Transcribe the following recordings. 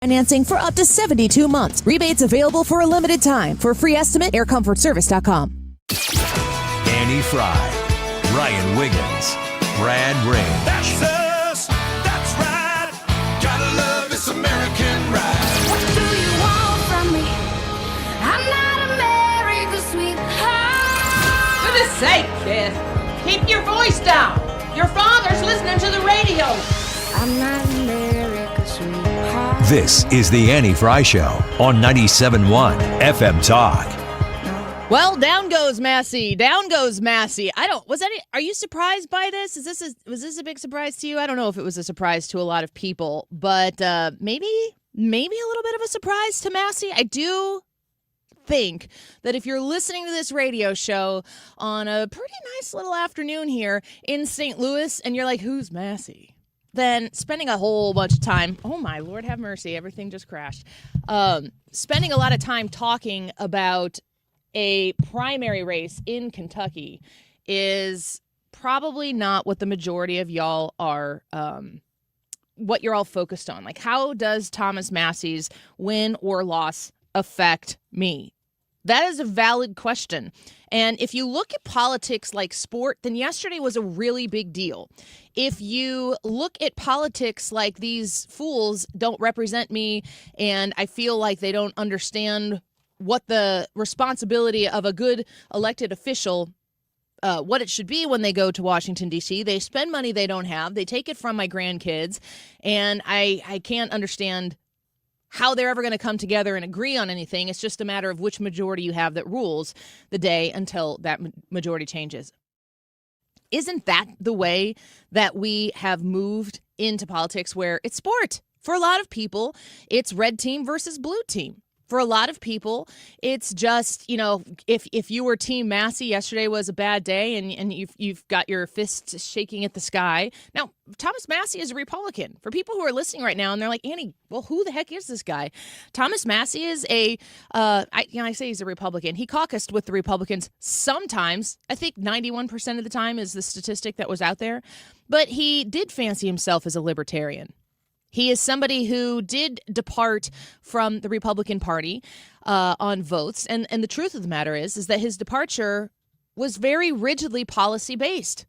Financing for up to 72 months. Rebates available for a limited time. For a free estimate, aircomfortservice.com. Annie Frey, Ryan Wiggins, Brad Ray. That's us. That's right. Gotta love this American ride. What do you want from me? I'm not America's sweetheart. For goodness sake, kid. Keep your voice down. Your father's listening to the radio. I'm not America's sweetheart. This is the Annie Frey Show on 97.1 FM Talk. Well, down goes Massie. Down goes Massie. Are you surprised by this? Was this a big surprise to you? I don't know if it was a surprise to a lot of people, but maybe a little bit of a surprise to Massie. I do think that if you're listening to this radio show on a pretty nice little afternoon here in St. Louis and you're like, who's Massie? Then spending a whole bunch of time, oh my Lord have mercy, everything just crashed. Spending a lot of time talking about a primary race in Kentucky is probably not what the majority of y'all are, what you're all focused on. Like, how does Thomas Massie's win or loss affect me? That is a valid question. And if you look at politics like sport, then yesterday was a really big deal. If you look at politics like these fools don't represent me and I feel like they don't understand what the responsibility of a good elected official, what it should be when they go to Washington, D.C. They spend money they don't have. They take it from my grandkids. And I can't understand how they're ever going to come together and agree on anything. It's just a matter of which majority you have that rules the day until that majority changes. Isn't that the way that we have moved into politics, where it's sport? For a lot of people, it's red team versus blue team. For a lot of people, it's just, if you were Team Massie, yesterday was a bad day and you've got your fists shaking at the sky. Now, Thomas Massie is a Republican. For people who are listening right now and they're like, Annie, well, who the heck is this guy? Thomas Massie is I say he's a Republican. He caucused with the Republicans sometimes. I think 91% of the time is the statistic that was out there. But he did fancy himself as a libertarian. He is somebody who did depart from the Republican Party on votes. And the truth of the matter is that his departure was very rigidly policy-based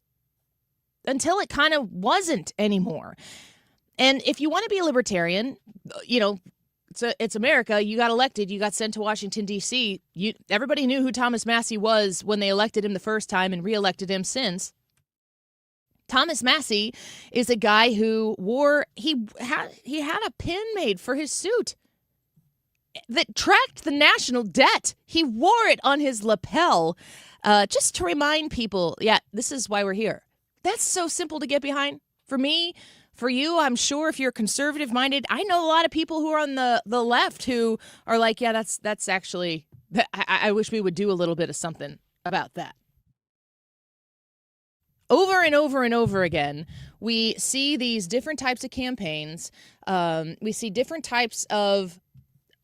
until it kind of wasn't anymore. And if you want to be a libertarian, it's America. You got elected. You got sent to Washington, D.C. Everybody knew who Thomas Massie was when they elected him the first time and reelected him since. Thomas Massie is a guy who he had a pin made for his suit that tracked the national debt. He wore it on his lapel just to remind people, this is why we're here. That's so simple to get behind. For me, for you, I'm sure if you're conservative minded, I know a lot of people who are on the left who are like, that's actually, I wish we would do a little bit of something about that. Over and over and over again, we see these different types of campaigns. We see different types of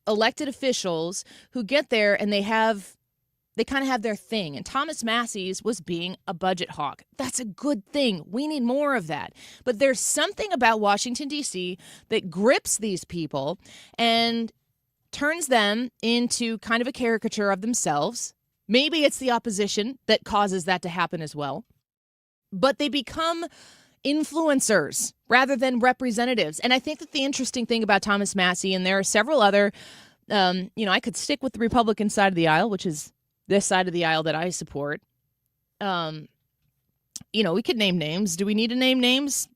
elected officials who get there and they kind of have their thing. And Thomas Massie's was being a budget hawk. That's a good thing. We need more of that. But there's something about Washington, D.C. that grips these people and turns them into kind of a caricature of themselves. Maybe it's the opposition that causes that to happen as well. But they become influencers rather than representatives. And I think that the interesting thing about Thomas Massie, and there are several other, I could stick with the Republican side of the aisle, which is this side of the aisle that I support. We could name names. Do we need to name names?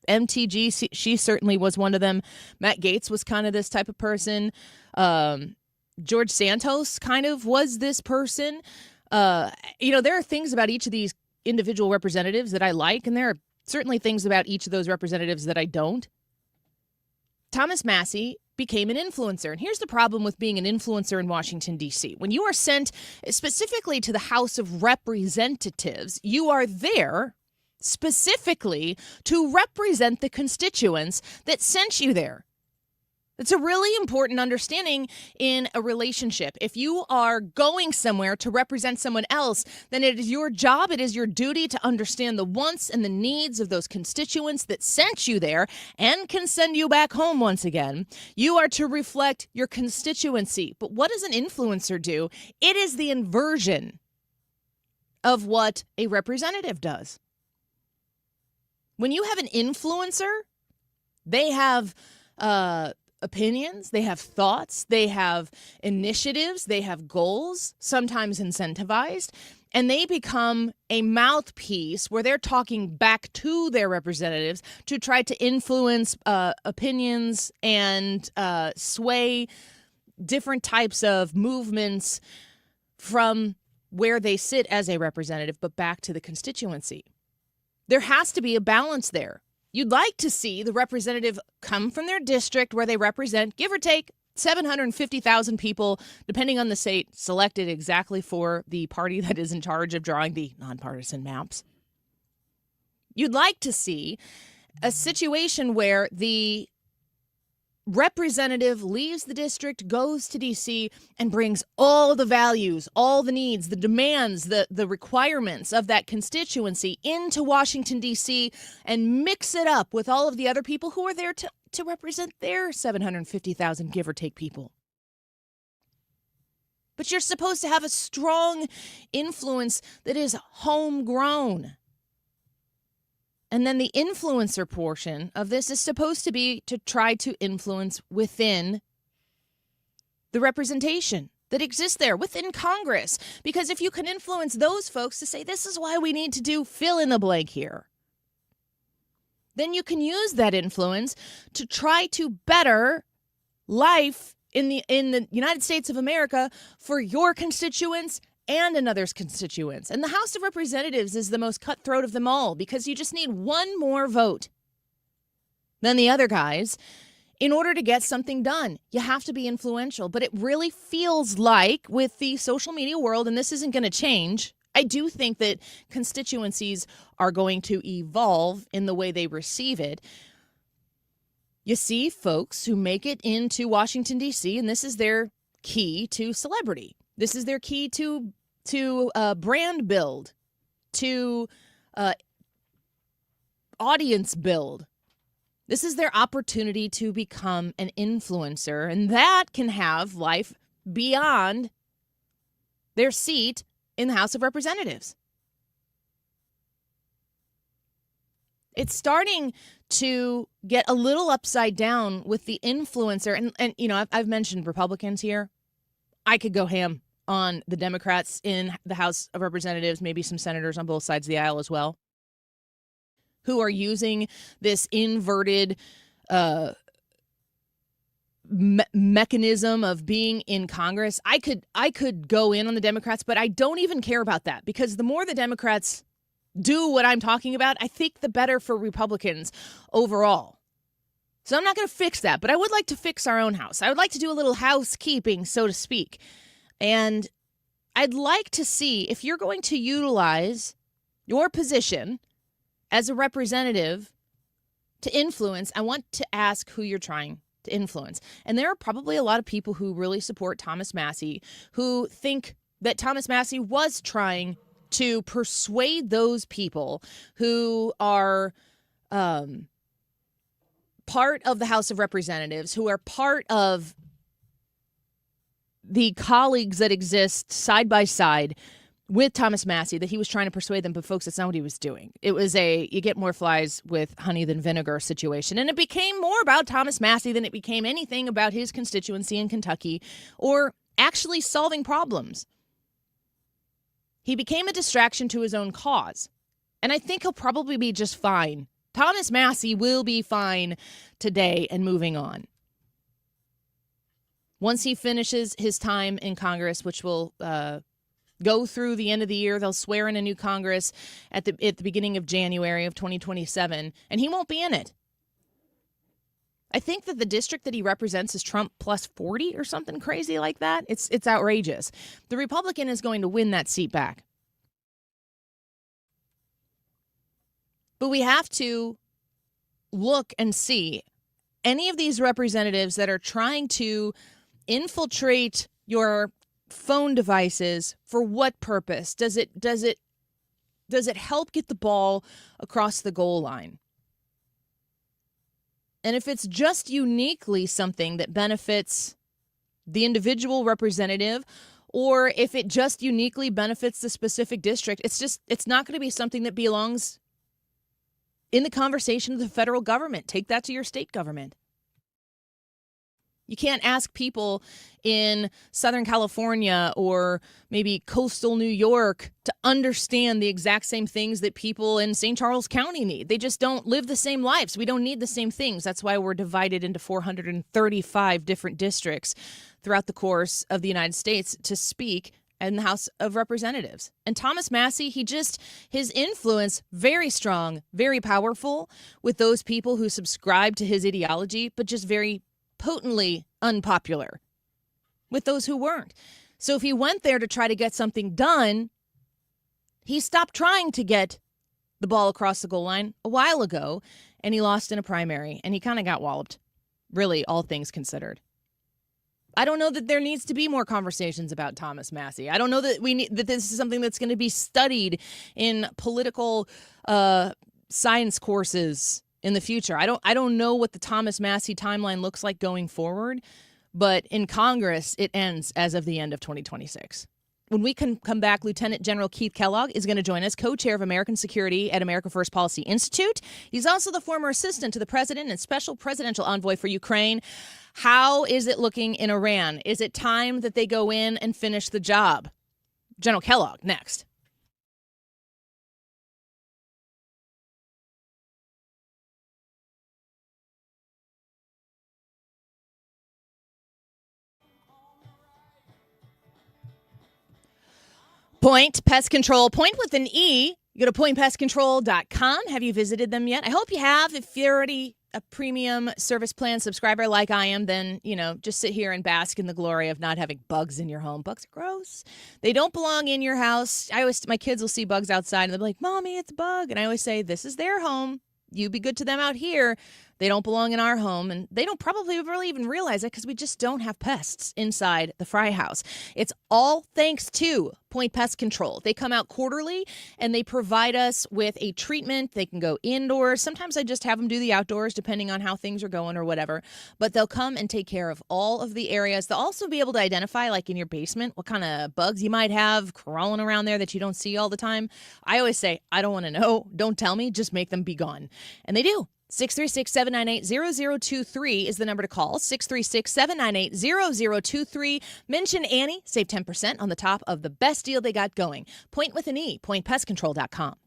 MTG, she certainly was one of them. Matt Gaetz was kind of this type of person. George Santos kind of was this person. There are things about each of these individual representatives that I like, and there are certainly things about each of those representatives that I don't. Thomas Massie became an influencer. And here's the problem with being an influencer in Washington, D.C. When you are sent specifically to the House of Representatives, you are there specifically to represent the constituents that sent you there. It's a really important understanding in a relationship. If you are going somewhere to represent someone else, then it is your job, it is your duty to understand the wants and the needs of those constituents that sent you there and can send you back home once again. You are to reflect your constituency. But what does an influencer do? It is the inversion of what a representative does. When you have an influencer, they have opinions, they have thoughts, they have initiatives, they have goals, sometimes incentivized, and they become a mouthpiece where they're talking back to their representatives to try to influence opinions and sway different types of movements from where they sit as a representative, but back to the constituency. There has to be a balance there. You'd like to see the representative come from their district where they represent, give or take, 750,000 people, depending on the state, selected exactly for the party that is in charge of drawing the nonpartisan maps. You'd like to see a situation where the representative leaves the district, goes to D.C., and brings all the values, all the needs, the demands, the requirements of that constituency into Washington, D.C., and mix it up with all of the other people who are there to represent their 750,000, give or take, people. But you're supposed to have a strong influence that is homegrown. And then the influencer portion of this is supposed to be to try to influence within the representation that exists there within Congress. Because if you can influence those folks to say, this is why we need to do fill in the blank here, then you can use that influence to try to better life in the United States of America for your constituents and another's constituents. And the House of Representatives is the most cutthroat of them all because you just need one more vote than the other guys in order to get something done. You have to be influential. But it really feels like with the social media world, and this isn't going to change, I do think that constituencies are going to evolve in the way they receive it. You see folks who make it into Washington, D.C., and this is their key to celebrity. This is their key to brand build, to audience build. This is their opportunity to become an influencer, and that can have life beyond their seat in the House of Representatives. It's starting to get a little upside down with the influencer. And you know, I've mentioned Republicans here. I could go ham on the Democrats in the House of Representatives, maybe some senators on both sides of the aisle as well, who are using this inverted mechanism of being in Congress. I could go in on the Democrats, but I don't even care about that because the more the Democrats do what I'm talking about, I think the better for Republicans overall. So I'm not going to fix that, but I would like to fix our own house. I would like to do a little housekeeping, so to speak. And I'd like to see if you're going to utilize your position as a representative to influence, I want to ask who you're trying to influence. And there are probably a lot of people who really support Thomas Massie who think that Thomas Massie was trying to persuade those people who are part of the House of Representatives, who are part of the colleagues that exist side by side with Thomas Massie, that he was trying to persuade them. But folks, that's not what he was doing. It was you get more flies with honey than vinegar situation. And it became more about Thomas Massie than it became anything about his constituency in Kentucky or actually solving problems. He became a distraction to his own cause. And I think he'll probably be just fine. Thomas Massie will be fine today and moving on. Once he finishes his time in Congress, which will go through the end of the year, they'll swear in a new Congress at the beginning of January of 2027, and he won't be in it. I think that the district that he represents is Trump plus 40 or something crazy like that. It's outrageous. The Republican is going to win that seat back. But we have to look and see any of these representatives that are trying to infiltrate your phone devices, for what purpose? Does it help get the ball across the goal line? And if it's just uniquely something that benefits the individual representative, or if it just uniquely benefits the specific district, it's not going to be something that belongs in the conversation of the federal government. Take that to your state government. You can't ask people in Southern California or maybe coastal New York to understand the exact same things that people in St. Charles County need. They just don't live the same lives. We don't need the same things. That's why we're divided into 435 different districts throughout the course of the United States to speak in the House of Representatives. And Thomas Massie, his influence, very strong, very powerful with those people who subscribe to his ideology, but just very potently unpopular with those who weren't. So if he went there to try to get something done, he stopped trying to get the ball across the goal line a while ago, and he lost in a primary, and he kind of got walloped, really, all things considered. I don't know that there needs to be more conversations about Thomas Massie. I don't know that that this is something that's going to be studied in political science courses in the future. I don't know what the Thomas Massie timeline looks like going forward, but in Congress, it ends as of the end of 2026. When we can come back, Lieutenant General Keith Kellogg is going to join us, co-chair of American Security at America First Policy Institute. He's also the former assistant to the president and special presidential envoy for Ukraine. How is it looking in Iran? Is it time that they go in and finish the job? General Kellogg, next. Point Pest Control, point with an E. You go to pointpestcontrol.com. Have you visited them yet? I hope you have. If you're already a premium service plan subscriber like I am, then, just sit here and bask in the glory of not having bugs in your home. Bugs are gross. They don't belong in your house. My kids will see bugs outside and they'll be like, Mommy, it's a bug. And I always say, this is their home. You be good to them out here. They don't belong in our home, and they don't probably really even realize it because we just don't have pests inside the Frey house. It's all thanks to Point Pest Control. They come out quarterly, and they provide us with a treatment. They can go indoors. Sometimes I just have them do the outdoors, depending on how things are going or whatever. But they'll come and take care of all of the areas. They'll also be able to identify, like in your basement, what kind of bugs you might have crawling around there that you don't see all the time. I always say, I don't want to know. Don't tell me. Just make them be gone. And they do. 636-798-0023 is the number to call. 636-798-0023. Mention Annie. Save 10% on the top of the best deal they got going. Point with an E. Pointpestcontrol.com.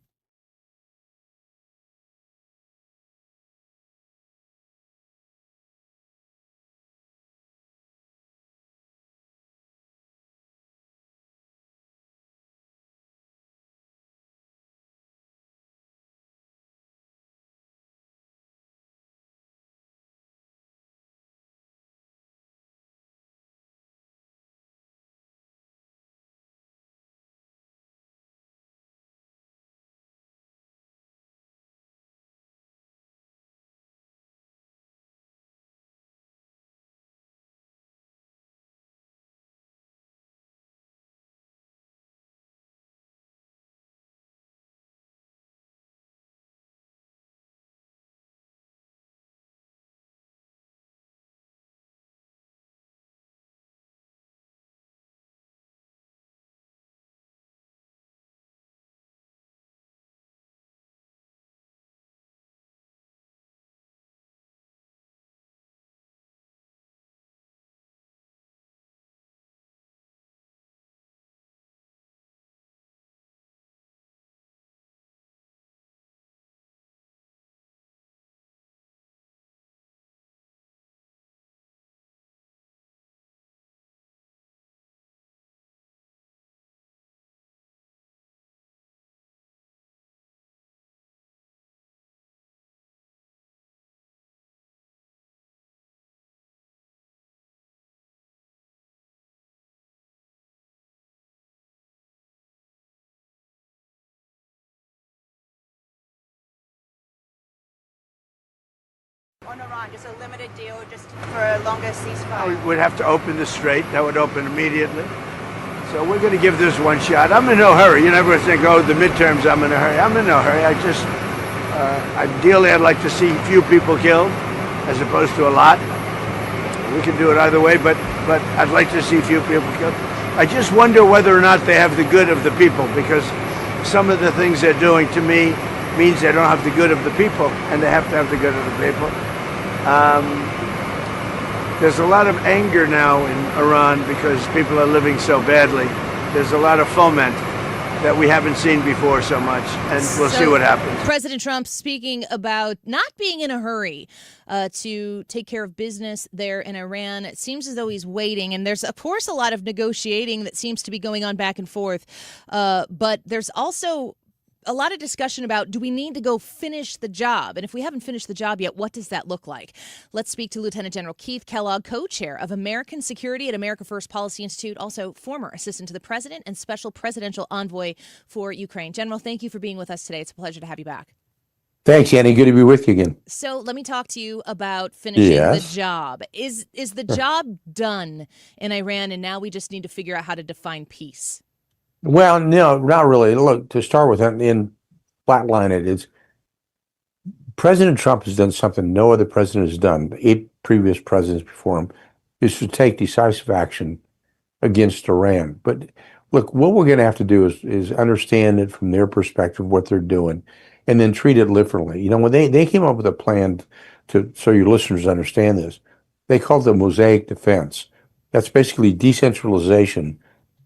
on Iran? Just a limited deal, just for a longer ceasefire? We'd have to open the strait. That would open immediately. So we're going to give this one shot. I'm in no hurry. You never think, oh, the midterms, I'm in a hurry. I'm in no hurry. Ideally, I'd like to see few people killed as opposed to a lot. We can do it either way, but I'd like to see few people killed. I just wonder whether or not they have the good of the people, because some of the things they're doing to me means they don't have the good of the people, and they have to have the good of the people. There's a lot of anger now in Iran because people are living so badly. There's a lot of foment that we haven't seen before so much, and we'll see what happens. President Trump speaking about not being in a hurry to take care of business there in Iran. It seems as though he's waiting, and there's, of course, a lot of negotiating that seems to be going on back and forth, but there's also a lot of discussion about, do we need to go finish the job? And if we haven't finished the job yet, what does that look like? Let's speak to Lieutenant General Keith Kellogg, co-chair of American Security at America First Policy Institute, also former assistant to the president and special presidential envoy for Ukraine. General, thank you for being with us today. It's a pleasure to have you back. Thanks, Annie. Good to be with you again. So let me talk to you about finishing the job. Is the job done in Iran, and now we just need to figure out how to define peace? Well, no, not really. Look, to start with, in flatline it is, President Trump has done something no other president has done, 8 previous presidents before him, is to take decisive action against Iran. But look, what we're going to have to do is understand it from their perspective, what they're doing, and then treat it differently. You know, when they came up with a plan so your listeners understand this, they called it the Mosaic Defense. That's basically decentralization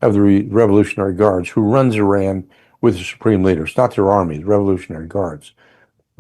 of the Revolutionary Guards, who runs Iran with the supreme leader. It's not their army, the Revolutionary Guards.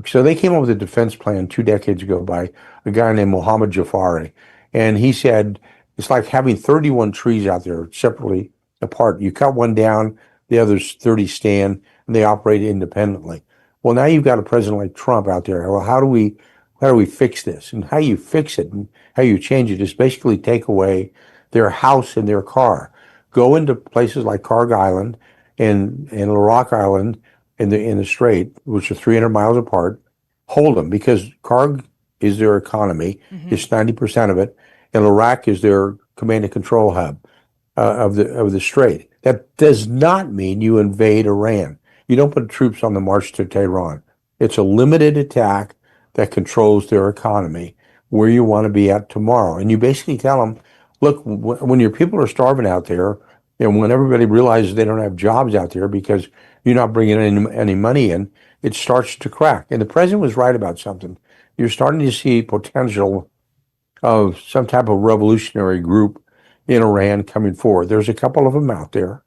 So they came up with a defense plan 2 decades ago by a guy named Mohammad Jafari. And he said, it's like having 31 trees out there separately apart. You cut one down, the others 30 stand, and they operate independently. Well, now you've got a president like Trump out there. Well, how do we fix this? And how you fix it and how you change it is basically take away their house and their car. Go into places like Karg Island and Rock Island in the Strait, which are 300 miles apart. Hold them, because Karg is their economy. It's 90% of it, and Iraq is their command and control hub of the Strait. That does not mean you invade Iran. You don't put troops on the march to Tehran. It's a limited attack that controls their economy, where you want to be at tomorrow. And you basically tell them, look, when your people are starving out there, and when everybody realizes they don't have jobs out there because you're not bringing any money in, it starts to crack. And the president was right about something. You're starting to see potential of some type of revolutionary group in Iran coming forward. There's a couple of them out there.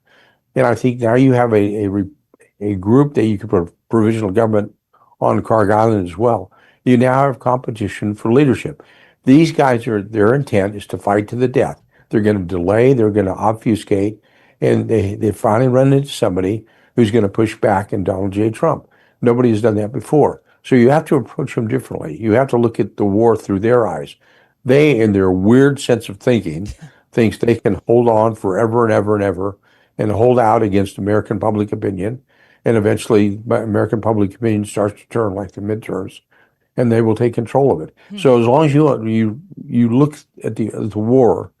And I think now you have a group that you could put a provisional government on Karg Island as well. You now have competition for leadership. These guys, their intent is to fight to the death. They're going to delay, they're going to obfuscate, and they finally run into somebody who's going to push back in Donald J. Trump. Nobody has done that before. So you have to approach them differently. You have to look at the war through their eyes. They, in their weird sense of thinking, thinks they can hold on forever and ever and ever and hold out against American public opinion. And eventually American public opinion starts to turn like the midterms, and they will take control of it. So as long as you look at the war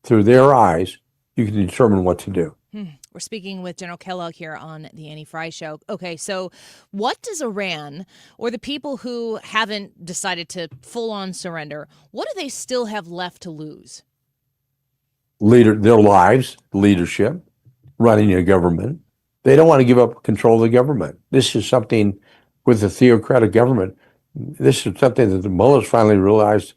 through their eyes, you can determine what to do. We're speaking with General Kellogg here on the Annie Frey Show. Okay, so what does Iran, or the people who haven't decided to full-on surrender, what do they still have left to lose? Their lives, leadership, running a government. They don't want to give up control of the government. This is something with the theocratic government. This is something that the mullahs finally realized.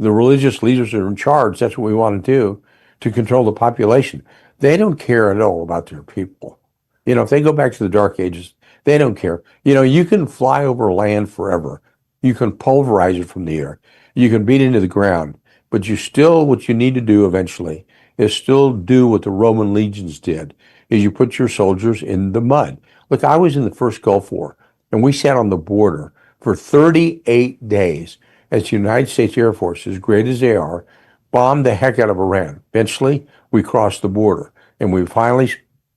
The religious leaders are in charge. That's what we want to do, to control the population. They don't care at all about their people. You know, if they go back to the Dark Ages, they don't care. You know, you can fly over land forever. You can pulverize it from the air. You can beat it into the ground. But what you need to do eventually is still do what the Roman legions did, is you put your soldiers in the mud. Look, I was in the first Gulf War, and we sat on the border for 38 days as the United States Air Force, as great as they are, bombed the heck out of Iran. Eventually, we crossed the border, and we finally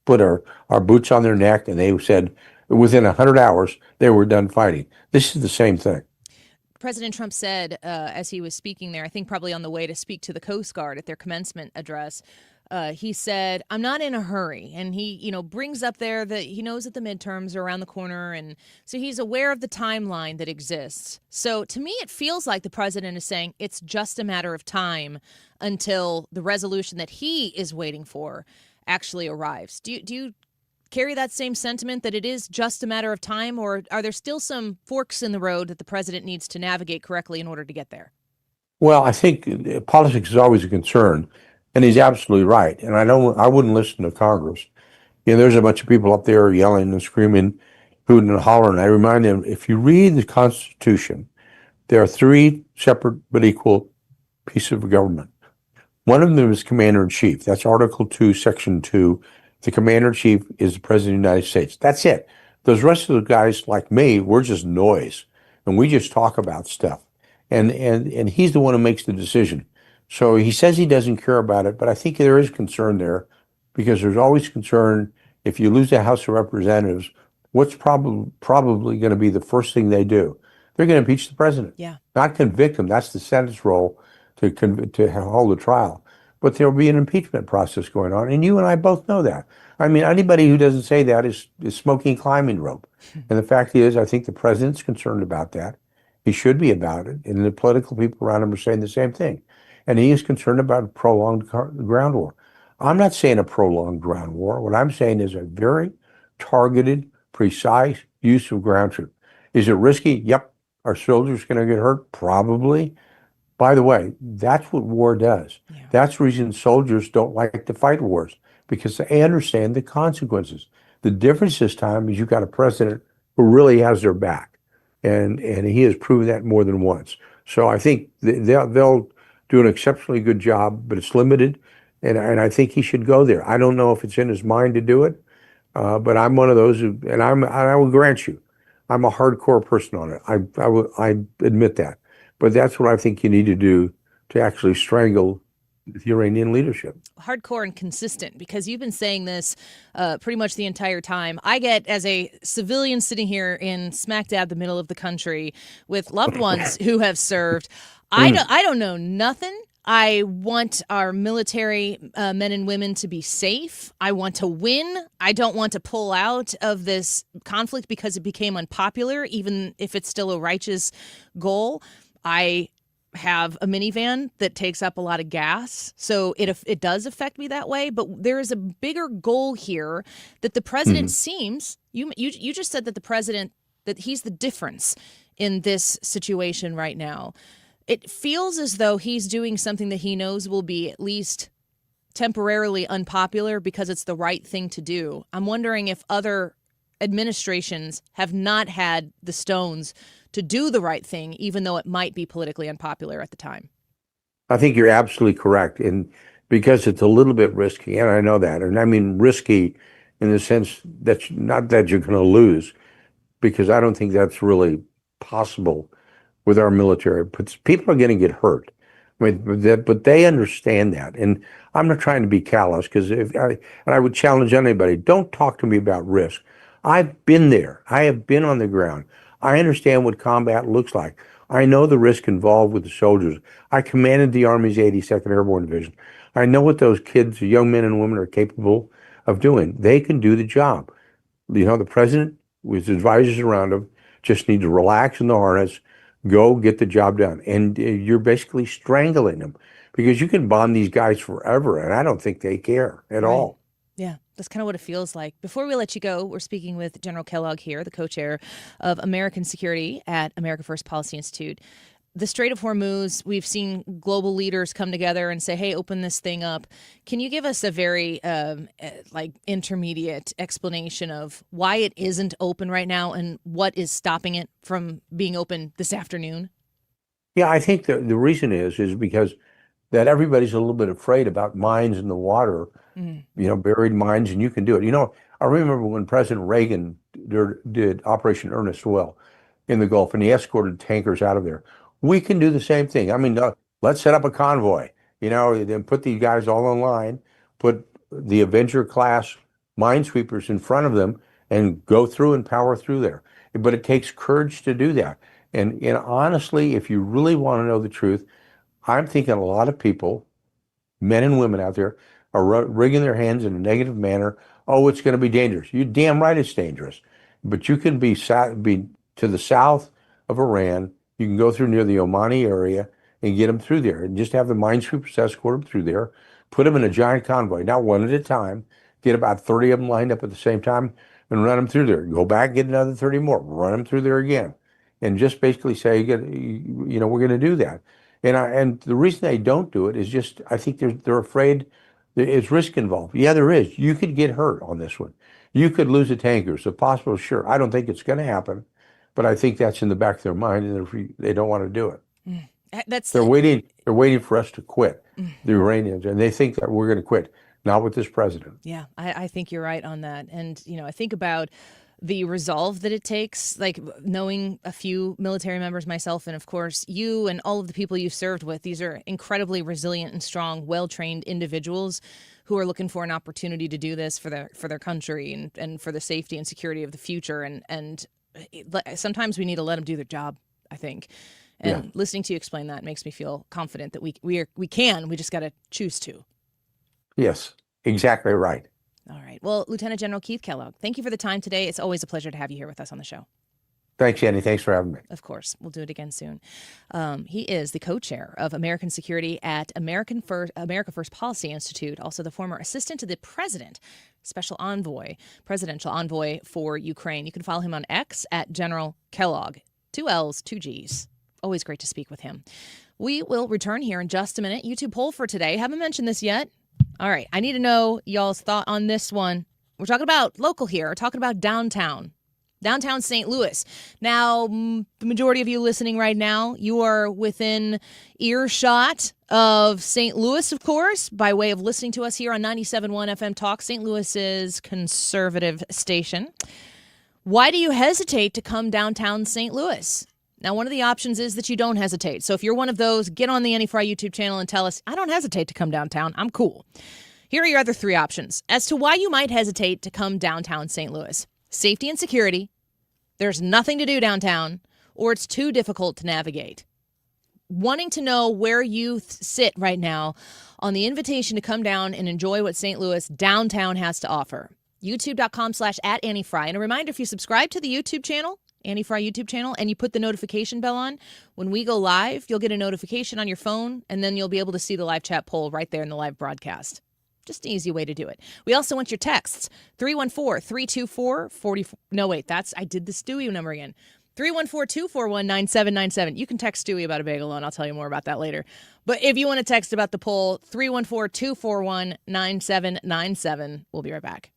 put our boots on their neck, and they said within 100 hours, they were done fighting. This is the same thing. President Trump said as he was speaking there, I think probably on the way to speak to the Coast Guard at their commencement address, he said, "I'm not in a hurry." And he, brings up there that he knows that the midterms are around the corner. And so he's aware of the timeline that exists. So to me, it feels like the president is saying it's just a matter of time until the resolution that he is waiting for actually arrives. Do you carry that same sentiment that it is just a matter of time, or are there still some forks in the road that the president needs to navigate correctly in order to get there? Well, I think politics is always a concern, and he's absolutely right. And I wouldn't listen to Congress. There's a bunch of people up there yelling and screaming, hooting and hollering. I remind them, if you read the Constitution, there are three separate but equal pieces of government. One of them is commander-in-chief. That's Article 2, Section 2. The commander-in-chief is the president of the United States. That's it. Those rest of the guys like me, we're just noise, and we just talk about stuff. And he's the one who makes the decision. So he says he doesn't care about it, but I think there is concern there, because there's always concern if you lose the House of Representatives, what's probably going to be the first thing they do? They're going to impeach the president. Yeah. Not convict him. That's the Senate's role to hold a trial. But there'll be an impeachment process going on, and you and I both know that. I mean, anybody who doesn't say that is smoking climbing rope. And the fact is, I think the president's concerned about that. He should be about it, and the political people around him are saying the same thing. And he is concerned about a prolonged ground war. I'm not saying a prolonged ground war. What I'm saying is a very targeted, precise use of ground troops. Is it risky? Yep. Are soldiers going to get hurt? Probably. By the way, that's what war does. Yeah. That's the reason soldiers don't like to fight wars, because they understand the consequences. The difference this time is you've got a president who really has their back, and he has proven that more than once. So I think they'll do an exceptionally good job, but it's limited, and I think he should go there. I don't know if it's in his mind to do it, but I'm one of those who, and I will grant you, I'm a hardcore person on it. I admit that. But that's what I think you need to do to actually strangle the Iranian leadership. Hardcore and consistent, because you've been saying this pretty much the entire time. I get, as a civilian sitting here in smack dab the middle of the country with loved ones who have served, I don't know nothing. I want our military men and women to be safe. I want to win. I don't want to pull out of this conflict because it became unpopular, even if it's still a righteous goal. I have a minivan that takes up a lot of gas, so it does affect me that way. But there is a bigger goal here that the president seems. You just said that the president, that he's the difference in this situation right now. It feels as though he's doing something that he knows will be at least temporarily unpopular because it's the right thing to do. I'm wondering if other administrations have not had the stones to do the right thing, even though it might be politically unpopular at the time. I think you're absolutely correct. And because it's a little bit risky, and I know that, and I mean risky in the sense that not that you're going to lose, because I don't think that's really possible with our military. But people are going to get hurt. I mean, but they understand that. And I'm not trying to be callous, because I would challenge anybody, don't talk to me about risk. I've been there. I have been on the ground. I understand what combat looks like. I know the risk involved with the soldiers. I commanded the Army's 82nd Airborne Division. I know what those kids, young men and women, are capable of doing. They can do the job. The president with his advisors around him just need to relax in the harness, go get the job done. And you're basically strangling them, because you can bond these guys forever, and I don't think they care at all. Yeah, that's kind of what it feels like. Before we let you go, we're speaking with General Kellogg here, the co-chair of American Security at America First Policy Institute. The Strait of Hormuz, we've seen global leaders come together and say, hey, open this thing up. Can you give us a very intermediate explanation of why it isn't open right now and what is stopping it from being open this afternoon? Yeah, I think the reason is because that everybody's a little bit afraid about mines in the water, buried mines, and you can do it. I remember when President Reagan did Operation Earnest Oil in the Gulf, and he escorted tankers out of there. We can do the same thing. I mean, let's set up a convoy, then put these guys all in line, put the Avenger-class minesweepers in front of them, and go through and power through there. But it takes courage to do that. And honestly, if you really want to know the truth, I'm thinking a lot of people, men and women out there, are wringing their hands in a negative manner. Oh, it's going to be dangerous. You're damn right it's dangerous. But you can be to the south of Iran. You can go through near the Omani area and get them through there, and just have the minesweepers escort them through there, put them in a giant convoy, not one at a time, get about 30 of them lined up at the same time and run them through there. Go back, get another 30 more, run them through there again. And just basically say, we're going to do that. And the reason they don't do it is just, I think they're afraid there's risk involved. Yeah, there is. You could get hurt on this one. You could lose a tanker. So possible, sure. I don't think it's going to happen, but I think that's in the back of their mind, and they don't want to do it. They're waiting for us to quit, the Iranians, and they think that we're going to quit. Not with this president. Yeah, I think you're right on that. And, I think about the resolve that it takes, like knowing a few military members myself, and of course you and all of the people you've served with. These are incredibly resilient and strong, well-trained individuals who are looking for an opportunity to do this for their country and for the safety and security of the future. And sometimes we need to let them do their job, I think. And listening to you explain that makes me feel confident that we just got to choose to. Yes, exactly right. All right. Well, Lieutenant General Keith Kellogg, thank you for the time today. It's always a pleasure to have you here with us on the show. Thanks, Annie. Thanks for having me. Of course. We'll do it again soon. He is the co-chair of American Security at America First Policy Institute, also the former assistant to the president, presidential envoy for Ukraine. You can follow him on X at General Kellogg. 2 L's, 2 G's. Always great to speak with him. We will return here in just a minute. YouTube poll for today. Haven't mentioned this yet. All right. I need to know y'all's thought on this one. We're talking about local here. We're talking about downtown St. Louis. Now, the majority of you listening right now, you are within earshot of St. Louis, of course, by way of listening to us here on 97.1 FM Talk, St. Louis's conservative station. Why do you hesitate to come downtown St. Louis? Now, one of the options is that you don't hesitate. So if you're one of those, get on the Annie Frey YouTube channel and tell us, I don't hesitate to come downtown. I'm cool. Here are your other 3 options as to why you might hesitate to come downtown St. Louis. Safety and security, there's nothing to do downtown, or it's too difficult to navigate. Wanting to know where you sit right now on the invitation to come down and enjoy what St. Louis downtown has to offer. YouTube.com/@AnnieFrey. And a reminder, if you subscribe to the YouTube channel, Annie Frey YouTube channel, and you put the notification bell on, when we go live, you'll get a notification on your phone, and then you'll be able to see the live chat poll right there in the live broadcast. Just an easy way to do it. We also want your texts. 314-324-40. No, wait, I did the Stewie number again. 314-241-9797. You can text Stewie about a bagel, and I'll tell you more about that later. But if you want to text about the poll, 314-241-9797. We'll be right back.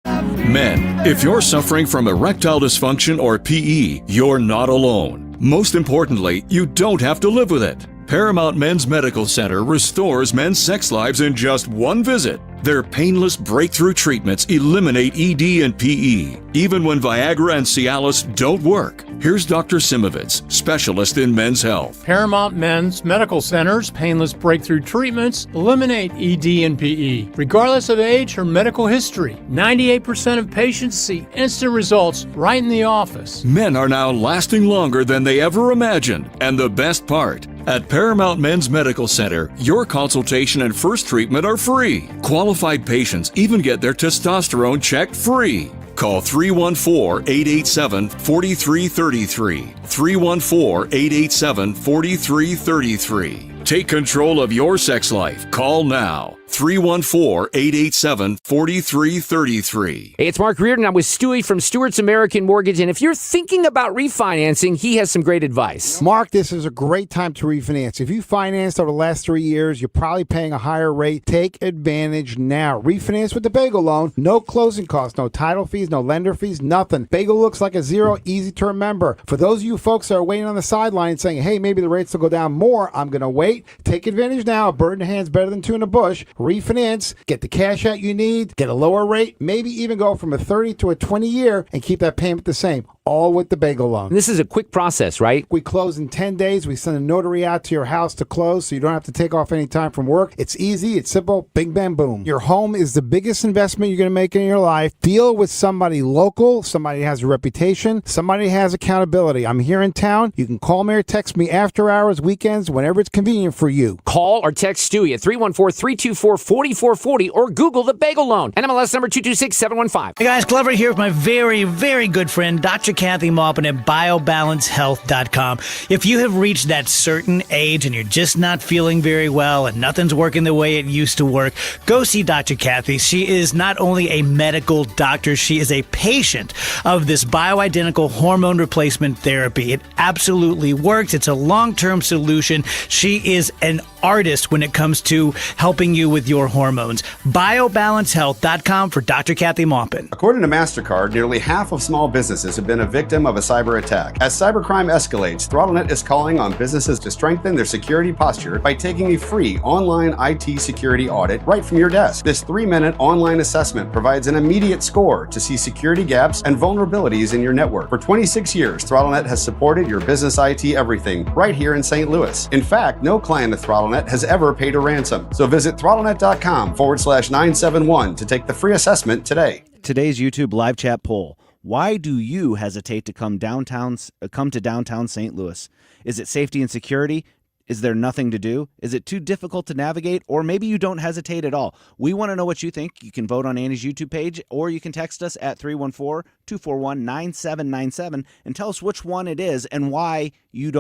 Men, if you're suffering from erectile dysfunction or PE, you're not alone. Most importantly, you don't have to live with it. Paramount Men's Medical Center restores men's sex lives in just one visit. Their painless breakthrough treatments eliminate ED and PE, even when Viagra and Cialis don't work. Here's Dr. Simovitz, specialist in men's health. Paramount Men's Medical Center's painless breakthrough treatments eliminate ED and PE, regardless of age or medical history. 98% of patients see instant results right in the office. Men are now lasting longer than they ever imagined. And the best part, at Paramount Men's Medical Center, your consultation and first treatment are free. Qualified patients even get their testosterone checked free. Call 314-887-4333. 314-887-4333. Take control of your sex life. Call now. 314-887-4333. Hey, it's Mark Reardon. I'm with Stewie from Stewart's American Mortgage. And if you're thinking about refinancing, he has some great advice. Mark, this is a great time to refinance. If you financed over the last 3 years, you're probably paying a higher rate. Take advantage now. Refinance with the Bagel loan. No closing costs, no title fees, no lender fees, nothing. Bagel looks like a zero, easy to remember. For those of you folks that are waiting on the sideline saying, hey, maybe the rates will go down more, I'm going to wait. Take advantage now. A bird in the hand's better than two in the bush. Refinance, get the cash out you need, get a lower rate, maybe even go from a 30 to a 20 year and keep that payment the same. all with the bagel loan. This is a quick process, right? We close in 10 days. We send a notary out to your house to close so you don't have to take off any time from work. It's easy. It's simple. Bing, bam, boom. Your home is the biggest investment you're going to make in your life. Deal with somebody local, somebody who has a reputation, somebody who has accountability. I'm here in town. You can call me or text me after hours, weekends, whenever it's convenient for you. Call or text Stewie at 314-324-4440 or Google the bagel loan. NMLS number 226715. Hey guys, Glover here with my very, very good friend, Dr. Kathy Maupin at BioBalanceHealth.com. If you have reached that certain age and you're just not feeling very well and nothing's working the way it used to work, go see Dr. Kathy. She is not only a medical doctor, she is a patient of this bioidentical hormone replacement therapy. It absolutely works. It's a long-term solution. She is an artist when it comes to helping you with your hormones. BioBalanceHealth.com for Dr. Kathy Maupin. According to MasterCard, nearly half of small businesses have been a victim of a cyber attack. As cybercrime escalates, ThrottleNet is calling on businesses to strengthen their security posture by taking a free online IT security audit right from your desk. This 3-minute online assessment provides an immediate score to see security gaps and vulnerabilities in your network. For 26 years, ThrottleNet has supported your business IT everything right here in St. Louis. In fact, no client of ThrottleNet has ever paid a ransom. So visit throttlenet.com/971 to take the free assessment today. Today's YouTube live chat poll. Why do you hesitate to come to downtown St. Louis? Is it safety and security? Is there nothing to do? Is it too difficult to navigate? Or maybe you don't hesitate at all. We want to know what you think. You can vote on Annie's YouTube page, or you can text us at 314-241-9797 and tell us which one it is and why you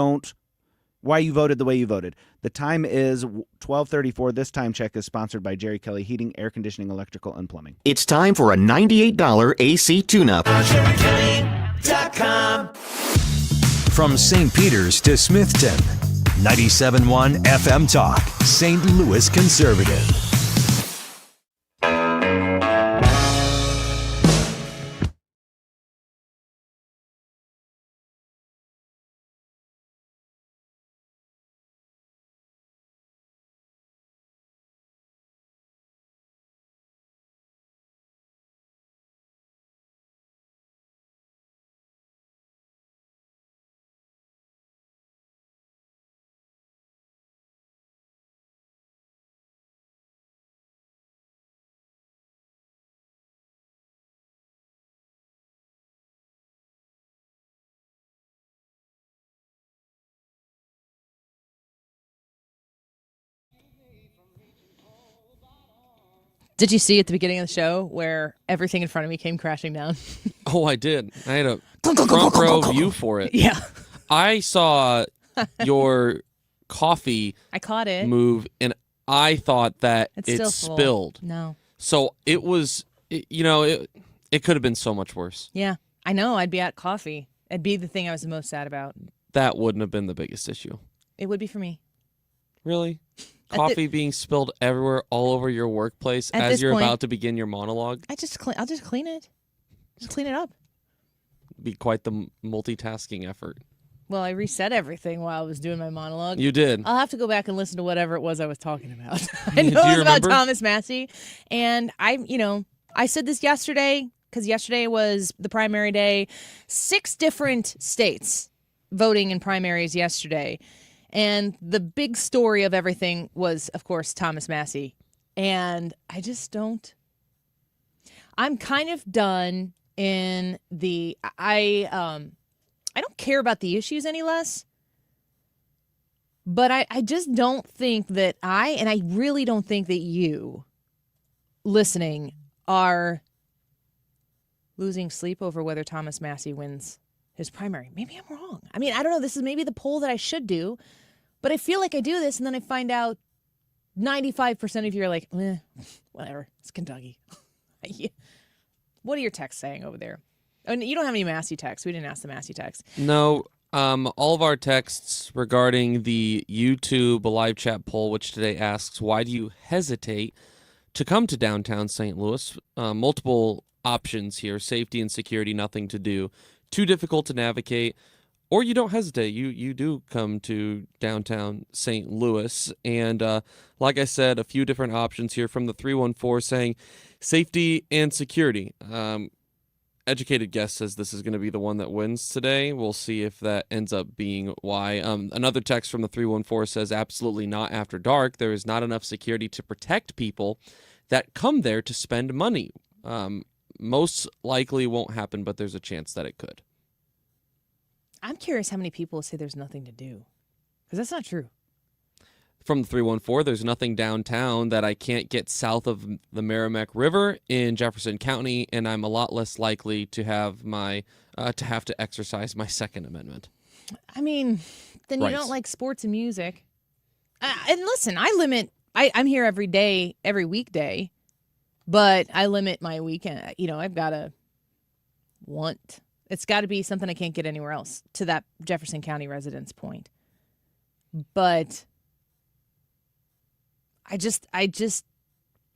voted the way you voted. The time is 12:34. This time check is sponsored by Jerry Kelly Heating, Air Conditioning, Electrical, and Plumbing. It's time for a $98 AC tune-up. From St. Peter's to Smithton, 97.1 FM Talk, St. Louis Conservative. Did you see at the beginning of the show where everything in front of me came crashing down? Oh, I did. I had a front row view for it. Yeah. I saw your coffee I caught it. move, and I thought that It's it still full. spilled. No. So it was, it could have been so much worse. Yeah. I know. I'd be at coffee. It'd be the thing I was the most sad about. That wouldn't have been the biggest issue. It would be for me. Really? Coffee being spilled everywhere, all over your workplace At as this you're point, about to begin your monologue? I'll just clean it. Just clean it up. Be quite the multitasking effort. Well, I reset everything while I was doing my monologue. You did. I'll have to go back and listen to whatever it was I was talking about. I know it was about Thomas Massie. And I said this yesterday because yesterday was the primary day. 6 different states voting in primaries yesterday. And the big story of everything was, of course, Thomas Massie. And I just don't. I'm kind of done in the. I don't care about the issues any less. But I just don't think that and I really don't think that you listening are losing sleep over whether Thomas Massie wins his primary. Maybe I'm wrong. I mean, I don't know. This is maybe the poll that I should do. But I feel like I do this, and then I find out 95% of you are like, whatever, it's Kentucky. What are your texts saying over there? Oh, you don't have any Massie texts. We didn't ask the Massie texts. No, all of our texts regarding the YouTube live chat poll, which today asks, why do you hesitate to come to downtown St. Louis? Multiple options here, safety and security, nothing to do, too difficult to navigate, or you don't hesitate. You do come to downtown St. Louis. And like I said, a few different options here from the 314 saying safety and security. educated guess says this is going to be the one that wins today. We'll see if that ends up being why. Another text from the 314 says, absolutely not after dark. There is not enough security to protect people that come there to spend money. Most likely won't happen, but there's a chance that it could. I'm curious how many people say there's nothing to do, because that's not true. From the 314, there's nothing downtown that I can't get south of the Merrimack River in Jefferson County, and I'm a lot less likely to have my to exercise my Second Amendment. I mean, then you Right. don't like sports and music. And listen, I'm here every day, every weekday, but I limit my weekend. I've got to want. It's got to be something I can't get anywhere else, to that Jefferson County resident's point. But I just,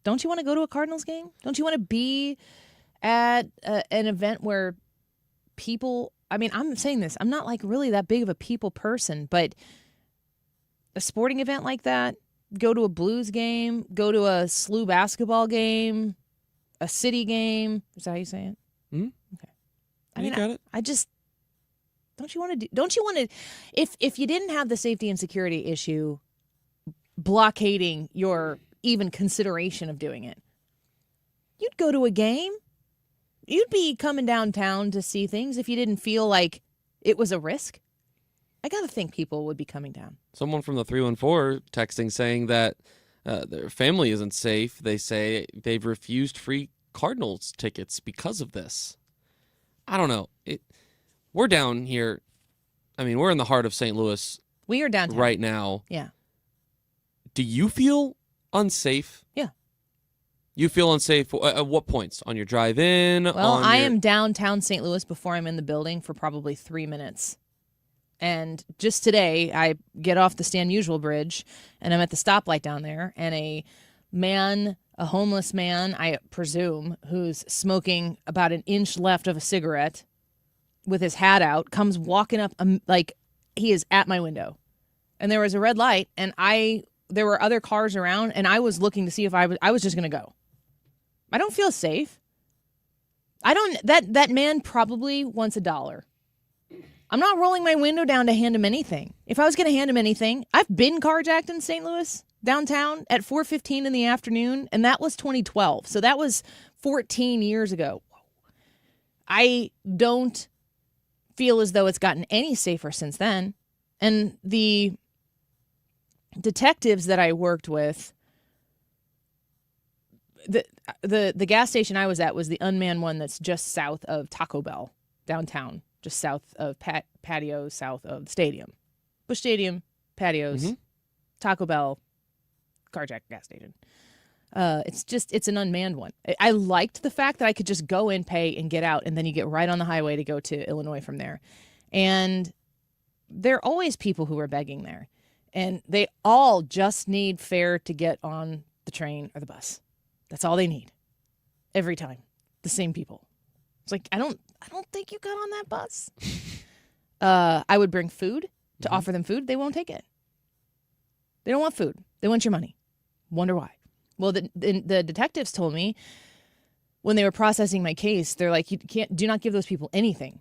don't you want to go to a Cardinals game? Don't you want to be at an event where people, I'm saying this, I'm not like really that big of a people person, but a sporting event like that, go to a Blues game, go to a SLU basketball game, a city game. Is that how you say it? Mm-hmm. Okay. You got it. I just, don't you want to, if you didn't have the safety and security issue blockading your even consideration of doing it, you'd go to a game. You'd be coming downtown to see things if you didn't feel like it was a risk. I got to think people would be coming down. Someone from the 314 texting saying that their family isn't safe. They say they've refused free Cardinals tickets because of this. I don't know. We're down here. We're in the heart of St. Louis. We are downtown right now. Yeah. Do you feel unsafe? Yeah. You feel unsafe at what points? On your drive in? Well, I am downtown St. Louis before I'm in the building for probably 3 minutes. And just today, I get off the Stan Musial Bridge, and I'm at the stoplight down there, and a homeless man, I presume, who's smoking about an inch left of a cigarette with his hat out, comes walking up like he is at my window. And there was a red light, and there were other cars around, and I was looking to see if I was just going to go. I don't feel safe. That man probably wants $1. I'm not rolling my window down to hand him anything. If I was going to hand him anything, I've been carjacked in St. Louis downtown at 4:15 in the afternoon, and that was 2012. So that was 14 years ago. I don't feel as though it's gotten any safer since then. And the detectives that I worked with, the gas station I was at was the unmanned one that's just south of Taco Bell downtown, just south of patio, south of the stadium. Busch Stadium, patios, Taco Bell, carjack gas station. It's an unmanned one. I liked the fact that I could just go in, pay, and get out, and then you get right on the highway to go to Illinois from there. And there are always people who are begging there. And they all just need fare to get on the train or the bus. That's all they need. Every time. The same people. It's like, I don't think you got on that bus. I would bring food to offer them food. They won't take it. They don't want food. They want your money. Wonder why. Well, the detectives told me when they were processing my case, they're like, do not give those people anything.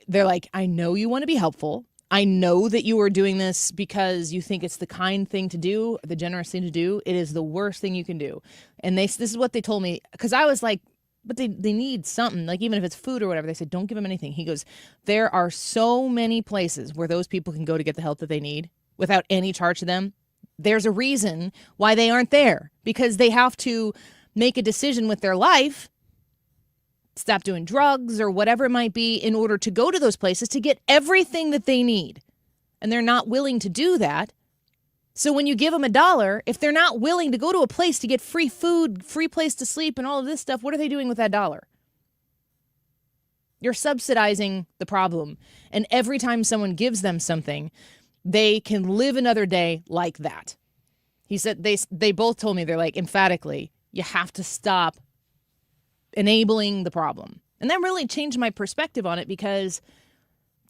They're like, I know you want to be helpful. I know that you are doing this because you think it's the kind thing to do, the generous thing to do. It is the worst thing you can do. And this is what they told me, because I was like, but they need something, like even if it's food or whatever. They said, don't give them anything. He goes, there are so many places where those people can go to get the help that they need without any charge to them. There's a reason why they aren't there, because they have to make a decision with their life, stop doing drugs or whatever it might be, in order to go to those places to get everything that they need. And they're not willing to do that. So when you give them $1, if they're not willing to go to a place to get free food, free place to sleep, and all of this stuff, what are they doing with that $1? You're subsidizing the problem. And every time someone gives them something, they can live another day like that. He said they both told me, they're like, emphatically, you have to stop enabling the problem. And that really changed my perspective on it, because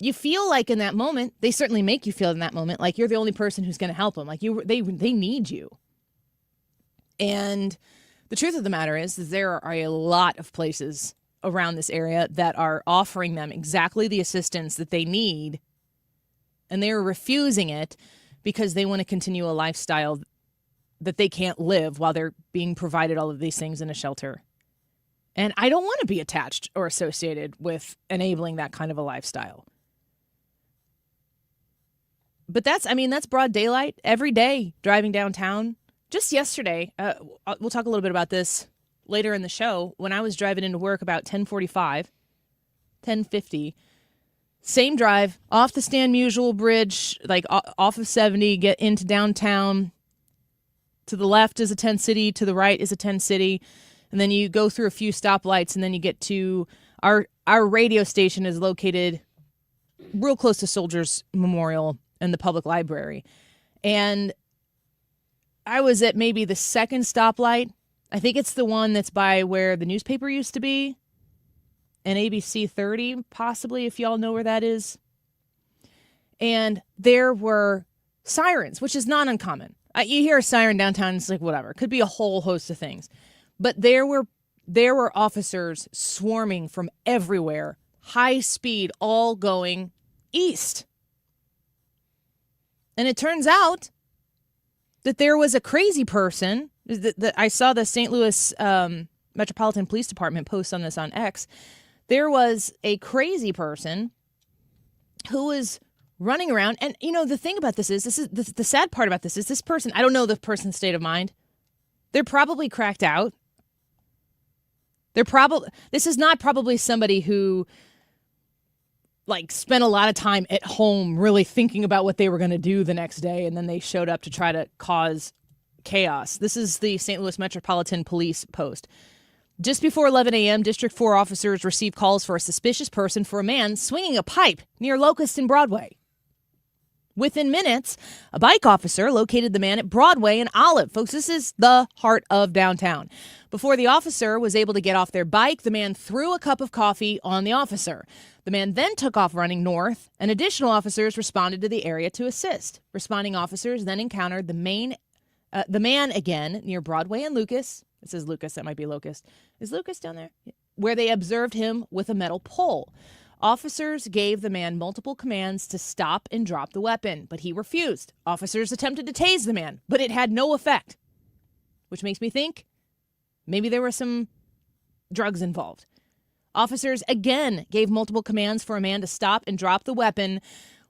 you feel like in that moment, they certainly make you feel in that moment like you're the only person who's going to help them. Like they need you. And the truth of the matter is there are a lot of places around this area that are offering them exactly the assistance that they need, and they're refusing it because they want to continue a lifestyle that they can't live while they're being provided all of these things in a shelter. And I don't want to be attached or associated with enabling that kind of a lifestyle. But that's broad daylight every day driving downtown. Just yesterday, we'll talk a little bit about this later in the show. When I was driving into work about 10:50, same drive, off the Stan Musial Bridge, like off of 70, get into downtown. To the left is a tent city, to the right is a tent city. And then you go through a few stoplights, and then you get to our radio station is located real close to Soldiers Memorial and the public library. And I was at maybe the second stoplight. I think it's the one that's by where the newspaper used to be, and ABC 30, possibly, if y'all know where that is. And there were sirens, which is not uncommon. You hear a siren downtown, it's like, whatever. It could be a whole host of things. But there were officers swarming from everywhere, high speed, all going east. And it turns out that there was a crazy person. I saw the St. Louis Metropolitan Police Department post on this on X. There was a crazy person who was running around. And, the thing about this is the sad part about this person, I don't know the person's state of mind. They're probably cracked out. This is not probably somebody who spent a lot of time at home really thinking about what they were going to do the next day, and then they showed up to try to cause chaos. This is the St. Louis Metropolitan Police post. Just before 11 a.m., District 4 officers received calls for a suspicious person for a man swinging a pipe near Locust and Broadway. Within minutes, a bike officer located the man at Broadway and Olive. Folks, this is the heart of downtown. Before the officer was able to get off their bike, the man threw a cup of coffee on the officer. The man then took off running north, and additional officers responded to the area to assist. Responding officers then encountered the man again near Broadway and Lucas. It says Lucas, that might be Locust. Is Lucas down there? Where they observed him with a metal pole. Officers gave the man multiple commands to stop and drop the weapon, but he refused. Officers attempted to tase the man, but it had no effect, which makes me think maybe there were some drugs involved. Officers again gave multiple commands for a man to stop and drop the weapon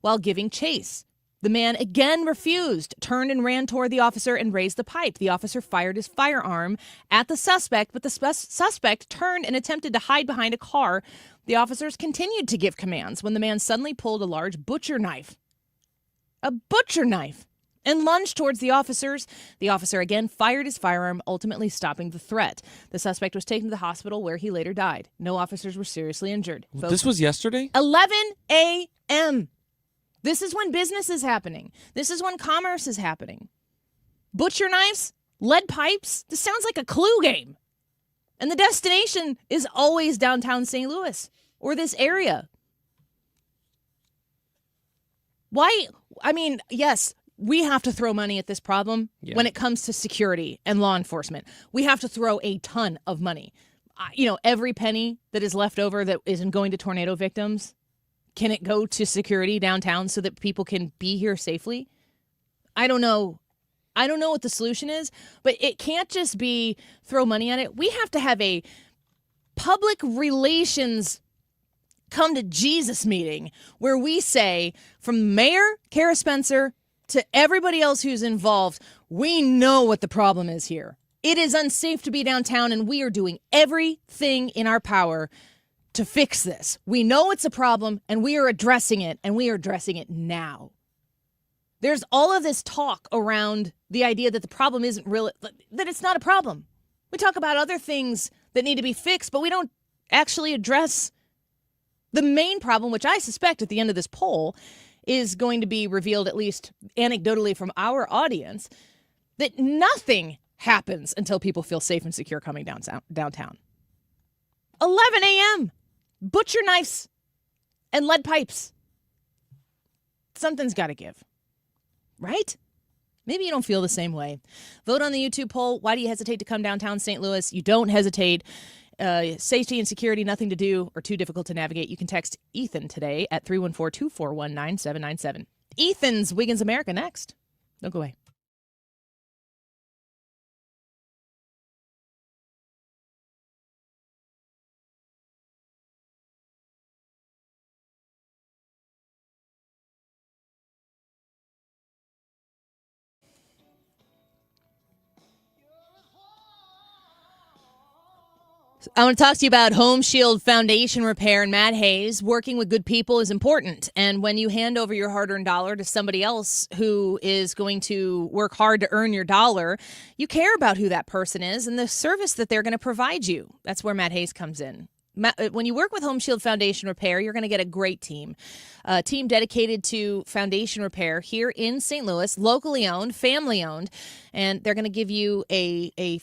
while giving chase. The man again refused, turned and ran toward the officer and raised the pipe. The officer fired his firearm at the suspect, but the suspect turned and attempted to hide behind a car. The officers continued to give commands when the man suddenly pulled a large butcher knife. A butcher knife! And lunged towards the officers. The officer again fired his firearm, ultimately stopping the threat. The suspect was taken to the hospital where he later died. No officers were seriously injured. Folks, this was yesterday? 11 a.m. This is when business is happening. This is when commerce is happening. Butcher knives, lead pipes, this sounds like a Clue game. And the destination is always downtown St. Louis or this area. Why? I mean, yes, we have to throw money at this problem when it comes to security and law enforcement. We have to throw a ton of money. Every penny that is left over that isn't going to tornado victims, can it go to security downtown so that people can be here safely? I don't know. I don't know what the solution is, but it can't just be throw money at it. We have to have a public relations come to Jesus meeting where we say, from Mayor Kara Spencer to everybody else who's involved, we know what the problem is here. It is unsafe to be downtown, and we are doing everything in our power to fix this. We know it's a problem, and we are addressing it, and we are addressing it now. There's all of this talk around the idea that the problem isn't real, that it's not a problem. We talk about other things that need to be fixed, but we don't actually address the main problem, which I suspect at the end of this poll is going to be revealed, at least anecdotally from our audience, that nothing happens until people feel safe and secure coming downtown. 11 a.m. Butcher knives and lead pipes. Something's got to give, right? Maybe you don't feel the same way. Vote on the YouTube poll. Why do you hesitate to come downtown St. Louis? You don't hesitate. safety and security, nothing to do or too difficult to navigate, you can text Ethan today at 314-241-9797. Ethan's Wiggins America next. Don't go away. I want to talk to you about Home Shield Foundation Repair and Matt Hayes. Working with good people is important. And when you hand over your hard-earned dollar to somebody else who is going to work hard to earn your dollar, you care about who that person is and the service that they're going to provide you. That's where Matt Hayes comes in. When you work with Home Shield Foundation Repair, you're going to get a great team. A team dedicated to foundation repair here in St. Louis, locally owned, family owned, and they're going to give you a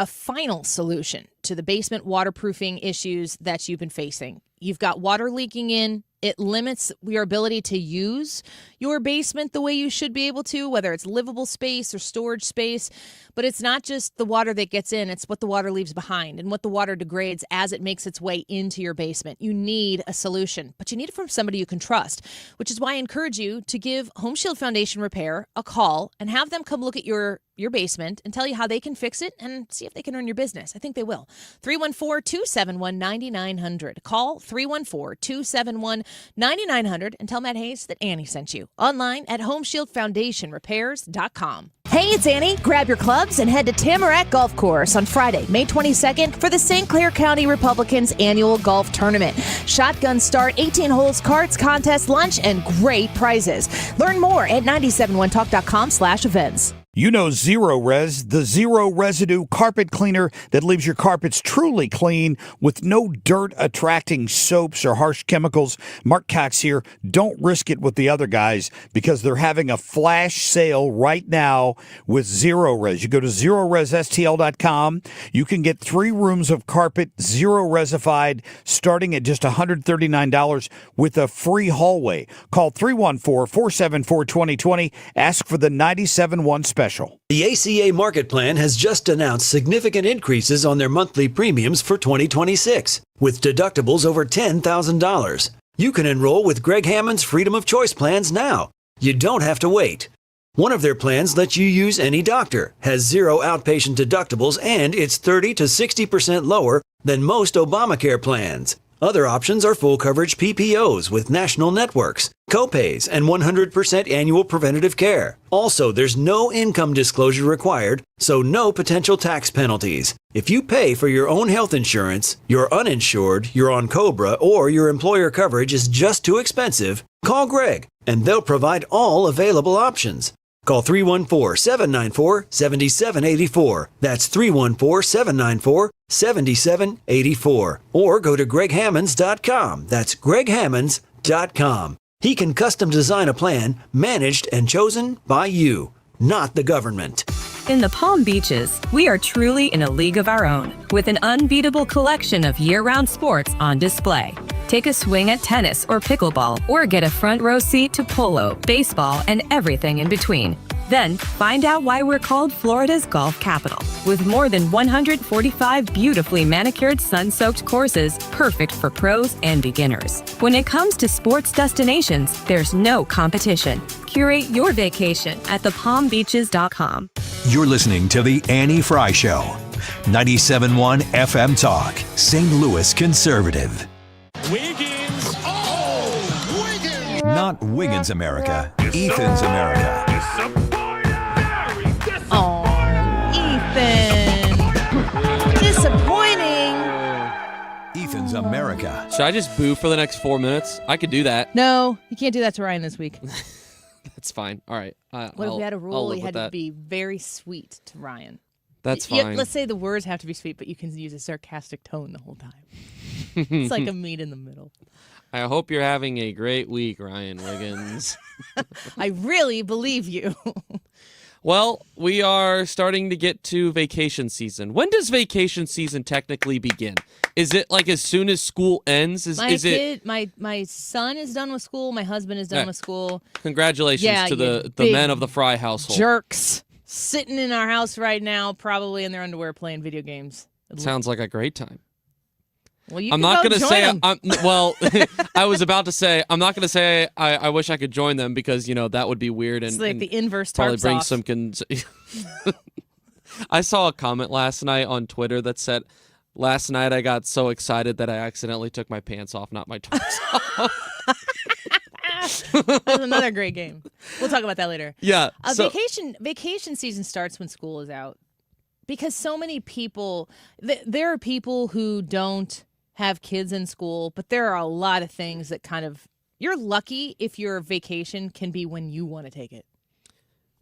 final solution to the basement waterproofing issues that you've been facing. You've got water leaking in. It limits your ability to use your basement the way you should be able to, whether it's livable space or storage space. But it's not just the water that gets in, it's what the water leaves behind and what the water degrades as it makes its way into your basement. You need a solution, but you need it from somebody you can trust, which is why I encourage you to give Home Shield Foundation Repair a call and have them come look at your basement and tell you how they can fix it and see if they can earn your business. I think they will. 314-271-9900. Call 314-271-9900 and tell Matt Hayes that Annie sent you. Online at homeshieldfoundationrepairs.com. Hey, it's Annie. Grab your clubs and head to Tamarack Golf Course on Friday, May 22nd for the St. Clair County Republicans annual golf tournament. Shotgun start, 18 holes, carts, contest, lunch, and great prizes. Learn more at 971talk.com/events. You know Zero Res, the zero residue carpet cleaner that leaves your carpets truly clean with no dirt attracting soaps or harsh chemicals. Mark Cox here. Don't risk it with the other guys because they're having a flash sale right now with Zero Res. You go to ZeroResSTL.com. You can get 3 rooms of carpet, zero resified, starting at just $139 with a free hallway. Call 314-474-2020. Ask for the 97.1 special. The ACA Market Plan has just announced significant increases on their monthly premiums for 2026, with deductibles over $10,000. You can enroll with Greg Hammond's Freedom of Choice plans now. You don't have to wait. One of their plans lets you use any doctor, has 0 outpatient deductibles, and it's 30 to 60% lower than most Obamacare plans. Other options are full coverage PPOs with national networks, copays, and 100% annual preventative care. Also, there's no income disclosure required, so no potential tax penalties. If you pay for your own health insurance, you're uninsured, you're on COBRA, or your employer coverage is just too expensive, call Greg, and they'll provide all available options. Call 314-794-7784. That's 314-794-7784. Or go to greghammonds.com. That's greghammonds.com. He can custom design a plan managed and chosen by you, not the government. In the Palm Beaches, we are truly in a league of our own, with an unbeatable collection of year-round sports on display. Take a swing at tennis or pickleball, or get a front row seat to polo, baseball, and everything in between. Then, find out why we're called Florida's golf capital, with more than 145 beautifully manicured sun-soaked courses perfect for pros and beginners. When it comes to sports destinations, there's no competition. Curate your vacation at thepalmbeaches.com. You're listening to The Annie Frey Show. 97.1 FM Talk, St. Louis Conservative. Wiggins. Oh, Wiggins. Not Wiggins America, Ethan's America. Oh, Ethan. Disappointing. Ethan's America. Should I just boo for the next 4 minutes? I could do that. No, you can't do that to Ryan this week. That's fine. All right. What if we had a rule you had to be very sweet to Ryan? That's fine. Let's say the words have to be sweet, but you can use a sarcastic tone the whole time. It's like a meet in the middle. I hope you're having a great week, Ryan Wiggins. I really believe you. Well, we are starting to get to vacation season. When does vacation season technically begin? Is it like as soon as school ends? My son is done with school. My husband is done with school. Congratulations to the men of the Frey household. Jerks sitting in our house right now, probably in their underwear playing video games. Sounds like a great time. Well, you I'm can not go going to join say. them. Well, I was about to say I'm not going to say I wish I could join them because that would be weird and It's like and the inverse probably tarps bring off. some. I saw a comment last night on Twitter that said, "Last night I got so excited that I accidentally took my pants off, not my tarps off." That's another great game. We'll talk about that later. Yeah. Vacation season starts when school is out because so many people. There are people who don't have kids in school, but there are a lot of things that kind of. You're lucky if your vacation can be when you want to take it.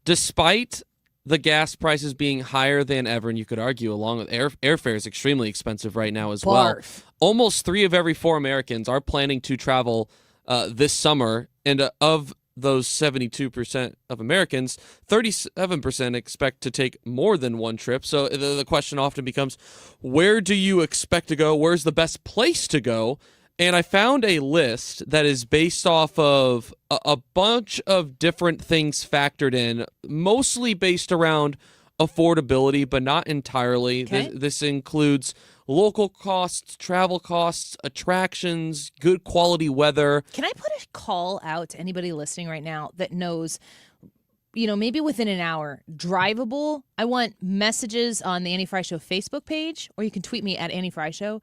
Despite the gas prices being higher than ever, and you could argue along with airfare is extremely expensive right now as well. Almost 3 of every 4 Americans are planning to travel this summer, and of those 72% of Americans, 37% expect to take more than one trip. So the question often becomes, where do you expect to go? Where's the best place to go? And I found a list that is based off of a bunch of different things factored in, mostly based around affordability, but not entirely. Okay. This includes local costs, travel costs, attractions, good quality weather. Can I put a call out to anybody listening right now that knows, maybe within an hour, drivable? I want messages on the Annie Frey Show Facebook page, or you can tweet me at Annie Frey Show.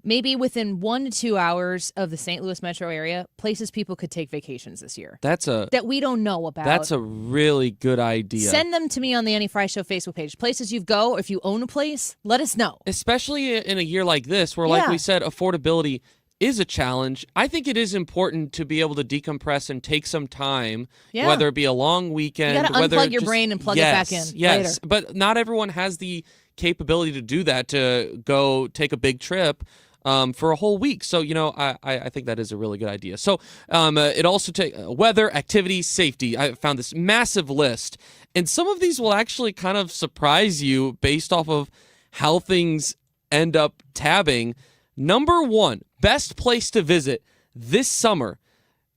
Maybe within 1 to 2 hours of the St. Louis metro area, places people could take vacations this year. That we don't know about. That's a really good idea. Send them to me on the Annie Frey Show Facebook page. Places you've go, if you own a place, let us know. Especially in a year like this, where, like we said, affordability is a challenge. I think it is important to be able to decompress and take some time, whether it be a long weekend. You got to unplug your brain and plug it back in later. But not everyone has the capability to do that, to go take a big trip for a whole week. So, I think that is a really good idea. So it also takes weather, activities, safety. I found this massive list. And some of these will actually kind of surprise you based off of how things end up tabbing. Number 1, best place to visit this summer,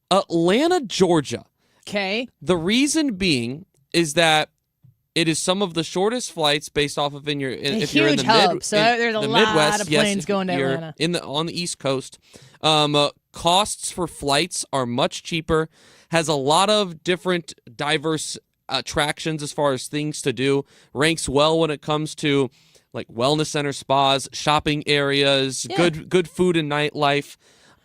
Atlanta, Georgia. Okay. The reason being is that it is some of the shortest flights based off of if you're in the hub. So there's a lot Midwest, of planes going to you're Atlanta. On the East Coast. Costs for flights are much cheaper. Has a lot of different diverse attractions as far as things to do. Ranks well when it comes to like wellness center, spas, shopping areas, good food and nightlife.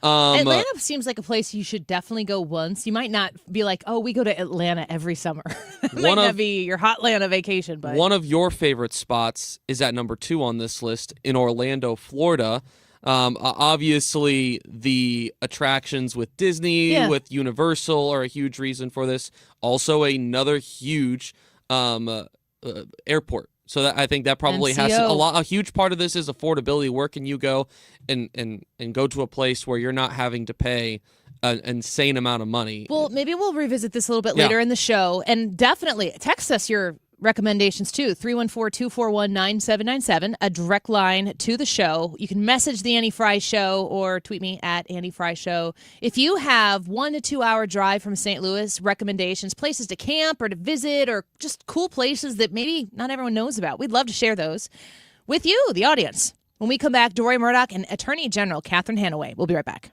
Atlanta seems like a place you should definitely go once. You might not be like, oh, we go to Atlanta every summer. That might not be your hot Atlanta vacation. But one of your favorite spots is at number 2 on this list in Orlando, Florida. Obviously, the attractions with Disney, with Universal are a huge reason for this. Also, another huge airport. So I think that probably has a huge part of this is affordability. Where can you go and go to a place where you're not having to pay an insane amount of money? Well, maybe we'll revisit this a little bit later in the show. And definitely text us your recommendations too. 314-241-9797, a direct line to the show. You can message the Annie Frey Show or tweet me at Annie Frey Show. If you have 1 to 2 hour drive from St. Louis, recommendations, places to camp or to visit, or just cool places that maybe not everyone knows about, we'd love to share those with you, the audience. When we come back, Deroy Murdock and Attorney General Catherine Hanaway. We'll be right back.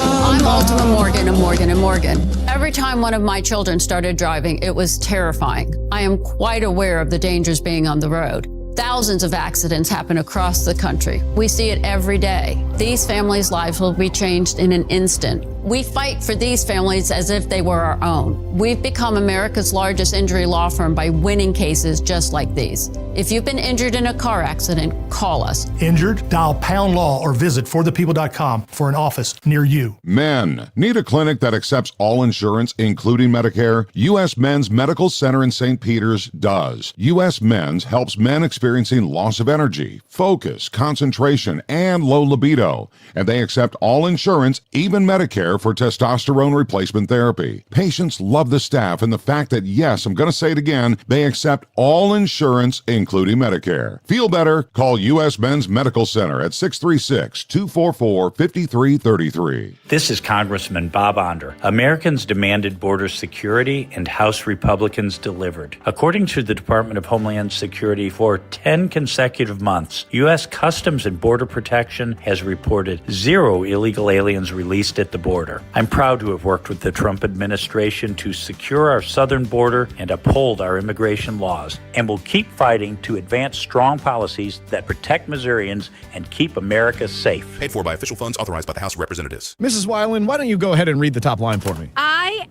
I'm Ultima Morgan of Morgan & Morgan. Every time one of my children started driving, it was terrifying. I am quite aware of the dangers being on the road. Thousands of accidents happen across the country. We see it every day. These families' lives will be changed in an instant. We fight for these families as if they were our own. We've become America's largest injury law firm by winning cases just like these. If you've been injured in a car accident, call us. Injured? Dial pound law or visit forthepeople.com for an office near you. Men, need a clinic that accepts all insurance, including Medicare? U.S. Men's Medical Center in St. Peters does. U.S. Men's helps men experiencing loss of energy, focus, concentration, and low libido. And they accept all insurance, even Medicare, Medicare for testosterone replacement therapy. Patients love the staff and the fact that, yes, I'm going to say it again, they accept all insurance, including Medicare. Feel better? Call U.S. Men's Medical Center at 636-244-5333. This is Congressman Bob Onder. Americans demanded border security, and House Republicans delivered. According to the Department of Homeland Security, for 10 consecutive months, U.S. Customs and Border Protection has reported 0 illegal aliens released at the border. I'm proud to have worked with the Trump administration to secure our southern border and uphold our immigration laws, and will keep fighting to advance strong policies that protect Missourians and keep America safe. Paid for by official funds authorized by the House of Representatives. Mrs. Weiland, why don't you go ahead and read the top line for me? I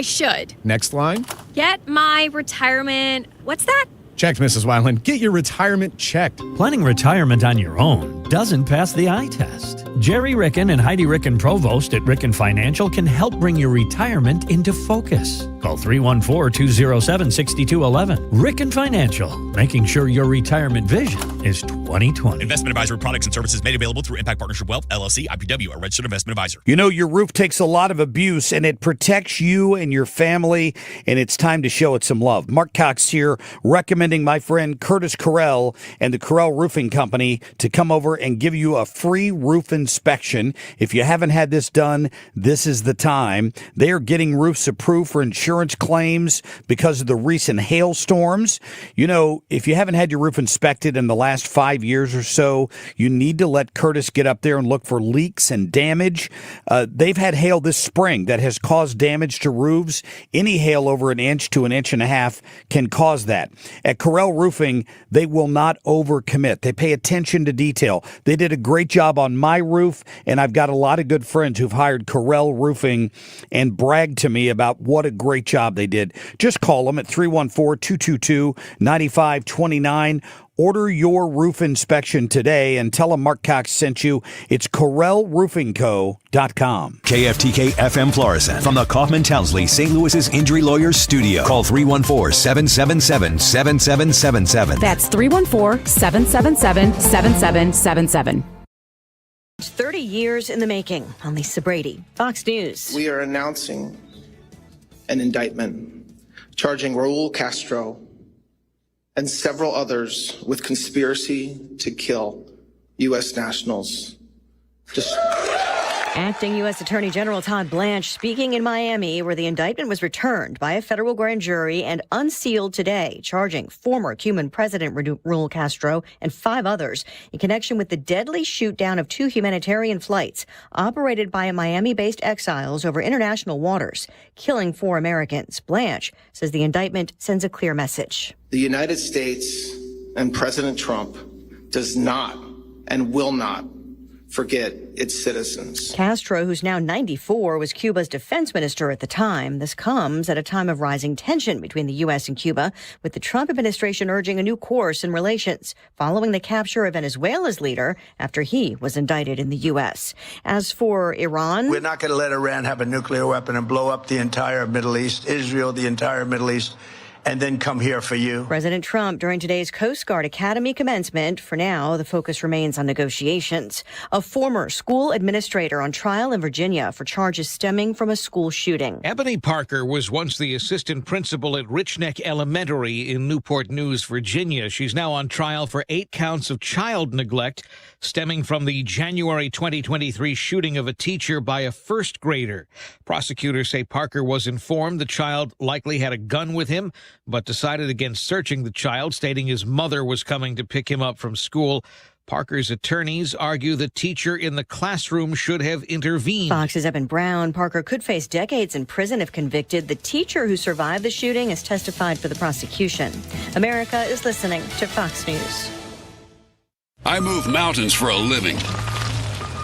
should. Next line. Get my retirement. What's that? Checked, Mrs. Weiland. Get your retirement checked. Planning retirement on your own doesn't pass the eye test. Jerry Ricken and Heidi Ricken Provost at Ricken Financial can help bring your retirement into focus. Call 314-207-6211. Ricken Financial, making sure your retirement vision is 2020. Investment advisory products and services made available through Impact Partnership Wealth, LLC, IPW, a registered investment advisor. You know, your roof takes a lot of abuse, and it protects you and your family, and it's time to show it some love. Mark Cox here, recommending my friend Curtis Carrell and the Carrell Roofing Company to come over and give you a free roof inspection. If you haven't had this done, this is the time. They are getting roofs approved for insurance claims because of the recent hailstorms. You know, if you haven't had your roof inspected in the last 5 years or so, you need to let Curtis get up there and look for leaks and damage. They've had hail this spring that has caused damage to roofs. Any hail over an inch to an inch and a half can cause that. At Carrell Roofing, they will not overcommit. They pay attention to detail. They did a great job on my roof, and I've got a lot of good friends who've hired Carrell Roofing and bragged to me about what a great job they did. Just call them at 314-222-9529. Order your roof inspection today and tell them Mark Cox sent you. It's CarrellRoofingCo.com. KFTK FM Florissant from the Kaufman Townsley St. Louis's Injury Lawyers Studio. Call 314-777-7777. That's 314-777-7777. 30 years in the making. I'm Lisa Brady, Fox News. We are announcing an indictment charging Raul Castro and several others with conspiracy to kill U.S. nationals. Acting U.S. Attorney General Todd Blanche speaking in Miami, where the indictment was returned by a federal grand jury and unsealed today, charging former Cuban President Raul Castro and 5 others in connection with the deadly shoot-down of 2 humanitarian flights operated by Miami-based exiles over international waters, killing 4 Americans. Blanche says the indictment sends a clear message. The United States and President Trump does not and will not forget its citizens. Castro, who's now 94, was Cuba's defense minister at the time. This comes at a time of rising tension between the U.S. and Cuba, with the Trump administration urging a new course in relations following the capture of Venezuela's leader after he was indicted in the U.S. As for Iran, we're not going to let Iran have a nuclear weapon and blow up the entire Middle East, Israel, the entire Middle East, and then come here for you. President Trump during today's Coast Guard Academy commencement. For now, the focus remains on negotiations. A former school administrator on trial in Virginia for charges stemming from a school shooting. Ebony Parker was once the assistant principal at Rich Neck Elementary in Newport News, Virginia. She's now on trial for 8 counts of child neglect stemming from the January 2023 shooting of a teacher by a first grader. Prosecutors say Parker was informed the child likely had a gun with him, but decided against searching the child, stating his mother was coming to pick him up from school. Parker's attorneys argue the teacher in the classroom should have intervened. Fox's Evan Brown. Parker could face decades in prison if convicted. The teacher who survived the shooting has testified for the prosecution. America is listening to Fox News. I move mountains for a living.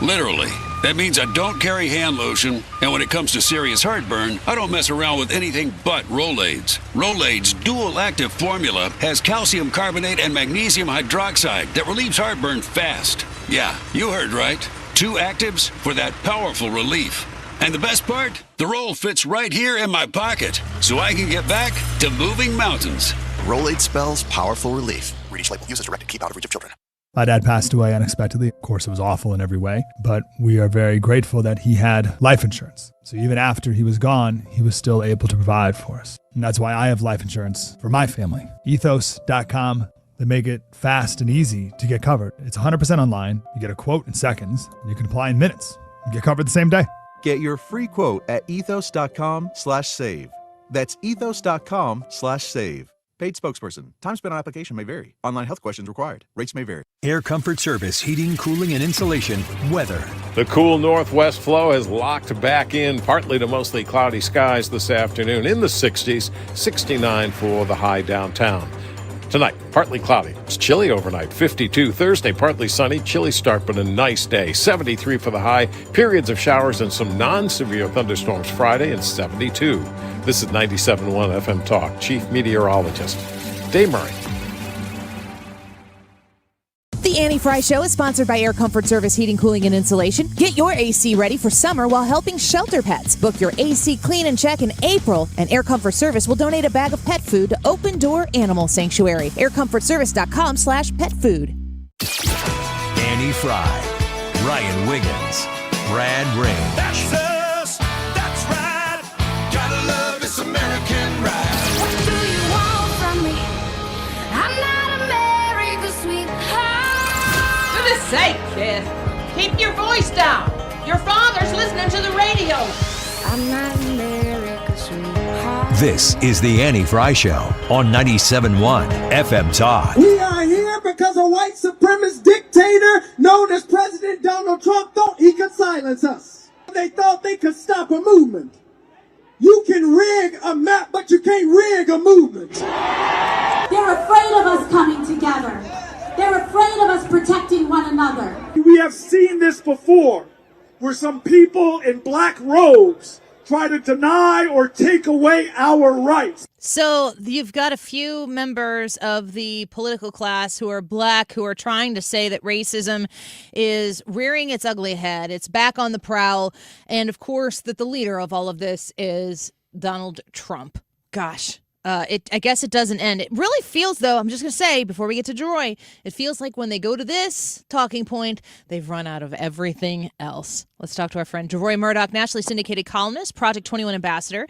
Literally. That means I don't carry hand lotion, and when it comes to serious heartburn, I don't mess around with anything but Rolaids. Rolaids' dual-active formula has calcium carbonate and magnesium hydroxide that relieves heartburn fast. Yeah, you heard right. 2 actives for that powerful relief. And the best part? The roll fits right here in my pocket, so I can get back to moving mountains. Rolade spells powerful relief. Read each label. Use as directed. Keep out of reach of children. My dad passed away unexpectedly. Of course, it was awful in every way, but we are very grateful that he had life insurance. So even after he was gone, he was still able to provide for us. And that's why I have life insurance for my family. Ethos.com. They make it fast and easy to get covered. It's 100% online. You get a quote in seconds, and you can apply in minutes. You get covered the same day. Get your free quote at ethos.com/save. That's ethos.com/save. Paid spokesperson. Time spent on application may vary. Online health questions required. Rates may vary. Air Comfort Service, heating, cooling, and insulation. Weather. The cool northwest flow has locked back in, partly to mostly cloudy skies this afternoon. In the 60s, 69 for the high downtown. Tonight, partly cloudy. It's chilly overnight, 52. Thursday, partly sunny, chilly start, but a nice day. 73 for the high. Periods of showers and some non-severe thunderstorms Friday, and 72. This is 97.1 FM Talk. Chief Meteorologist Dave Murray. The Annie Frey Show is sponsored by Air Comfort Service Heating, Cooling, and Insulation. Get your AC ready for summer while helping shelter pets. Book your AC clean and check in April, and Air Comfort Service will donate a bag of pet food to Open Door Animal Sanctuary. AirComfortService.com/pet food. Annie Frey, Ryan Wiggins, Brad Ring. That's us. That's right. Gotta love this American ride. What do you want from me? I'm not America's sweetheart. For goodness sake, kid. Keep your voice down. Your father's listening to the radio. I'm not America's sweetheart. This is the Annie Frey Show on 97.1 FM Talk. We are here because a white supremacist dictator known as President Donald Trump thought he could silence us. They thought they could stop a movement. You can rig a map, but you can't rig a movement. They're afraid of us coming together. They're afraid of us protecting one another. We have seen this before, where some people in black robes try to deny or take away our rights. So you've got a few members of the political class who are black who are trying to say that racism is rearing its ugly head. It's back on the prowl. And of course, that the leader of all of this is Donald Trump. Gosh. I guess it doesn't end. It really feels, though, I'm just going to say, before we get to Deroy, it feels like when they go to this talking point, they've run out of everything else. Let's talk to our friend Deroy Murdock, nationally syndicated columnist, Project 21 ambassador,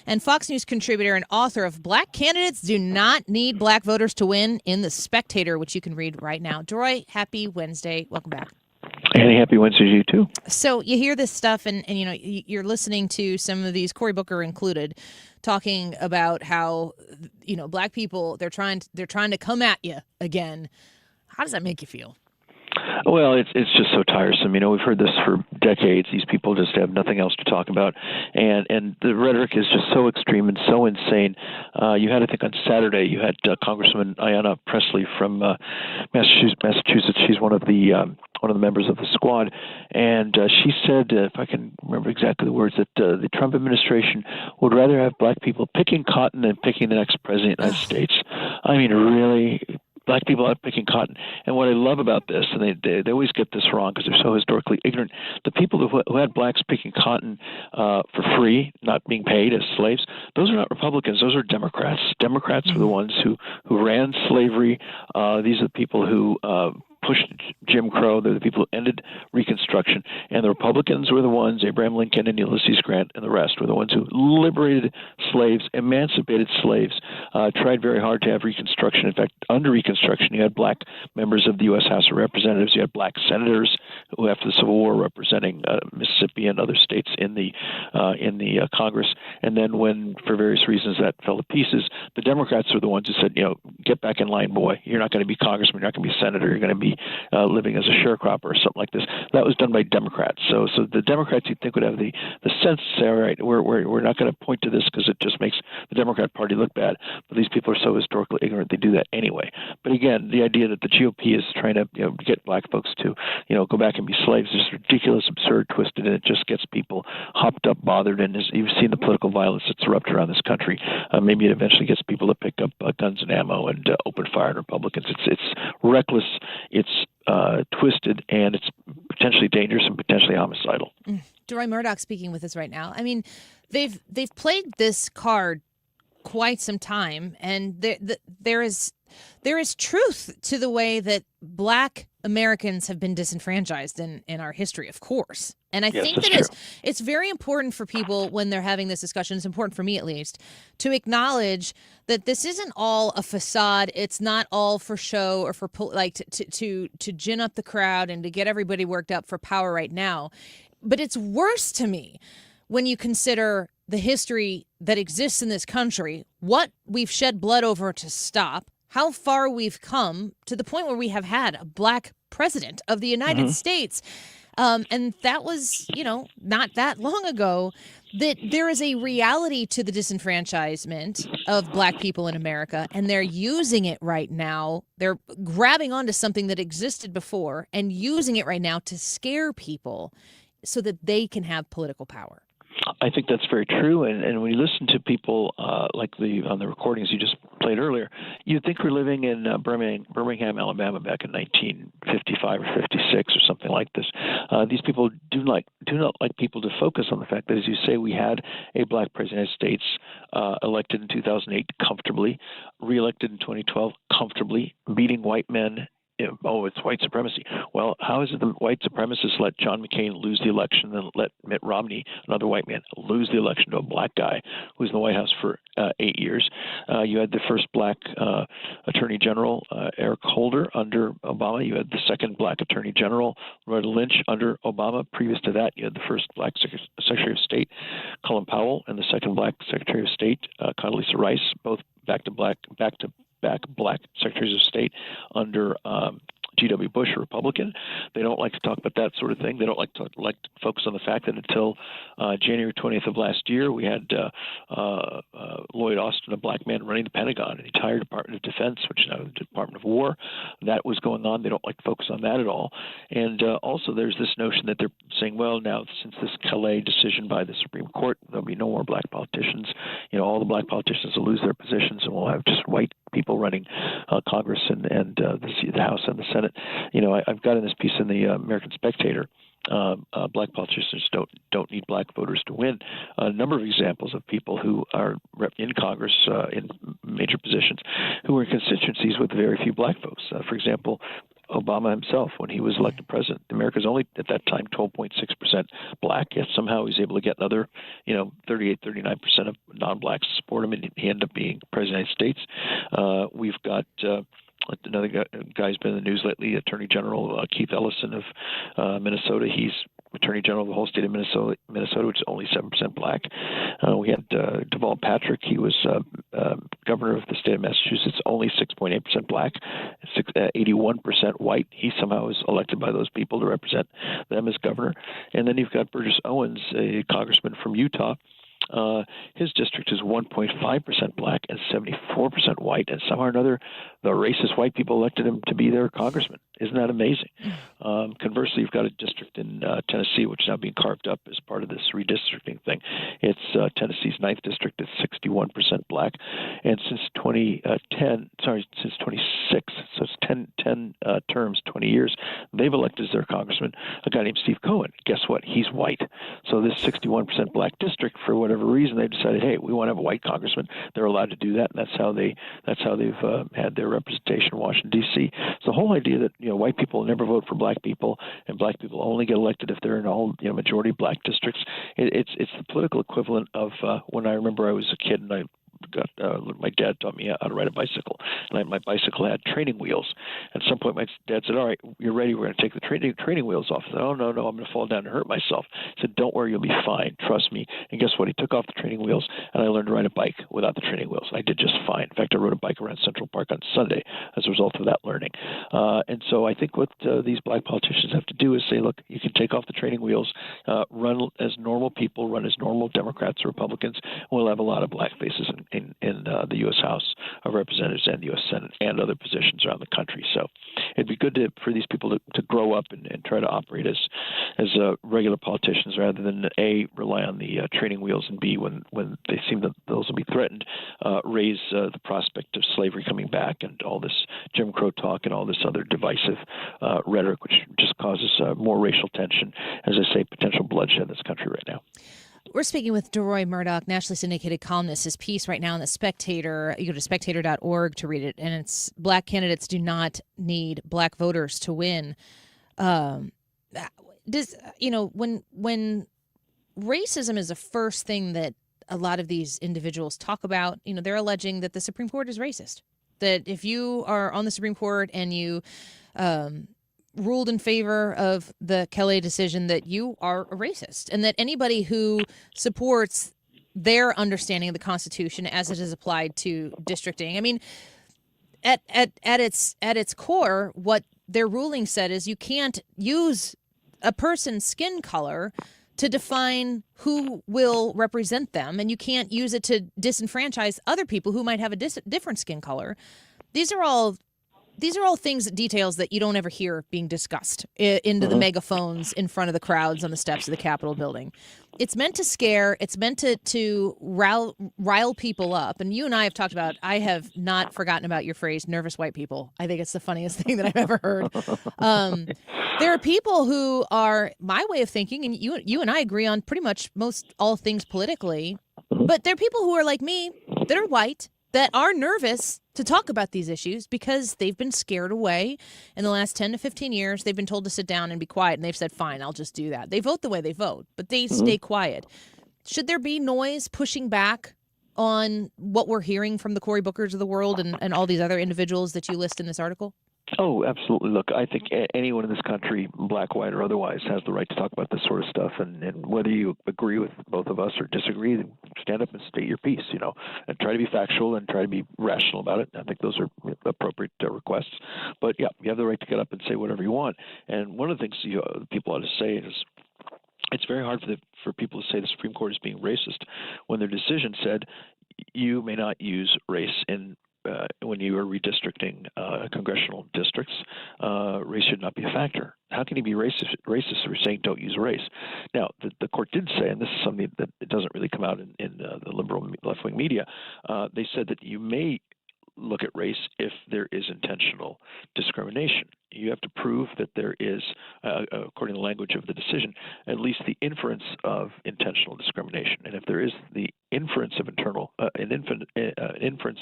and Fox News contributor and author of Black Candidates Do Not Need Black Voters to Win in The Spectator, which you can read right now. Deroy, happy Wednesday. Welcome back. Annie, happy Wednesday to you, too. So you hear this stuff, and you know, you're listening to some of these, Cory Booker included, talking about how, you know, black people, they're trying to come at you again. How does that make you feel? Well, it's just so tiresome. You know, we've heard this for decades. These people just have nothing else to talk about, and the rhetoric is just so extreme and so insane. You had, I think, on Saturday, you had Congresswoman Ayanna Pressley from Massachusetts. She's one of the members of the squad, and she said, if I can remember exactly the words, that the Trump administration would rather have black people picking cotton than picking the next president of the United States. I mean, really? Black people out picking cotton. And what I love about this, and they always get this wrong because they're so historically ignorant, the people who had blacks picking cotton for free, not being paid as slaves, those are not Republicans. Those are Democrats. Democrats were the ones who ran slavery. These are the people who pushed Jim Crow. They're the people who ended Reconstruction. And the Republicans were the ones, Abraham Lincoln and Ulysses Grant and the rest, were the ones who liberated slaves, emancipated slaves, tried very hard to have Reconstruction. In fact, under Reconstruction, you had black members of the U.S. House of Representatives. You had black senators who, after the Civil War, representing Mississippi and other states in the Congress. And then when, for various reasons, that fell to pieces, the Democrats were the ones who said, you know, get back in line, boy. You're not going to be congressman. You're not going to be senator. You're going to be living as a sharecropper or something like this. That was done by Democrats. So the Democrats, you'd think, would have the sense to say, all right, we're not going to point to this because it just makes the Democrat Party look bad. But these people are so historically ignorant, they do that anyway. But again, the idea that the GOP is trying to get black folks to go back and be slaves is ridiculous, absurd, twisted, and it just gets people hopped up, bothered. And you've seen the political violence that's erupted around this country. Maybe it eventually gets people to pick up guns and ammo and open fire on Republicans. It's reckless. It's twisted, and it's potentially dangerous and potentially homicidal. Deroy Murdock speaking with us right now. I mean, they've played this card quite some time, and there is there is truth to the way that Black Americans have been disenfranchised in our history, of course. And I think that it's very important for people when they're having this discussion, it's important for me at least, to acknowledge that this isn't all a facade. It's not all for show or for to gin up the crowd and to get everybody worked up for power right now. But it's worse to me when you consider the history that exists in this country, what we've shed blood over to stop, how far we've come to the point where we have had a Black president of the United States. And that was, not that long ago, that there is a reality to the disenfranchisement of Black people in America, and they're using it right now. They're grabbing onto something that existed before and using it right now to scare people so that they can have political power. I think that's very true. And when you listen to people on the recordings you just played earlier, you'd think we're living in Birmingham, Alabama back in 1955 or 56 or something like this. These people do not like people to focus on the fact that, as you say, we had a Black president of the United States elected in 2008 comfortably, reelected in 2012 comfortably, beating white men. It's white supremacy. Well, how is it the white supremacists let John McCain lose the election and let Mitt Romney, another white man, lose the election to a Black guy who's in the White House for 8 years? You had the first Black Attorney General, Eric Holder, under Obama. You had the second Black Attorney General, Loretta Lynch, under Obama. Previous to that, you had the first Black Secretary of State, Colin Powell, and the second Black Secretary of State, Condoleezza Rice, both back to Black Secretaries of State under G.W. Bush, a Republican. They don't like to talk about that sort of thing. They don't like to focus on the fact that until January 20th of last year, we had Lloyd Austin, a Black man, running the Pentagon, and the entire Department of Defense, which is now the Department of War. That was going on. They don't like to focus on that at all. And also there's this notion that they're saying, well, now since this Calais decision by the Supreme Court, there'll be no more Black politicians. All the Black politicians will lose their positions, and we'll have just white people running Congress and the House and the Senate. I've got in this piece in the American Spectator, Black politicians don't need Black voters to win. A number of examples of people who are in Congress in major positions who are in constituencies with very few Black votes. For example, Obama himself, when he was elected president, America's only at that time 12.6% Black, yet somehow he's able to get another 38, 39% of non-Blacks to support him, and he ended up being president of the United States. We've got another guy's been in the news lately, Attorney General Keith Ellison of Minnesota. He's Attorney General of the whole state of Minnesota, which is only 7% Black. We had Deval Patrick. He was governor of the state of Massachusetts, only 6.8% Black, 81% white. He somehow was elected by those people to represent them as governor. And then you've got Burgess Owens, a congressman from Utah. His district is 1.5% Black and 74% white, and somehow or another, the racist white people elected him to be their congressman. Isn't that amazing? Conversely, you've got a district in Tennessee, which is now being carved up as part of this redistricting thing. It's Tennessee's 9th district. It's 61% Black, and since 26, so it's 10 terms, 20 years, they've elected as their congressman a guy named Steve Cohen. Guess what? He's white. So this 61% Black district, for whatever reason, they decided, hey, we want to have a white congressman. They're allowed to do that, and that's how they've had their representation in Washington D.C. So the whole idea that white people never vote for Black people, and Black people only get elected if they're in all majority Black districts. It's the political equivalent of when I remember I was a kid and I my dad taught me how to ride a bicycle, and my bicycle had training wheels. At some point, my dad said, "All right, you're ready. We're going to take the training wheels off." I said, "Oh no, I'm going to fall down and hurt myself." He said, "Don't worry, you'll be fine. Trust me." And guess what? He took off the training wheels, and I learned to ride a bike without the training wheels. I did just fine. In fact, I rode a bike around Central Park on Sunday as a result of that learning. And so I think what these Black politicians have to do is say, "Look, you can take off the training wheels, run as normal people, run as normal Democrats or Republicans, and we'll have a lot of Black faces in the U.S. House of Representatives and the U.S. Senate and other positions around the country." So it'd be good for these people to grow up and try to operate as regular politicians rather than A, rely on the training wheels, and B, when they seem that those will be threatened, raise the prospect of slavery coming back and all this Jim Crow talk and all this other divisive rhetoric, which just causes more racial tension, as I say, potential bloodshed in this country right now. We're speaking with Deroy Murdock, nationally syndicated columnist. His piece right now in The Spectator, you go to spectator.org to read it, and it's Black candidates do not need Black voters to win. When racism is the first thing that a lot of these individuals talk about, they're alleging that the Supreme Court is racist. That if you are on the Supreme Court and you ruled in favor of the Kellogg decision, that you are a racist, and that anybody who supports their understanding of the Constitution as it is applied to districting, I mean, at its core, what their ruling said is you can't use a person's skin color to define who will represent them, and you can't use it to disenfranchise other people who might have a different skin color. These are all things, details that you don't ever hear being discussed into the megaphones in front of the crowds on the steps of the Capitol building. It's meant to scare. It's meant to rile people up. And you and I have talked about, I have not forgotten about your phrase, nervous white people. I think it's the funniest thing that I've ever heard. There are people who are my way of thinking, and you and I agree on pretty much most all things politically, but there are people who are like me that are white, that are nervous to talk about these issues because they've been scared away in the last 10 to 15 years. They've been told to sit down and be quiet, and they've said, fine, I'll just do that. They vote the way they vote, but they stay quiet. Should there be noise pushing back on what we're hearing from the Cory Bookers of the world and all these other individuals that you list in this article? Oh, absolutely. Look, I think anyone in this country, black, white, or otherwise, has the right to talk about this sort of stuff. And whether you agree with both of us or disagree, stand up and state your piece, and try to be factual and try to be rational about it. I think those are appropriate requests. But, yeah, you have the right to get up and say whatever you want. And one of the things people ought to say is, it's very hard for people to say the Supreme Court is being racist when their decision said you may not use race when you are redistricting congressional districts. Race should not be a factor. How can you be racist for saying don't use race? Now, the court did say, and this is something that it doesn't really come out in the liberal left-wing media, they said that you may look at race if there is intentional discrimination. You have to prove that there is, according to the language of the decision, at least the inference of intentional discrimination. And if there is the inference of inference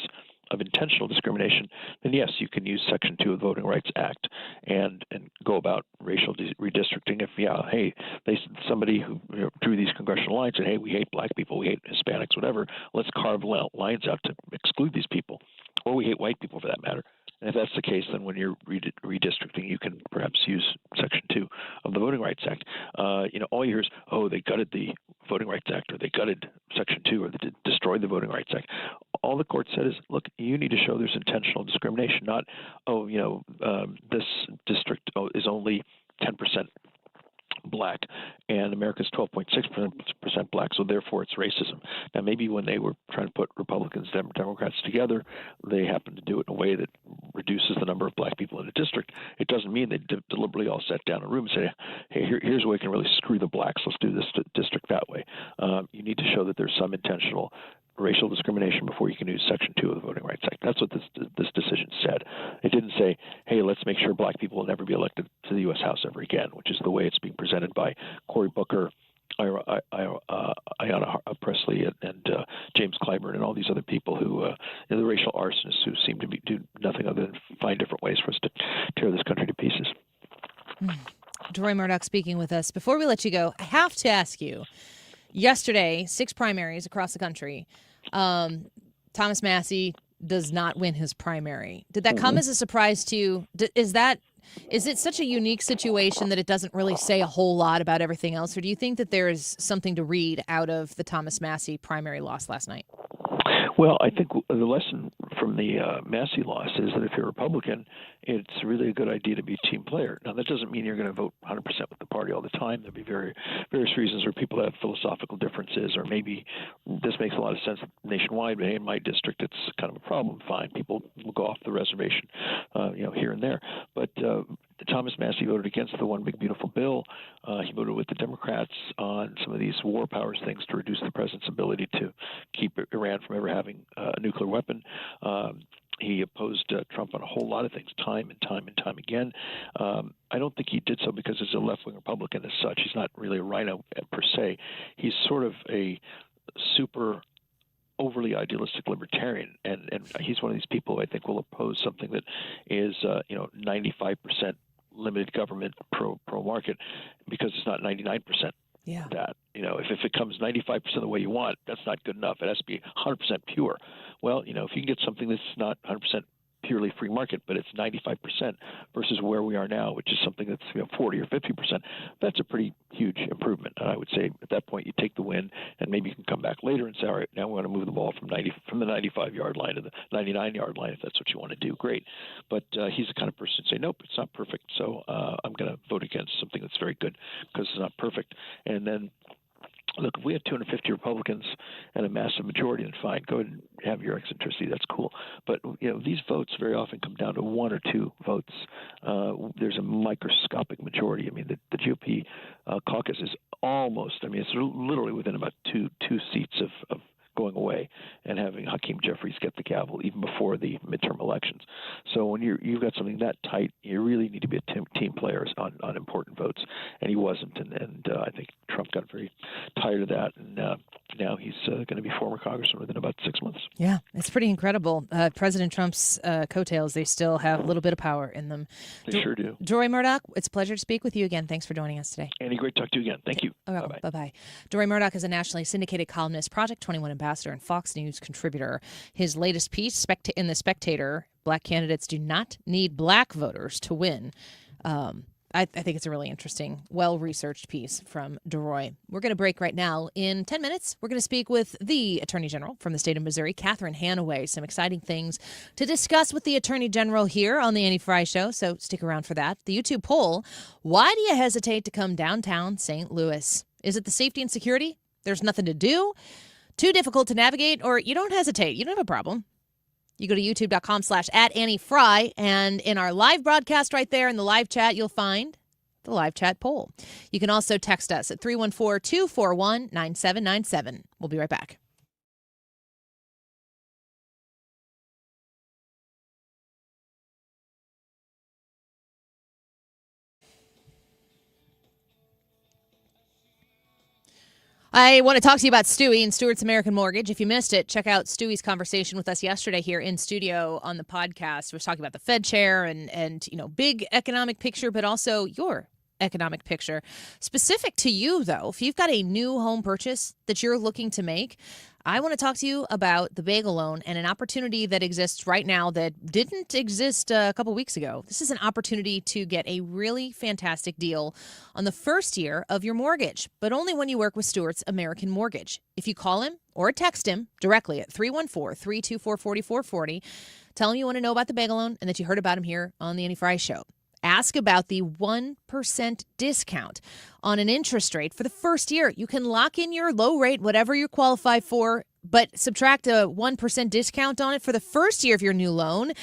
of intentional discrimination, then yes, you can use Section 2 of the Voting Rights Act and go about racial redistricting. If somebody who drew these congressional lines said, hey, we hate black people, we hate Hispanics, whatever, let's carve lines out to exclude these people, or we hate white people for that matter. And if that's the case, then when you're redistricting, you can perhaps use Section 2 of the Voting Rights Act. All you hear is, oh, they gutted the Voting Rights Act, or they gutted Section 2, or they destroyed the Voting Rights Act. All the court said is, look, you need to show there's intentional discrimination, not, this district is only 10% black and America's 12.6% black, so therefore it's racism. Now, maybe when they were trying to put Republicans and Democrats together, they happened to do it in a way that reduces the number of black people in a district. It doesn't mean they deliberately all sat down in a room and said, hey, here's where we can really screw the blacks. Let's do this district that way. You need to show that there's some intentional racial discrimination before you can use Section 2 of the Voting Rights Act. That's what this decision said. It didn't say, hey, let's make sure black people will never be elected to the U.S. House ever again, which is the way it's being presented by Cory Booker, Ayanna Pressley, and James Clyburn, and all these other people who, the racial arsonists who seem to do nothing other than find different ways for us to tear this country to pieces. Deroy Murdock speaking with us. Before we let you go, I have to ask you, yesterday, 6 primaries across the country. Thomas Massie does not win his primary. Did that come as a surprise to you? Is it such a unique situation that it doesn't really say a whole lot about everything else? Or do you think that there is something to read out of the Thomas Massie primary loss last night? Well, I think the lesson from the Massie loss is that if you're a Republican, it's really a good idea to be a team player. Now, that doesn't mean you're going to vote 100% with the party all the time. There'll be various reasons where people have philosophical differences, or maybe this makes a lot of sense nationwide, but hey, in my district, it's kind of a problem. Fine, people will go off the reservation, here and there. But Thomas Massie voted against the One Big Beautiful Bill. He voted with the Democrats on some of these war powers things to reduce the president's ability to keep Iran from ever having a nuclear weapon. He opposed Trump on a whole lot of things, time and time again. I don't think he did so because he's a left-wing Republican as such. He's not really a rhino per se. He's sort of a super overly idealistic libertarian, and he's one of these people who I think will oppose something that is 95% limited government pro-market because it's not 99%. Yeah. That, if it comes 95% the way you want, that's not good enough. It has to be 100% pure. Well, if you can get something that's not 100% purely free market, but it's 95% versus where we are now, which is something that's 40 or 50%, that's a pretty huge improvement. And I would say at that point you take the win, and maybe you can come back later and say, all right, now we want to move the ball from the 95-yard line to the 99-yard line. If that's what you want to do, great. But he's the kind of person to say, nope, it's not perfect, so I'm going to vote against something that's very good because it's not perfect. And then, look, if we have 250 Republicans and a massive majority, then fine, go ahead and have your eccentricity. That's cool. But these votes very often come down to one or two votes. There's a microscopic majority. I mean, the GOP caucus is almost. I mean, it's literally within about two seats of going away and having Hakeem Jeffries get the gavel even before the midterm elections. So when you've got something that tight, you really need to be a team player on important votes, and he wasn't. And I think Trump got very tired of that, and now he's going to be former congressman within about 6 months. Yeah, it's pretty incredible. President Trump's coattails, they still have a little bit of power in them. They sure do. Deroy Murdock, it's a pleasure to speak with you again. Thanks for joining us today. Annie, great to talk to you again. Thank you. Bye-bye. Bye-bye. Deroy Murdock is a nationally syndicated columnist, Project 21 ambassador, and Fox News contributor. His latest piece in The Spectator, Black Candidates Do Not Need Black Voters to Win. I think it's a really interesting, well-researched piece from Deroy. We're going to break right now. In 10 minutes, we're going to speak with the Attorney General from the state of Missouri, Catherine Hanaway. Some exciting things to discuss with the Attorney General here on the Annie Frey Show, so stick around for that. The YouTube poll, why do you hesitate to come downtown St. Louis? Is it the safety and security? There's nothing to do? Too difficult to navigate? Or you don't hesitate? You don't have a problem. You go to youtube.com/@AnnieFrey, and in our live broadcast right there in the live chat, you'll find the live chat poll. You can also text us at 314-241-9797. We'll be right back. I want to talk to you about Stewie and Stewart's American Mortgage. If you missed it, check out Stewie's conversation with us yesterday here in studio on the podcast. We were talking about the Fed chair and big economic picture, but also your economic picture. Specific to you, though, if you've got a new home purchase that you're looking to make, I want to talk to you about the bagel loan and an opportunity that exists right now that didn't exist a couple weeks ago. This is an opportunity to get a really fantastic deal on the first year of your mortgage, but only when you work with Stewart's American Mortgage. If you call him or text him directly at 314-324-4440, tell him you want to know about the bagel loan and that you heard about him here on the Annie Frey Show. Ask about the 1% discount on an interest rate for the first year. You can lock in your low rate, whatever you qualify for, but subtract a 1% discount on it for the first year of your new loan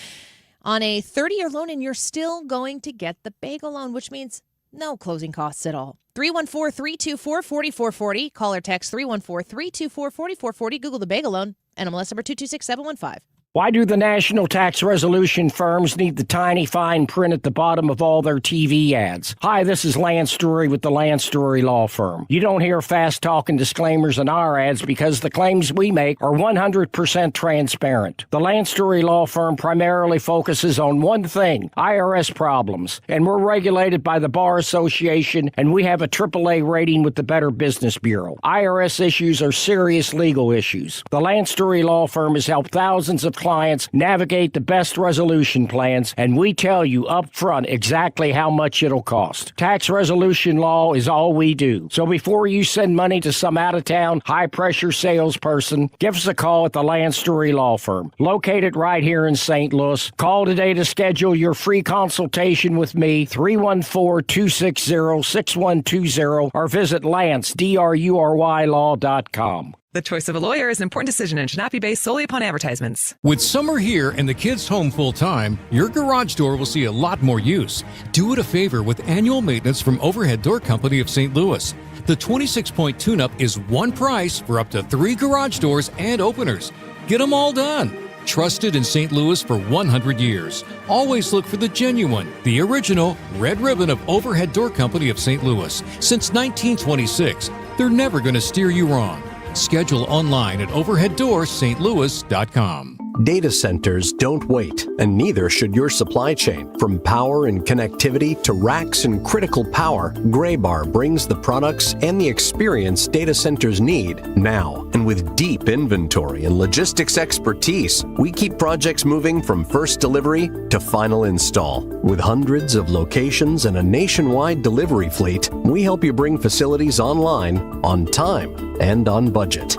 on a 30-year loan, and you're still going to get the bagel loan, which means no closing costs at all. 314-324-4440. Call or text 314-324-4440. Google the bagel loan. NMLS number 226715. Why do the national tax resolution firms need the tiny fine print at the bottom of all their TV ads? Hi, this is Lance Drury with the Lance Drury Law Firm. You don't hear fast-talking disclaimers in our ads because the claims we make are 100% transparent. The Lance Drury Law Firm primarily focuses on one thing, IRS problems, and we're regulated by the Bar Association, and we have a AAA rating with the Better Business Bureau. IRS issues are serious legal issues. The Lance Drury Law Firm has helped thousands of clients navigate the best resolution plans, and we tell you up front exactly how much it'll cost. Tax resolution law is all we do. So before you send money to some out-of-town, high-pressure salesperson, give us a call at the Lance Drury Law Firm, located right here in St. Louis. Call today to schedule your free consultation with me, 314-260-6120, or visit LanceDruryLaw.com. The choice of a lawyer is an important decision and should not be based solely upon advertisements. With summer here and the kids home full time, your garage door will see a lot more use. Do it a favor with annual maintenance from Overhead Door Company of St. Louis. The 26-point tune-up is one price for up to 3 garage doors and openers. Get them all done. Trusted in St. Louis for 100 years. Always look for the genuine, the original Red Ribbon of Overhead Door Company of St. Louis. Since 1926, they're never going to steer you wrong. Schedule online at overheaddoorsstlouis.com. Data centers don't wait, and neither should your supply chain. From power and connectivity to racks and critical power, Graybar brings the products and the experience data centers need now. And with deep inventory and logistics expertise, we keep projects moving from first delivery to final install. With hundreds of locations and a nationwide delivery fleet, we help you bring facilities online, on time, and on budget.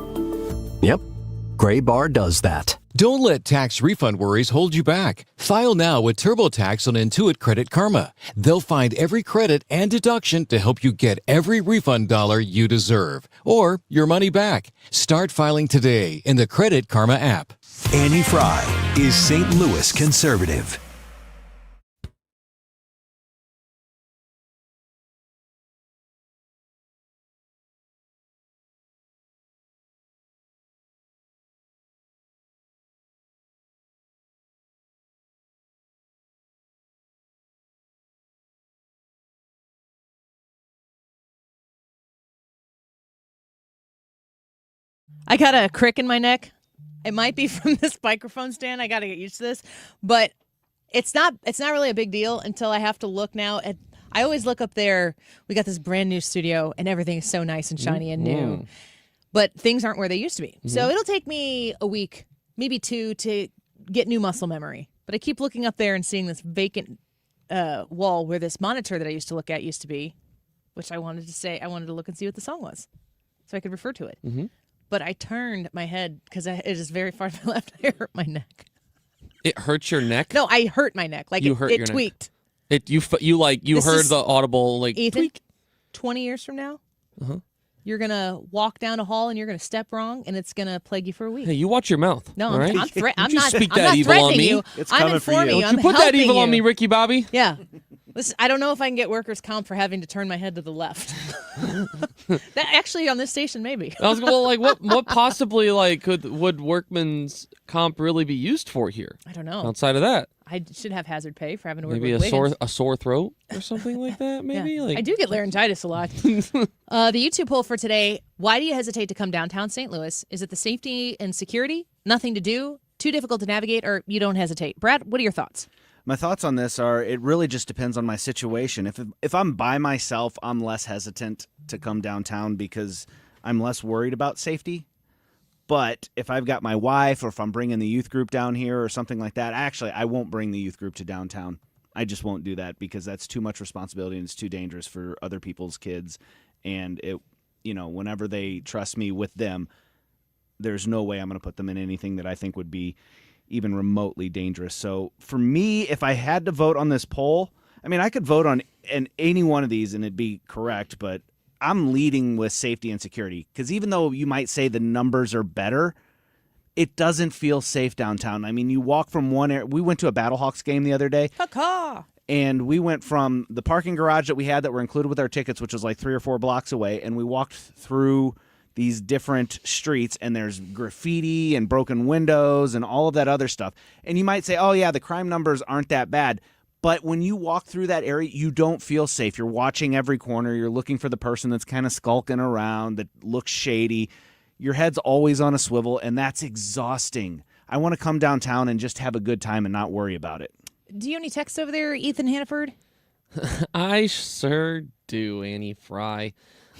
Yep, Graybar does that. Don't let tax refund worries hold you back. File now with TurboTax on Intuit Credit Karma. They'll find every credit and deduction to help you get every refund dollar you deserve, or your money back. Start filing today in the Credit Karma app. Annie Frey is St. Louis conservative. I got a crick in my neck. It might be from this microphone stand. I got to get used to this, but it's not really a big deal until I have to look now at. I always look up there. We got this brand new studio and everything is so nice and shiny and new, but things aren't where they used to be. So it'll take me a week, maybe 2, to get new muscle memory. But I keep looking up there and seeing this vacant wall where this monitor that I used to look at used to be, which I wanted to look and see what the song was, so I could refer to it. But I turned my head because it is very far to the left. I hurt my neck. It hurts your neck? No, I hurt my neck. Like you it tweaked. Neck. You heard the audible Ethan, tweak? 20 years from now, you're gonna walk down a hall and you're gonna step wrong, and it's gonna plague you for a week. Hey, you watch your mouth. No, all right? I'm not threatening you. I'm informing you. Don't you put that evil on me, Ricky Bobby. Yeah. Listen, I don't know if I can get workers' comp for having to turn my head to the left. That actually on this station, maybe. I was what possibly would workman's comp really be used for here? I don't know. Outside of that, I should have hazard pay for having to work maybe with Wiggins. a sore throat or something like that. Maybe I do get laryngitis a lot. The YouTube poll for today: why do you hesitate to come downtown St. Louis? Is it the safety and security? Nothing to do? Too difficult to navigate? Or you don't hesitate? Brad, what are your thoughts? My thoughts on this are it really just depends on my situation. If I'm by myself, I'm less hesitant to come downtown because I'm less worried about safety. But if I've got my wife or if I'm bringing the youth group down here or something like that, actually, I won't bring the youth group to downtown. I just won't do that because that's too much responsibility and it's too dangerous for other people's kids. And whenever they trust me with them, there's no way I'm going to put them in anything that I think would be even remotely dangerous. So for me, if I had to vote on this poll, I mean, I could vote on any one of these and it'd be correct, but I'm leading with safety and security because even though you might say the numbers are better, it doesn't feel safe downtown. I mean, you walk from one area. We went to a Battlehawks game the other day. And we went from the parking garage that we had that were included with our tickets, which was like 3 or 4 blocks away, and we walked through these different streets, and there's graffiti and broken windows and all of that other stuff. And you might say, oh, yeah, the crime numbers aren't that bad. But when you walk through that area, you don't feel safe. You're watching every corner. You're looking for the person that's kind of skulking around, that looks shady. Your head's always on a swivel, and that's exhausting. I want to come downtown and just have a good time and not worry about it. Do you have any texts over there, Ethan Hannaford? I sure do, Annie Frey.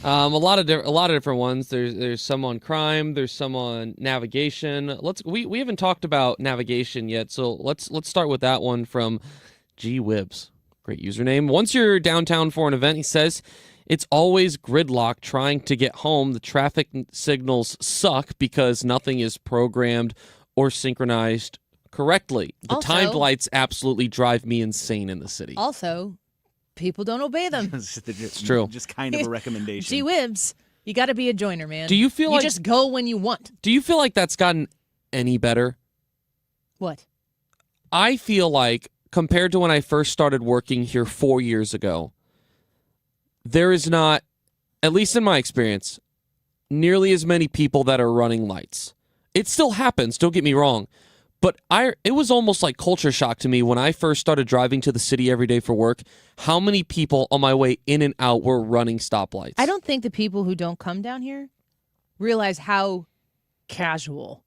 A lot of different ones. There's some on crime. There's some on navigation. We haven't talked about navigation yet, so let's start with that one from G Wibbs. Great username. Once you're downtown for an event, he says, it's always gridlock trying to get home. The traffic signals suck because nothing is programmed or synchronized correctly. The timed lights absolutely drive me insane in the city. Also, people don't obey them. It's true. Just kind of a recommendation. Gee whiz, you got to be a joiner, man. Do you feel like you just go when you want? Do you feel like that's gotten any better? What? I feel like compared to when I first started working here 4 years ago, there is not, at least in my experience, nearly as many people that are running lights. It still happens, don't get me wrong, But it was almost like culture shock to me when I first started driving to the city every day for work, how many people on my way in and out were running stoplights. I don't think the people who don't come down here realize how casual.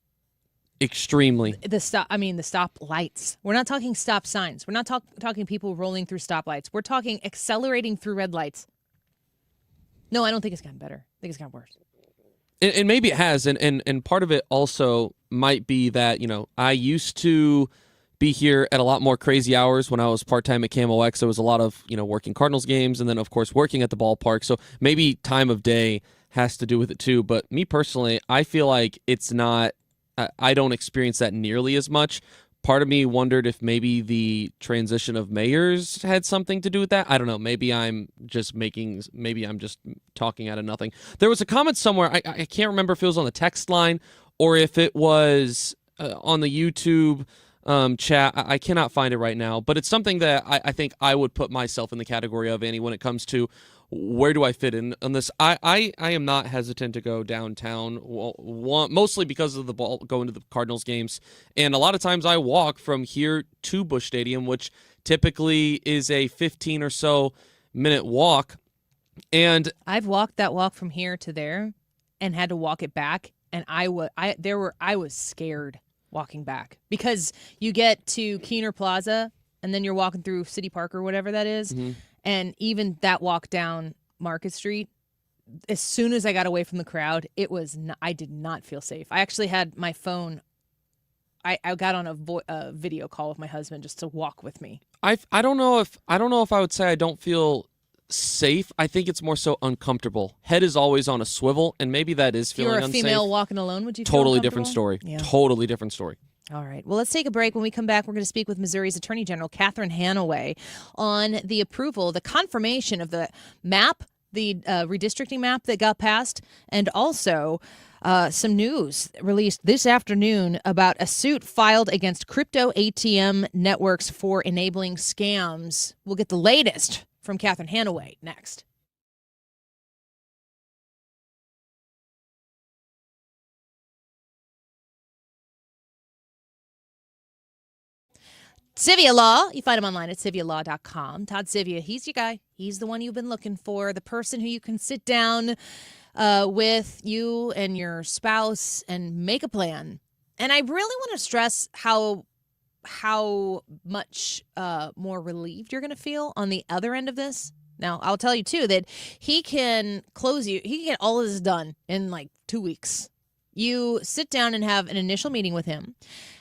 Extremely. The stop lights. We're not talking stop signs. We're not talking people rolling through stoplights. We're talking accelerating through red lights. No, I don't think it's gotten better. I think it's gotten worse. And maybe it has, and part of it also might be that, I used to be here at a lot more crazy hours when I was part-time at Camo X. There was a lot of, working Cardinals games and then, of course, working at the ballpark. So maybe time of day has to do with it too. But me personally, I feel like it's not, I don't experience that nearly as much. Part of me wondered if maybe the transition of mayors had something to do with that. I don't know. Maybe I'm just talking out of nothing. There was a comment somewhere. I can't remember if it was on the text line or if it was on the YouTube chat. I cannot find it right now, but it's something that I think I would put myself in the category of, Annie, when it comes to where do I fit in on this. I am not hesitant to go downtown, mostly because of the ball going to the Cardinals games, and a lot of times I walk from here to Busch Stadium, which typically is a 15 or so minute walk. And I've walked that walk from here to there and had to walk it back, and I was scared walking back because you get to Keener Plaza and then you're walking through City Park or whatever that is. Mm-hmm. And even that walk down Market Street, as soon as I got away from the crowd, I did not feel safe. I actually had my phone. I got on a video call with my husband just to walk with me. I don't know if I would say I don't feel safe. I think it's more so uncomfortable. Head is always on a swivel, and maybe that is feeling unsafe. If you were a female walking alone, would you feel totally different story? Yeah. Totally different story. All right. Well, let's take a break. When we come back, we're going to speak with Missouri's Attorney General, Catherine Hanaway, on the confirmation of the map, the redistricting map that got passed, and also some news released this afternoon about a suit filed against crypto ATM networks for enabling scams. We'll get the latest from Catherine Hanaway next. Civia Law. You find him online at civialaw.com. Todd Civia, he's your guy. He's the one you've been looking for, the person who you can sit down with, you and your spouse, and make a plan. And I really want to stress how much more relieved you're going to feel on the other end of this. Now, I'll tell you, too, that he can he can get all of this done in like 2 weeks. You sit down and have an initial meeting with him,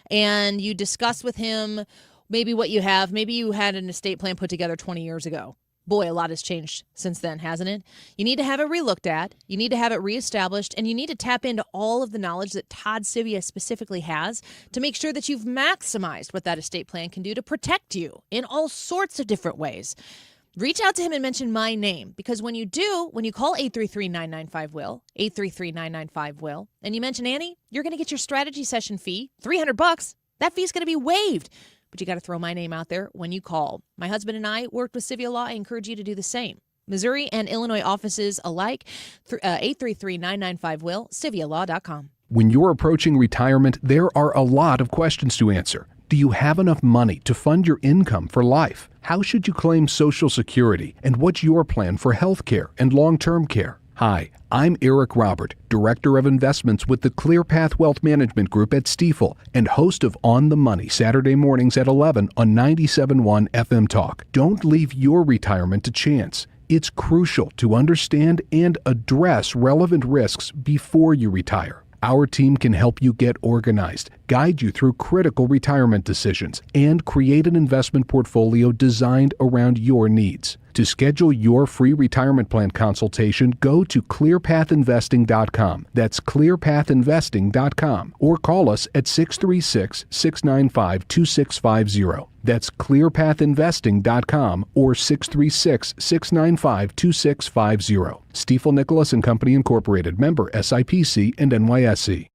and you discuss with him maybe what you have. Maybe you had an estate plan put together 20 years ago. Boy, a lot has changed since then, hasn't it? You need to have it relooked at. You need to have it reestablished, and you need to tap into all of the knowledge that Todd Civia specifically has to make sure that you've maximized what that estate plan can do to protect you in all sorts of different ways. Reach out to him and mention my name, because when you call 833-995-WILL, 833-995-WILL, and you mention Annie, you're going to get your strategy session fee, $300. That fee's going to be waived. But you got to throw my name out there when you call. My husband and I worked with Civia Law. I encourage you to do the same. Missouri and Illinois offices alike, 833-995-WILL, civialaw.com. When you're approaching retirement, there are a lot of questions to answer. Do you have enough money to fund your income for life? How should you claim Social Security? And what's your plan for health care and long-term care? Hi, I'm Eric Robert, Director of Investments with the ClearPath Wealth Management Group at Stifel and host of On the Money Saturday mornings at 11 on 97.1 FM Talk. Don't leave your retirement to chance. It's crucial to understand and address relevant risks before you retire. Our team can help you get organized, guide you through critical retirement decisions, and create an investment portfolio designed around your needs. To schedule your free retirement plan consultation, go to clearpathinvesting.com. That's clearpathinvesting.com. Or call us at 636-695-2650. That's clearpathinvesting.com or 636-695-2650. Stifel Nicholas and Company Incorporated, member SIPC and NYSE.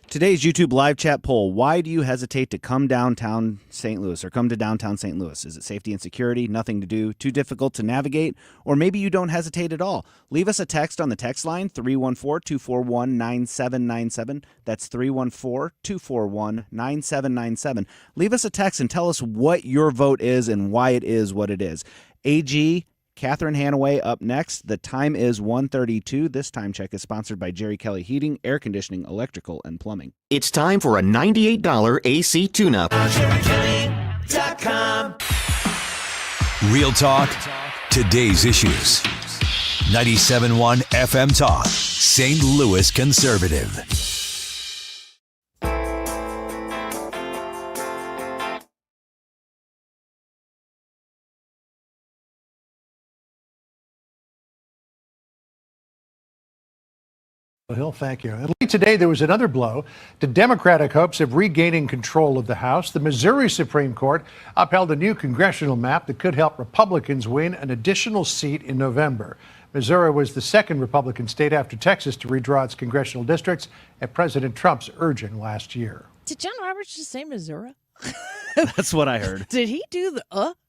Today's YouTube live chat poll: why do you hesitate to come downtown St. Louis or come to downtown St. Louis? Is it safety and security, nothing to do, too difficult to navigate, or maybe you don't hesitate at all? Leave us a text on the text line, 314-241-9797. That's 314-241-9797. Leave us a text and tell us what your vote is and why it is what it is. AG Catherine Hanaway up next. The time is 1:32. This time check is sponsored by Jerry Kelly Heating, Air Conditioning, Electrical, and Plumbing. It's time for a $98 AC tune-up. JerryKelly.com. Real talk, today's issues. 97.1 FM Talk, St. Louis Conservative. Hill, thank you. And today there was another blow to Democratic hopes of regaining control of the House. The Missouri Supreme Court upheld a new congressional map that could help Republicans win an additional seat in November. Missouri was the second Republican state after Texas to redraw its congressional districts at President Trump's urging last year. Did John Roberts just say Missouri? That's what I heard. Did he do the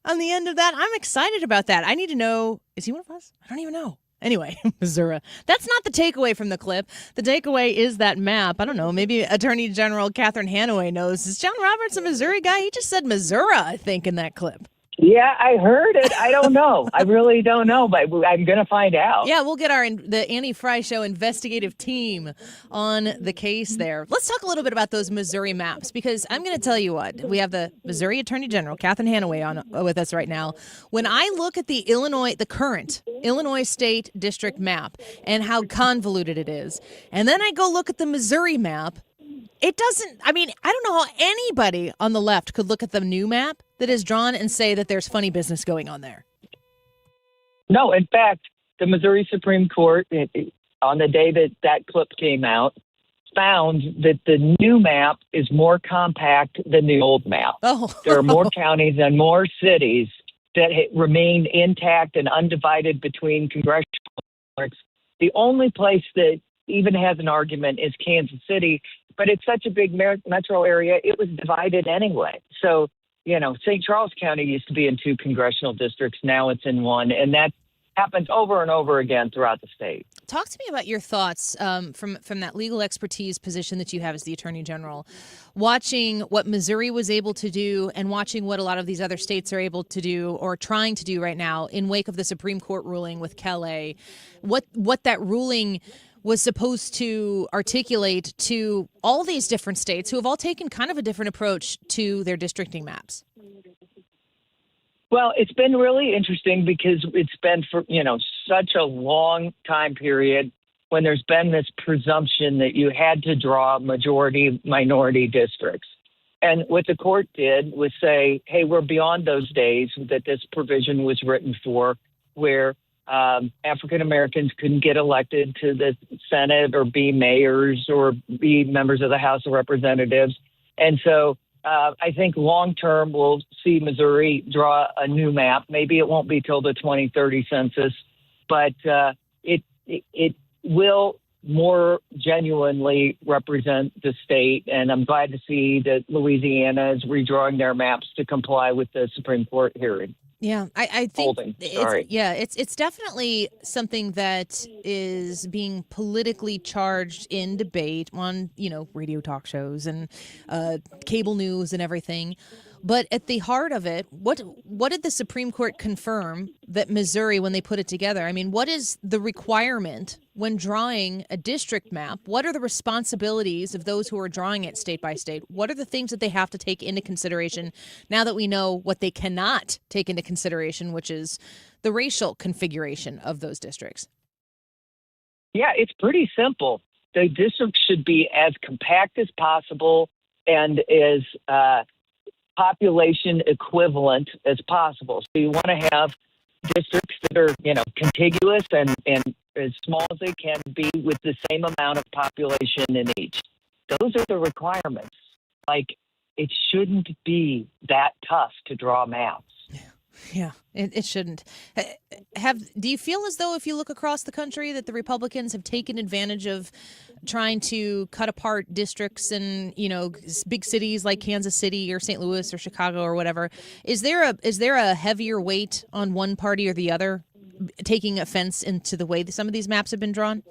on the end of that? I'm excited about that. I need to know, is he one of us? I don't even know. Anyway, Missouri. That's not the takeaway from the clip. The takeaway is that map. I don't know. Maybe Attorney General Catherine Hanaway knows. Is John Roberts a Missouri guy? He just said Missouri, I think, in that clip. Yeah, I heard it. I don't know. I really don't know, but I'm going to find out. Yeah, we'll get the Annie Frey Show investigative team on the case there. Let's talk a little bit about those Missouri maps, because I'm going to tell you what. We have the Missouri Attorney General, Catherine Hanaway, on with us right now. When I look at the current Illinois State District map and how convoluted it is, and then I go look at the Missouri map, it doesn't, I don't know how anybody on the left could look at the new map that is drawn and say that there's funny business going on there. No, in fact, the Missouri Supreme Court, on the day that clip came out, found that the new map is more compact than the old map. Oh. There are more counties and more cities that remain intact and undivided between congressional districts. The only place that even has an argument is Kansas City, but it's such a big metro area, it was divided anyway. So, St. Charles County used to be in 2 congressional districts. Now it's in 1. And that happens over and over again throughout the state. Talk to me about your thoughts from that legal expertise position that you have as the Attorney General, watching what Missouri was able to do and watching what a lot of these other states are able to do or trying to do right now in wake of the Supreme Court ruling with Kellogg. What that ruling was supposed to articulate to all these different states who have all taken kind of a different approach to their districting maps. Well, it's been really interesting because it's been for, such a long time period when there's been this presumption that you had to draw majority minority districts. And what the court did was say, hey, we're beyond those days that this provision was written for, where African Americans couldn't get elected to the Senate or be mayors or be members of the House of Representatives. And so I think long term we'll see Missouri draw a new map. Maybe it won't be till the 2030 census, but it will more genuinely represent the state. And I'm glad to see that Louisiana is redrawing their maps to comply with the Supreme Court hearing. Yeah, I think it's definitely something that is being politically charged in debate on, radio talk shows and cable news and everything. But at the heart of it, what did the Supreme Court confirm that Missouri, when they put it together? I mean, what is the requirement when drawing a district map? What are the responsibilities of those who are drawing it state by state? What are the things that they have to take into consideration now that we know what they cannot take into consideration, which is the racial configuration of those districts? Yeah, it's pretty simple. The district should be as compact as possible and as population equivalent as possible. So you want to have districts that are, contiguous and as small as they can be with the same amount of population in each. Those are the requirements. Like, it shouldn't be that tough to draw maps. Yeah, it shouldn't. Do you feel as though if you look across the country that the Republicans have taken advantage of trying to cut apart districts in, big cities like Kansas City or St. Louis or Chicago or whatever? Is there a heavier weight on one party or the other taking offense into the way that some of these maps have been drawn?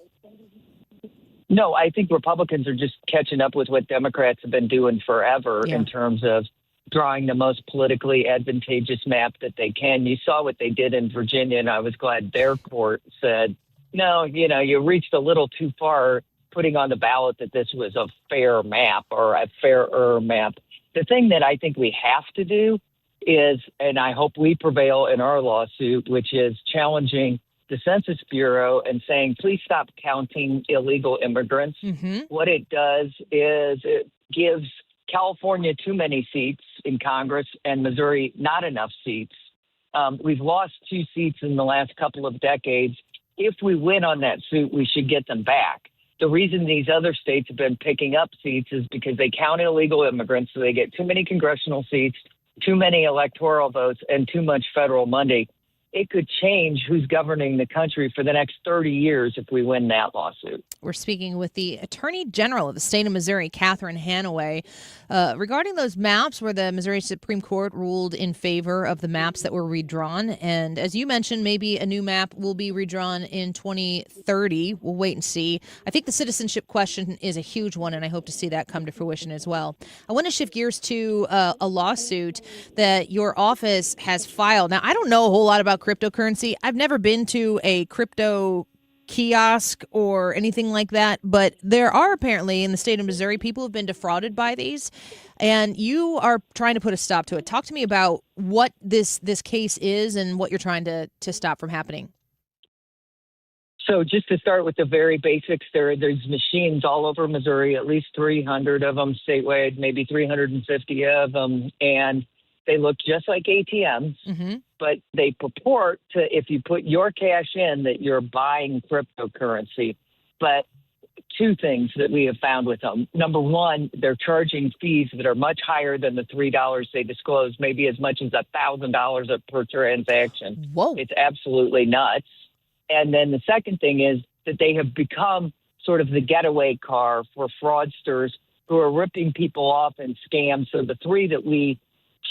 No, I think Republicans are just catching up with what Democrats have been doing forever in terms of drawing the most politically advantageous map that they can. You saw what they did in Virginia, and I was glad their court said, no, you reached a little too far putting on the ballot that this was a fair map or a fairer map. The thing that I think we have to do is, and I hope we prevail in our lawsuit, which is challenging the Census Bureau and saying, please stop counting illegal immigrants. What it does is it gives California too many seats in Congress and Missouri not enough seats. We've lost 2 seats in the last couple of decades. If we win on that suit, we should get them back. The reason these other states have been picking up seats is because they count illegal immigrants, so they get too many congressional seats, too many electoral votes, and too much federal money. It could change who's governing the country for the next 30 years if we win that lawsuit. We're speaking with the Attorney General of the state of Missouri, Catherine Hanaway, regarding those maps where the Missouri Supreme Court ruled in favor of the maps that were redrawn. And as you mentioned, maybe a new map will be redrawn in 2030. We'll wait and see. I think the citizenship question is a huge one, and I hope to see that come to fruition as well. I want to shift gears to a lawsuit that your office has filed. Now, I don't know a whole lot about cryptocurrency. I've never been to a crypto kiosk or anything like that, but there are apparently in the state of Missouri people who've been defrauded by these, and you are trying to put a stop to it. Talk to me about what this case is and what you're trying to stop from happening. So just to start with the very basics, there's machines all over Missouri, at least 300 of them statewide, maybe 350 of them, and they look just like ATMs, but they purport to, if you put your cash in, that you're buying cryptocurrency. But 2 things that we have found with them. Number one, they're charging fees that are much higher than the $3 they disclose, maybe as much as $1,000 per transaction. Whoa. It's absolutely nuts. And then the second thing is that they have become sort of the getaway car for fraudsters who are ripping people off in scams. So the 3 that we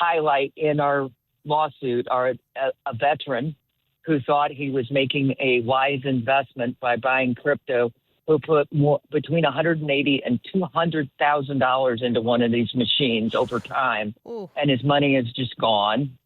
highlight in our lawsuit are a veteran who thought he was making a wise investment by buying crypto, who put between $180,000 and $200,000 into one of these machines over time, and his money is just gone.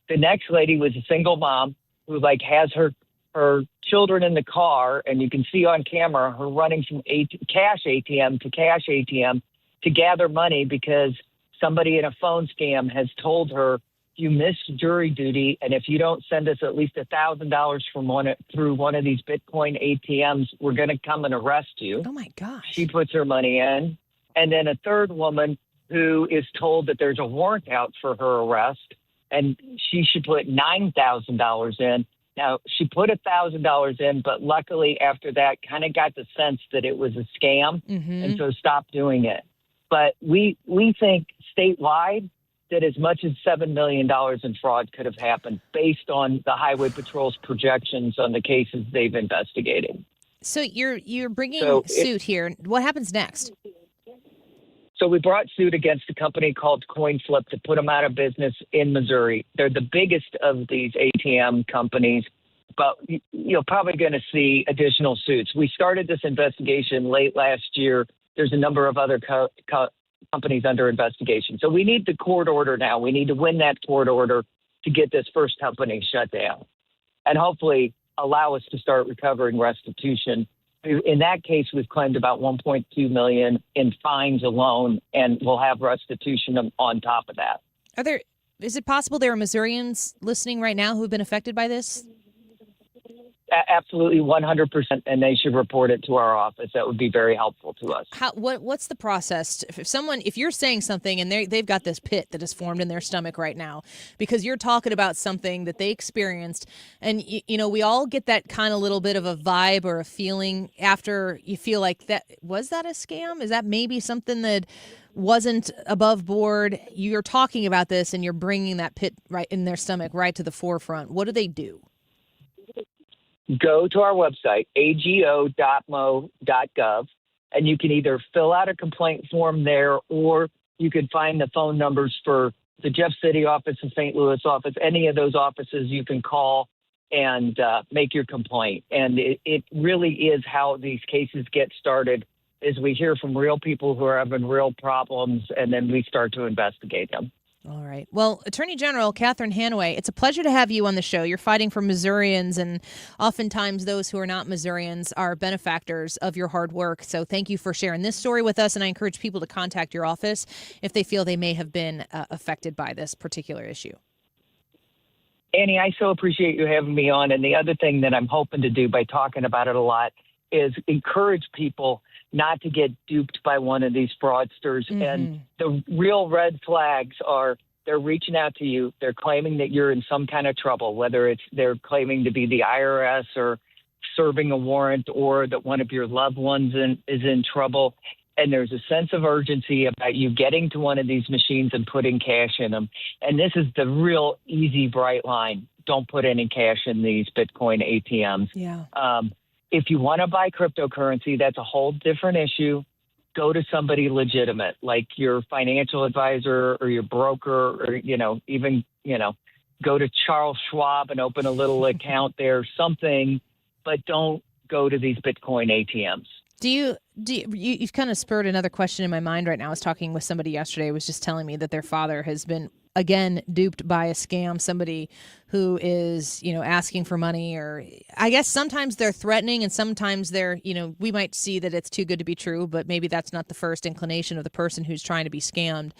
The next lady was a single mom who has her children in the car, and you can see on camera her running from cash ATM to cash ATM to gather money because somebody in a phone scam has told her, you missed jury duty, and if you don't send us at least $1,000 through one of these Bitcoin ATMs, we're going to come and arrest you. Oh, my gosh. She puts her money in. And then a third woman who is told that there's a warrant out for her arrest, and she should put $9,000 in. Now, she put $1,000 in, but luckily after that kind of got the sense that it was a scam, and so stopped doing it. But we think statewide that as much as $7 million in fraud could have happened based on the Highway Patrol's projections on the cases they've investigated. So you're bringing suit here. What happens next? So we brought suit against a company called CoinFlip to put them out of business in Missouri. They're the biggest of these ATM companies, but you're probably going to see additional suits. We started this investigation late last year. There's a number of other companies under investigation. So we need the court order now. We need to win that court order to get this first company shut down and hopefully allow us to start recovering restitution. In that case, we've claimed about $1.2 million in fines alone, and we'll have restitution on top of that. Is it possible there are Missourians listening right now who have been affected by this? Absolutely, 100%, and they should report it to our office. That would be very helpful to us. What's the process? If you're saying something and they've got this pit that is formed in their stomach right now because you're talking about something that they experienced, and we all get that kind of little bit of a vibe or a feeling after you feel like that a scam? Is that maybe something that wasn't above board, you're talking about this and you're bringing that pit right in their stomach right to the forefront. What do they do? Go to our website, ago.mo.gov, and you can either fill out a complaint form there, or you can find the phone numbers for the Jeff City office and St. Louis office. Any of those offices you can call and make your complaint. And it really is how these cases get started, is we hear from real people who are having real problems, and then we start to investigate them. All right. Well, Attorney General Catherine Hanaway, it's a pleasure to have you on the show. You're fighting for Missourians, and oftentimes those who are not Missourians are benefactors of your hard work. So thank you for sharing this story with us, and I encourage people to contact your office if they feel they may have been affected by this particular issue. Annie, I so appreciate you having me on. And the other thing that I'm hoping to do by talking about it a lot is encourage people not to get duped by one of these fraudsters. Mm-hmm. And the real red flags are they're reaching out to you. They're claiming that you're in some kind of trouble, whether it's they're claiming to be the IRS or serving a warrant, or that one of your loved ones is in trouble. And there's a sense of urgency about you getting to one of these machines and putting cash in them. And this is the real easy, bright line. Don't put any cash in these Bitcoin ATMs. Yeah. If you want to buy cryptocurrency, that's a whole different issue. Go to somebody legitimate, like your financial advisor or your broker, or, even, go to Charles Schwab and open a little account there, something, but don't go to these Bitcoin ATMs. You've kind of spurred another question in my mind right now. I was talking with somebody yesterday who was just telling me that their father has been, again, duped by a scam, somebody who is, asking for money, or I guess sometimes they're threatening and sometimes they're, we might see that it's too good to be true, but maybe that's not the first inclination of the person who's trying to be scammed.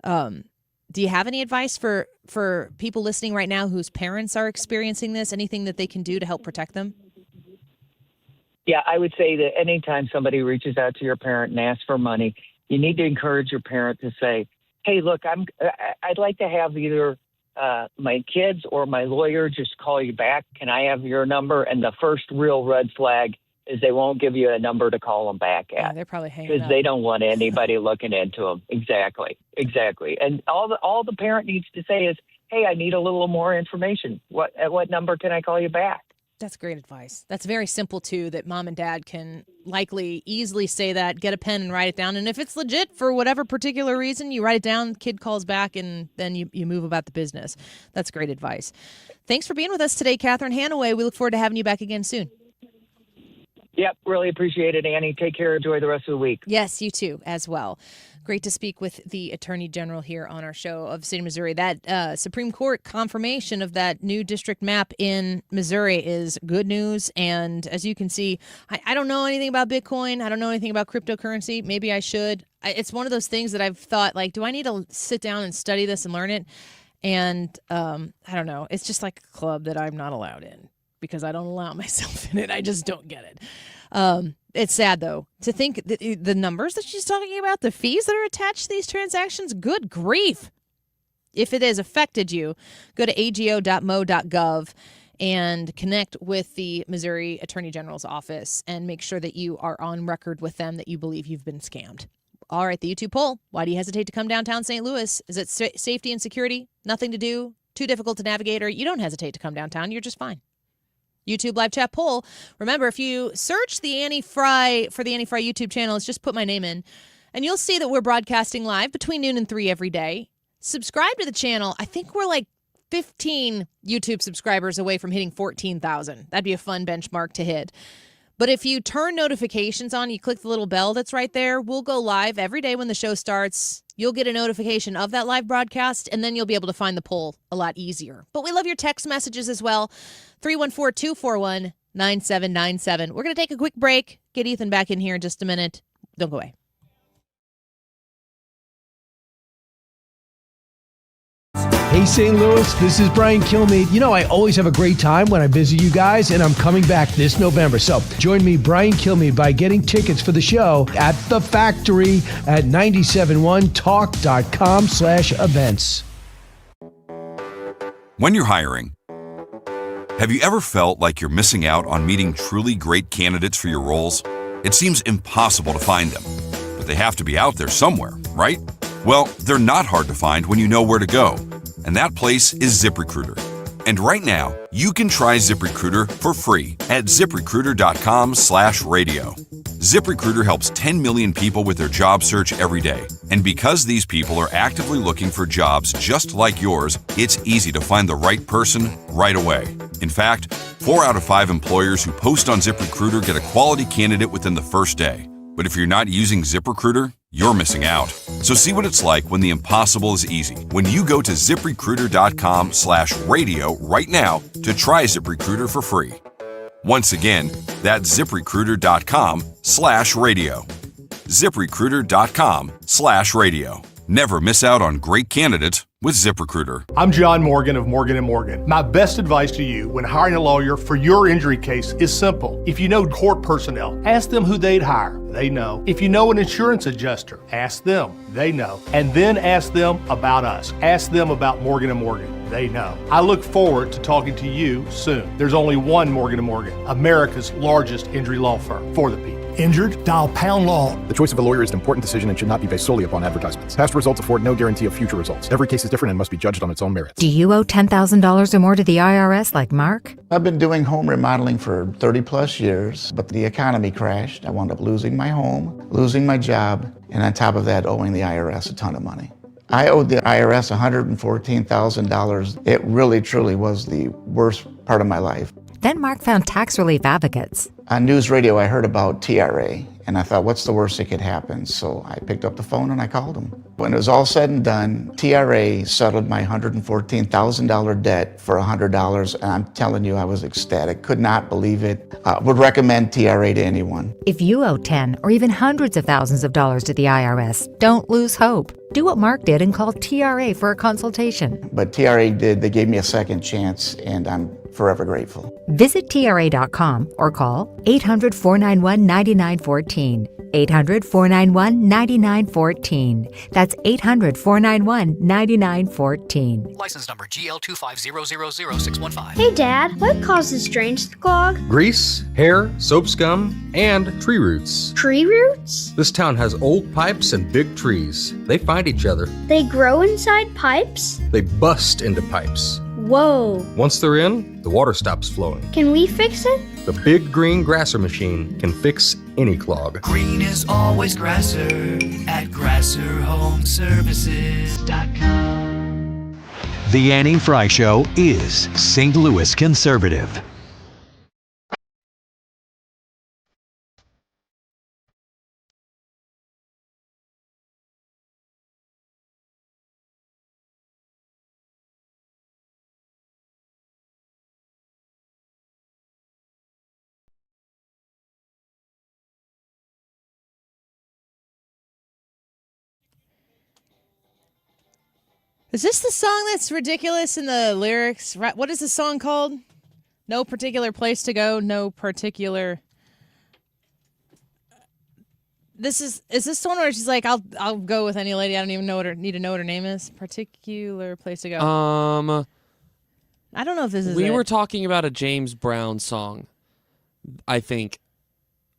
Do you have any advice for people listening right now whose parents are experiencing this? Anything that they can do to help protect them? Yeah, I would say that anytime somebody reaches out to your parent and asks for money, you need to encourage your parent to say, hey, look, I'd like to have either my kids or my lawyer just call you back. Can I have your number? And the first real red flag is they won't give you a number to call them back at. Yeah, they're probably hanging because up. they don't want anybody looking into them. Exactly. And all the parent needs to say is, hey, I need a little more information. At what number can I call you back? That's great advice. That's very simple, too, that mom and dad can likely easily say that, get a pen and write it down. And if it's legit for whatever particular reason, you write it down, kid calls back, and then you move about the business. That's great advice. Thanks for being with us today, Catherine Hanaway. We look forward to having you back again soon. Yep, really appreciate it, Annie. Take care. Enjoy the rest of the week. Yes, you too, as well. Great to speak with the Attorney General here on our show of the state of Missouri. That Supreme Court confirmation of that new district map in Missouri is good news. And as you can see, I don't know anything about Bitcoin. I don't know anything about cryptocurrency. Maybe I should. It's one of those things that I've thought, like, do I need to sit down and study this and learn it? And I don't know. It's just like a club that I'm not allowed in because I don't allow myself in it. I just don't get it. It's sad, though, to think the numbers that she's talking about, the fees that are attached to these transactions. Good grief. If it has affected you, go to ago.mo.gov and connect with the Missouri Attorney General's office and make sure that you are on record with them that you believe you've been scammed. All right, the YouTube poll. Why do you hesitate to come downtown St. Louis? Is it safety and security? Nothing to do? Too difficult to navigate? Or you don't hesitate to come downtown? You're just fine. YouTube live chat poll. Remember, if you search the Annie Frey for the Annie Frey YouTube channel, just put my name in, and you'll see that we're broadcasting live between noon and 3 every day. Subscribe to the channel. I think we're like 15 YouTube subscribers away from hitting 14,000. That'd be a fun benchmark to hit. But if you turn notifications on, you click the little bell that's right there, we'll go live every day when the show starts. You'll get a notification of that live broadcast, and then you'll be able to find the poll a lot easier. But we love your text messages as well. 314-241-9797. We're going to take a quick break. Get Ethan back in here in just a minute. Don't go away. Hey, St. Louis, this is Brian Kilmeade. You know, I always have a great time when I visit you guys, and I'm coming back this November. So join me, Brian Kilmeade, by getting tickets for the show at The Factory at 971talk.com/events. When you're hiring, have you ever felt like you're missing out on meeting truly great candidates for your roles? It seems impossible to find them, but they have to be out there somewhere, right? Well, they're not hard to find when you know where to go. And that place is ZipRecruiter. And right now, you can try ZipRecruiter for free at ZipRecruiter.com/radio. ZipRecruiter helps 10 million people with their job search every day. And because these people are actively looking for jobs just like yours, it's easy to find the right person right away. In fact, 4 out of 5 employers who post on ZipRecruiter get a quality candidate within the first day. But if you're not using ZipRecruiter, you're missing out. So see what it's like when the impossible is easy. When you go to ZipRecruiter.com/radio right now to try ZipRecruiter for free. Once again, that's ZipRecruiter.com/radio. ZipRecruiter.com/radio. Never miss out on great candidates with ZipRecruiter. I'm John Morgan of Morgan & Morgan. My best advice to you when hiring a lawyer for your injury case is simple. If you know court personnel, ask them who they'd hire. They know. If you know an insurance adjuster, ask them. They know. And then ask them about us. Ask them about Morgan & Morgan. They know. I look forward to talking to you soon. There's only one Morgan & Morgan, America's largest injury law firm for the people. Injured? Dial pound law. The choice of a lawyer is an important decision and should not be based solely upon advertisements. Past results afford no guarantee of future results. Every case is different and must be judged on its own merits. Do you owe $10,000 or more to the IRS like Mark? I've been doing home remodeling for 30 plus years, but the economy crashed. I wound up losing my home, losing my job, and on top of that, owing the IRS a ton of money. I owed the IRS $114,000. It really, truly was the worst part of my life. Then Mark found tax relief advocates. On news radio, I heard about TRA, and I thought, what's the worst that could happen? So I picked up the phone and I called them. When it was all said and done, TRA settled my $114,000 debt for $100, and I'm telling you, I was ecstatic. Could not believe it. Would recommend TRA to anyone. If you owe 10 or even hundreds of thousands of dollars to the IRS, don't lose hope. Do what Mark did and call TRA for a consultation. But TRA did. They gave me a second chance, and I'm forever grateful. Visit TRA.com or call 800-491-9914. 800-491-9914. That's 800-491-9914. License number GL250000615. Hey, Dad, what causes drains to clog? Grease, hair, soap scum, and tree roots. Tree roots? This town has old pipes and big trees. They find each other. They grow inside pipes? They bust into pipes. Whoa. Once they're in, the water stops flowing. Can we fix it? The big green grasser machine can fix any clog. Green is always grasser at grasserhomeservices.com. The Annie Frey Show is St. Louis conservative. Is this the song that's ridiculous in the lyrics? What is the song called? No particular place to go, no particular. Is this the one where she's like, I'll go with any lady. I don't even need to know what her name is. Particular place to go. I don't know if this is. We were talking about a James Brown song, I think,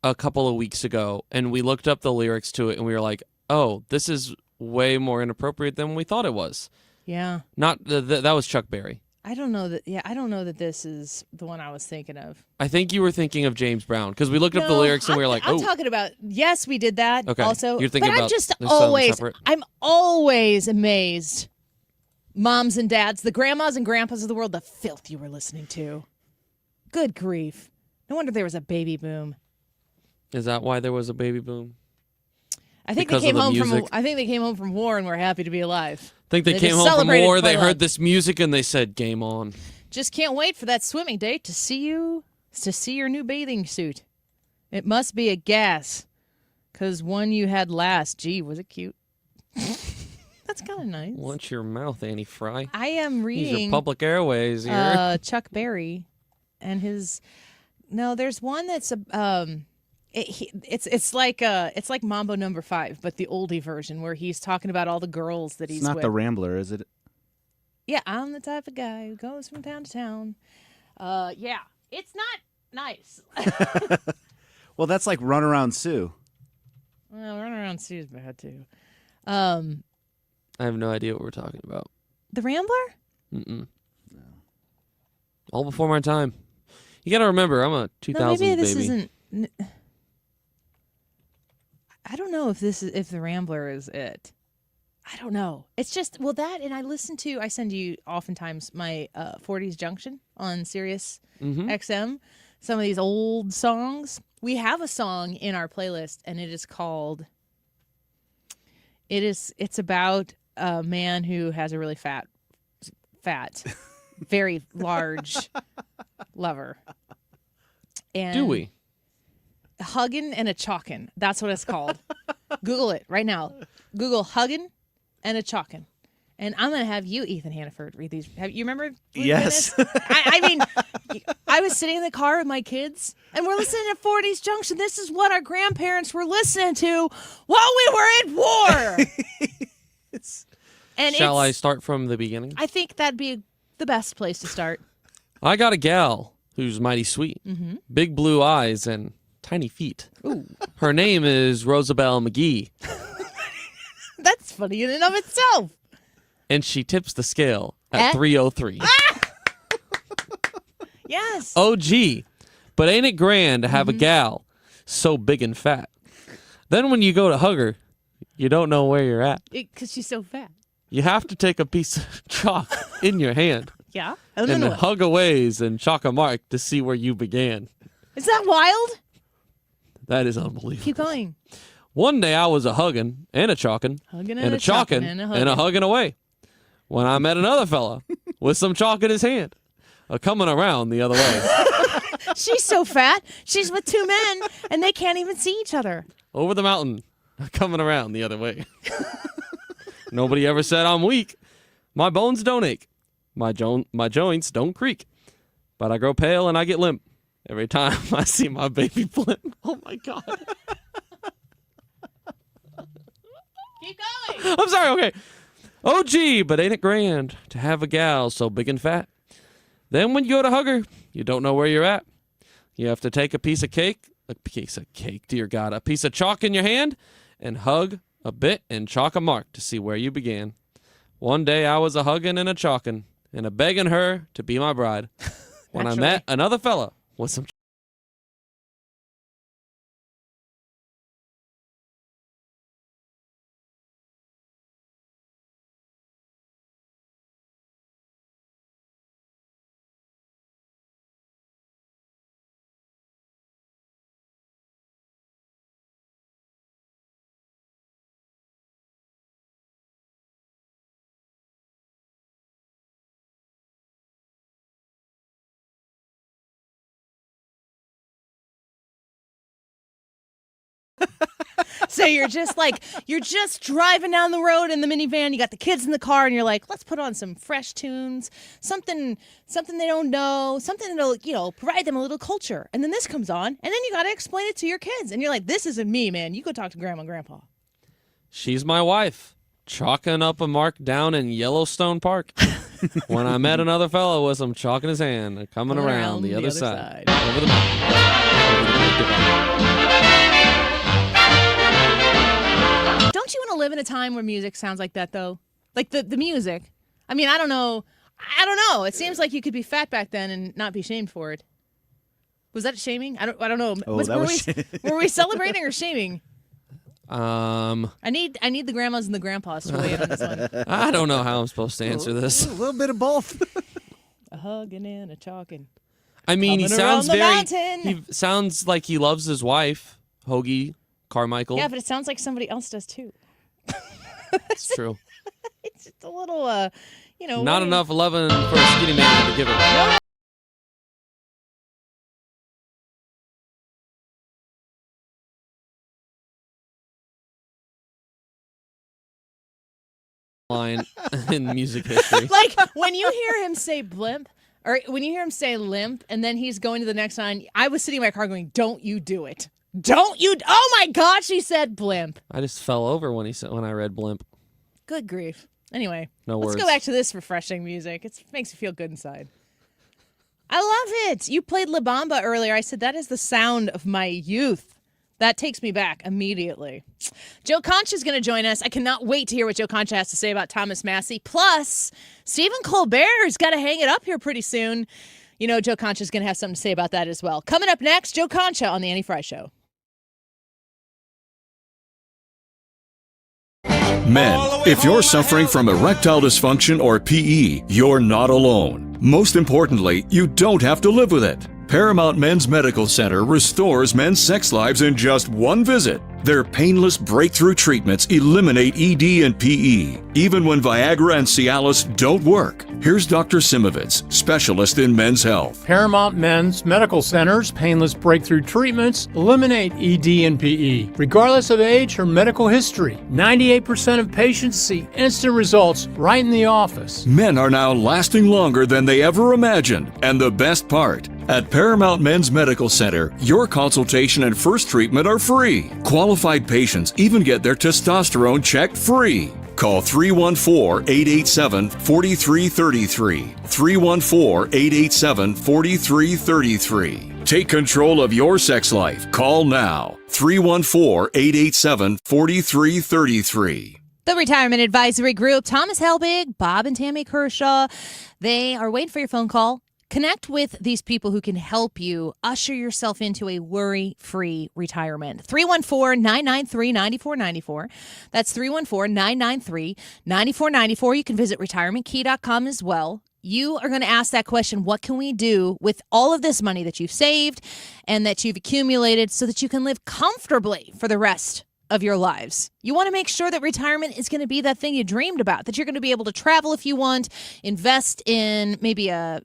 a couple of weeks ago, and we looked up the lyrics to it, and we were like, oh, this is way more inappropriate than we thought it was. Yeah. Not that was Chuck Berry. I don't know that. Yeah, I don't know that this is the one I was thinking of. I think you were thinking of James Brown because we looked up the lyrics and we were like, "Oh." I'm talking about. Yes, we did that. Okay. Also, You're thinking but about I'm always amazed. Moms and dads, the grandmas and grandpas of the world, the filth you were listening to. Good grief! No wonder there was a baby boom. Is that why there was a baby boom? I think they came home from war and were happy to be alive. I think they came home from war. They heard this music and they said, "Game on." Just can't wait for that swimming date to see your new bathing suit. It must be a gas, because one you had last. Gee, was it cute? That's kind of nice. Watch your mouth, Annie Frey. I am reading. These are public airways here. Chuck Berry, and his. No, there's one that's It's like Mambo No. 5, but the oldie version where he's talking about all the girls that he's with. It's not the Rambler, is it? Yeah, I'm the type of guy who goes from town to town. Yeah, it's not nice. Well, that's like Runaround Sue. Well, Runaround Sue is bad too. I have no idea what we're talking about. The Rambler? Mm-mm. No. All before my time. You got to remember, I'm a 2000s no, maybe this baby. Isn't. I don't know if the Rambler is it. I don't know. It's just that, and I send you oftentimes my 40s Junction on Sirius XM. Some of these old songs. We have a song in our playlist, and it is called. It's about a man who has a really fat, very large lover. And Do we? Huggin' and a Chalkin'. That's what it's called. Google it right now. Google Huggin' and a Chalkin'. And I'm going to have you, Ethan Hannaford, read these. You remember? Yes. I mean, I was sitting in the car with my kids, and we're listening to 40s Junction. This is what our grandparents were listening to while we were at war. Shall I start from the beginning? I think that'd be the best place to start. I got a gal who's mighty sweet. Mm-hmm. Big blue eyes and tiny feet. Ooh. Her name is Rosabelle McGee. That's funny in and of itself. And she tips the scale at 303. Yes. Oh, gee. But ain't it grand to have a gal so big and fat? Then when you go to hug her, you don't know where you're at. Because she's so fat. You have to take a piece of chalk in your hand Yeah. and what? hug a ways and chalk a mark to see where you began. Is that wild? That is unbelievable. Keep going. One day I was a hugging and a chalking Hugging and a chalking and a and a hugging. hugging away when I met another fella with some chalk in his hand, coming around the other way. She's so fat. She's with two men, and they can't even see each other. Over the mountain, coming around the other way. Nobody ever said I'm weak. My bones don't ache. My joints don't creak. But I grow pale and I get limp every time I see my baby blimp. Oh, my God. Keep going. I'm sorry, okay. Oh, gee, but ain't it grand to have a gal so big and fat? Then when you go to hug her, you don't know where you're at. You have to take a piece of cake, dear God, a piece of chalk in your hand and hug a bit and chalk a mark to see where you began. One day I was a hugging and a chalking and a begging her to be my bride when I met another fella with some So you're just driving down the road in the minivan. You got the kids in the car, and you're like, let's put on some fresh tunes, something they don't know, something that'll, provide them a little culture. And then this comes on, and then you got to explain it to your kids. And you're like, this isn't me, man. You go talk to grandma and grandpa. She's my wife, chalking up a mark down in Yellowstone Park. When I met another fellow with some chalk in his hand, coming around the other side. Over the mountain. Don't you want to live in a time where music sounds like that, though? Like the music. I mean, I don't know. It seems like you could be fat back then and not be shamed for it. Was that shaming? I don't know. Were we celebrating or shaming? I need the grandmas and the grandpas to weigh in on this one. I don't know how I'm supposed to answer this. A little bit of both. A hugging and a chalking. I mean, he Coming sounds around the mountain. He sounds like he loves his wife, Hoagie Carmichael. Yeah, but it sounds like somebody else does too. It's true. It's just a little, Not enough loving for a skinny man to give her. Line in music history. Like when you hear him say blimp, or when you hear him say limp, and then he's going to the next line, I was sitting in my car going, don't you do it. Don't you? Oh my gosh, he said blimp. I just fell over when I read blimp. Good grief. Anyway, No let's words. go back to this refreshing music. It makes you feel good inside. I love it. You played La Bamba earlier. I said that is the sound of my youth. That takes me back immediately. Joe Concha is going to join us. I cannot wait to hear what Joe Concha has to say about Thomas Massie. Plus, Stephen Colbert's got to hang it up here pretty soon. You know, Joe Concha is going to have something to say about that as well. Coming up next, Joe Concha on the Annie Frey Show. Men, if you're suffering from erectile dysfunction or PE, you're not alone. Most importantly, you don't have to live with it. Paramount Men's Medical Center restores men's sex lives in just one visit. Their painless breakthrough treatments eliminate ED and PE, even when Viagra and Cialis don't work. Here's Dr. Simovitz, specialist in men's health. Paramount Men's Medical Center's painless breakthrough treatments eliminate ED and PE, regardless of age or medical history. 98% of patients see instant results right in the office. Men are now lasting longer than they ever imagined. And the best part, at Paramount Men's Medical Center, your consultation and first treatment are free. Qualified patients even get their testosterone checked free. Call 314-887-4333. 314-887-4333. Take control of your sex life. Call now. 314-887-4333. The Retirement Advisory Group, Thomas Helbig, Bob and Tammy Kershaw, they are waiting for your phone call. Connect with these people who can help you usher yourself into a worry-free retirement. 314-993-9494. That's 314-993-9494. You can visit retirementkey.com as well. You are going to ask that question, what can we do with all of this money that you've saved and that you've accumulated so that you can live comfortably for the rest of your lives? You want to make sure that retirement is going to be that thing you dreamed about, that you're going to be able to travel if you want, invest in maybe a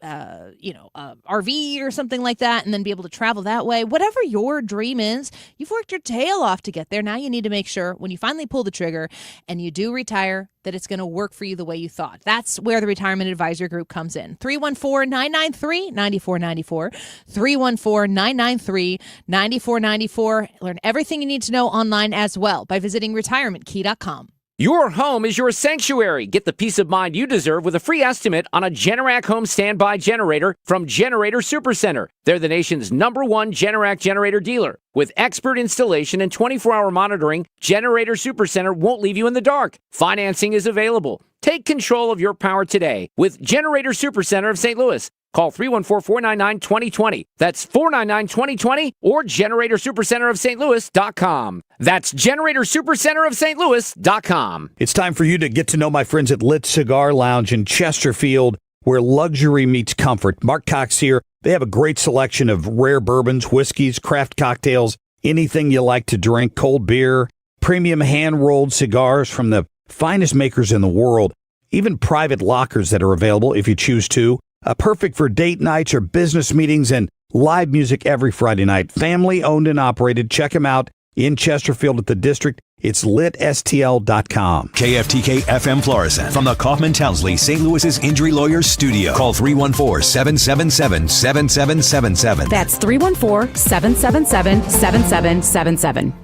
RV or something like that, and then be able to travel that way. Whatever your dream is, you've worked your tail off to get there. Now you need to make sure when you finally pull the trigger and you do retire that it's going to work for you the way you thought. That's where the Retirement Advisor Group comes in. 314-993-9494. 314-993-9494. Learn everything you need to know online as well by visiting retirementkey.com. Your home is your sanctuary. Get the peace of mind you deserve with a free estimate on a Generac home standby generator from Generator Supercenter. They're the nation's #1 Generac generator dealer. With expert installation and 24-hour monitoring, Generator Supercenter won't leave you in the dark. Financing is available. Take control of your power today with Generator Supercenter of St. Louis. Call 314-499-2020. That's 499-2020 or GeneratorSuperCenterofStLouis.com. That's GeneratorSuperCenterofStLouis.com. It's time for you to get to know my friends at Lit Cigar Lounge in Chesterfield, where luxury meets comfort. Mark Cox here. They have a great selection of rare bourbons, whiskeys, craft cocktails, anything you like to drink, cold beer, premium hand-rolled cigars from the finest makers in the world, even private lockers that are available if you choose to. Perfect for date nights or business meetings, and live music every Friday night. Family owned and operated. Check them out in Chesterfield at the District. It's litstl.com. KFTK FM Florissant from the Kaufman Townsley St. Louis's Injury Lawyers Studio. Call 314-777-7777. That's 314-777-7777.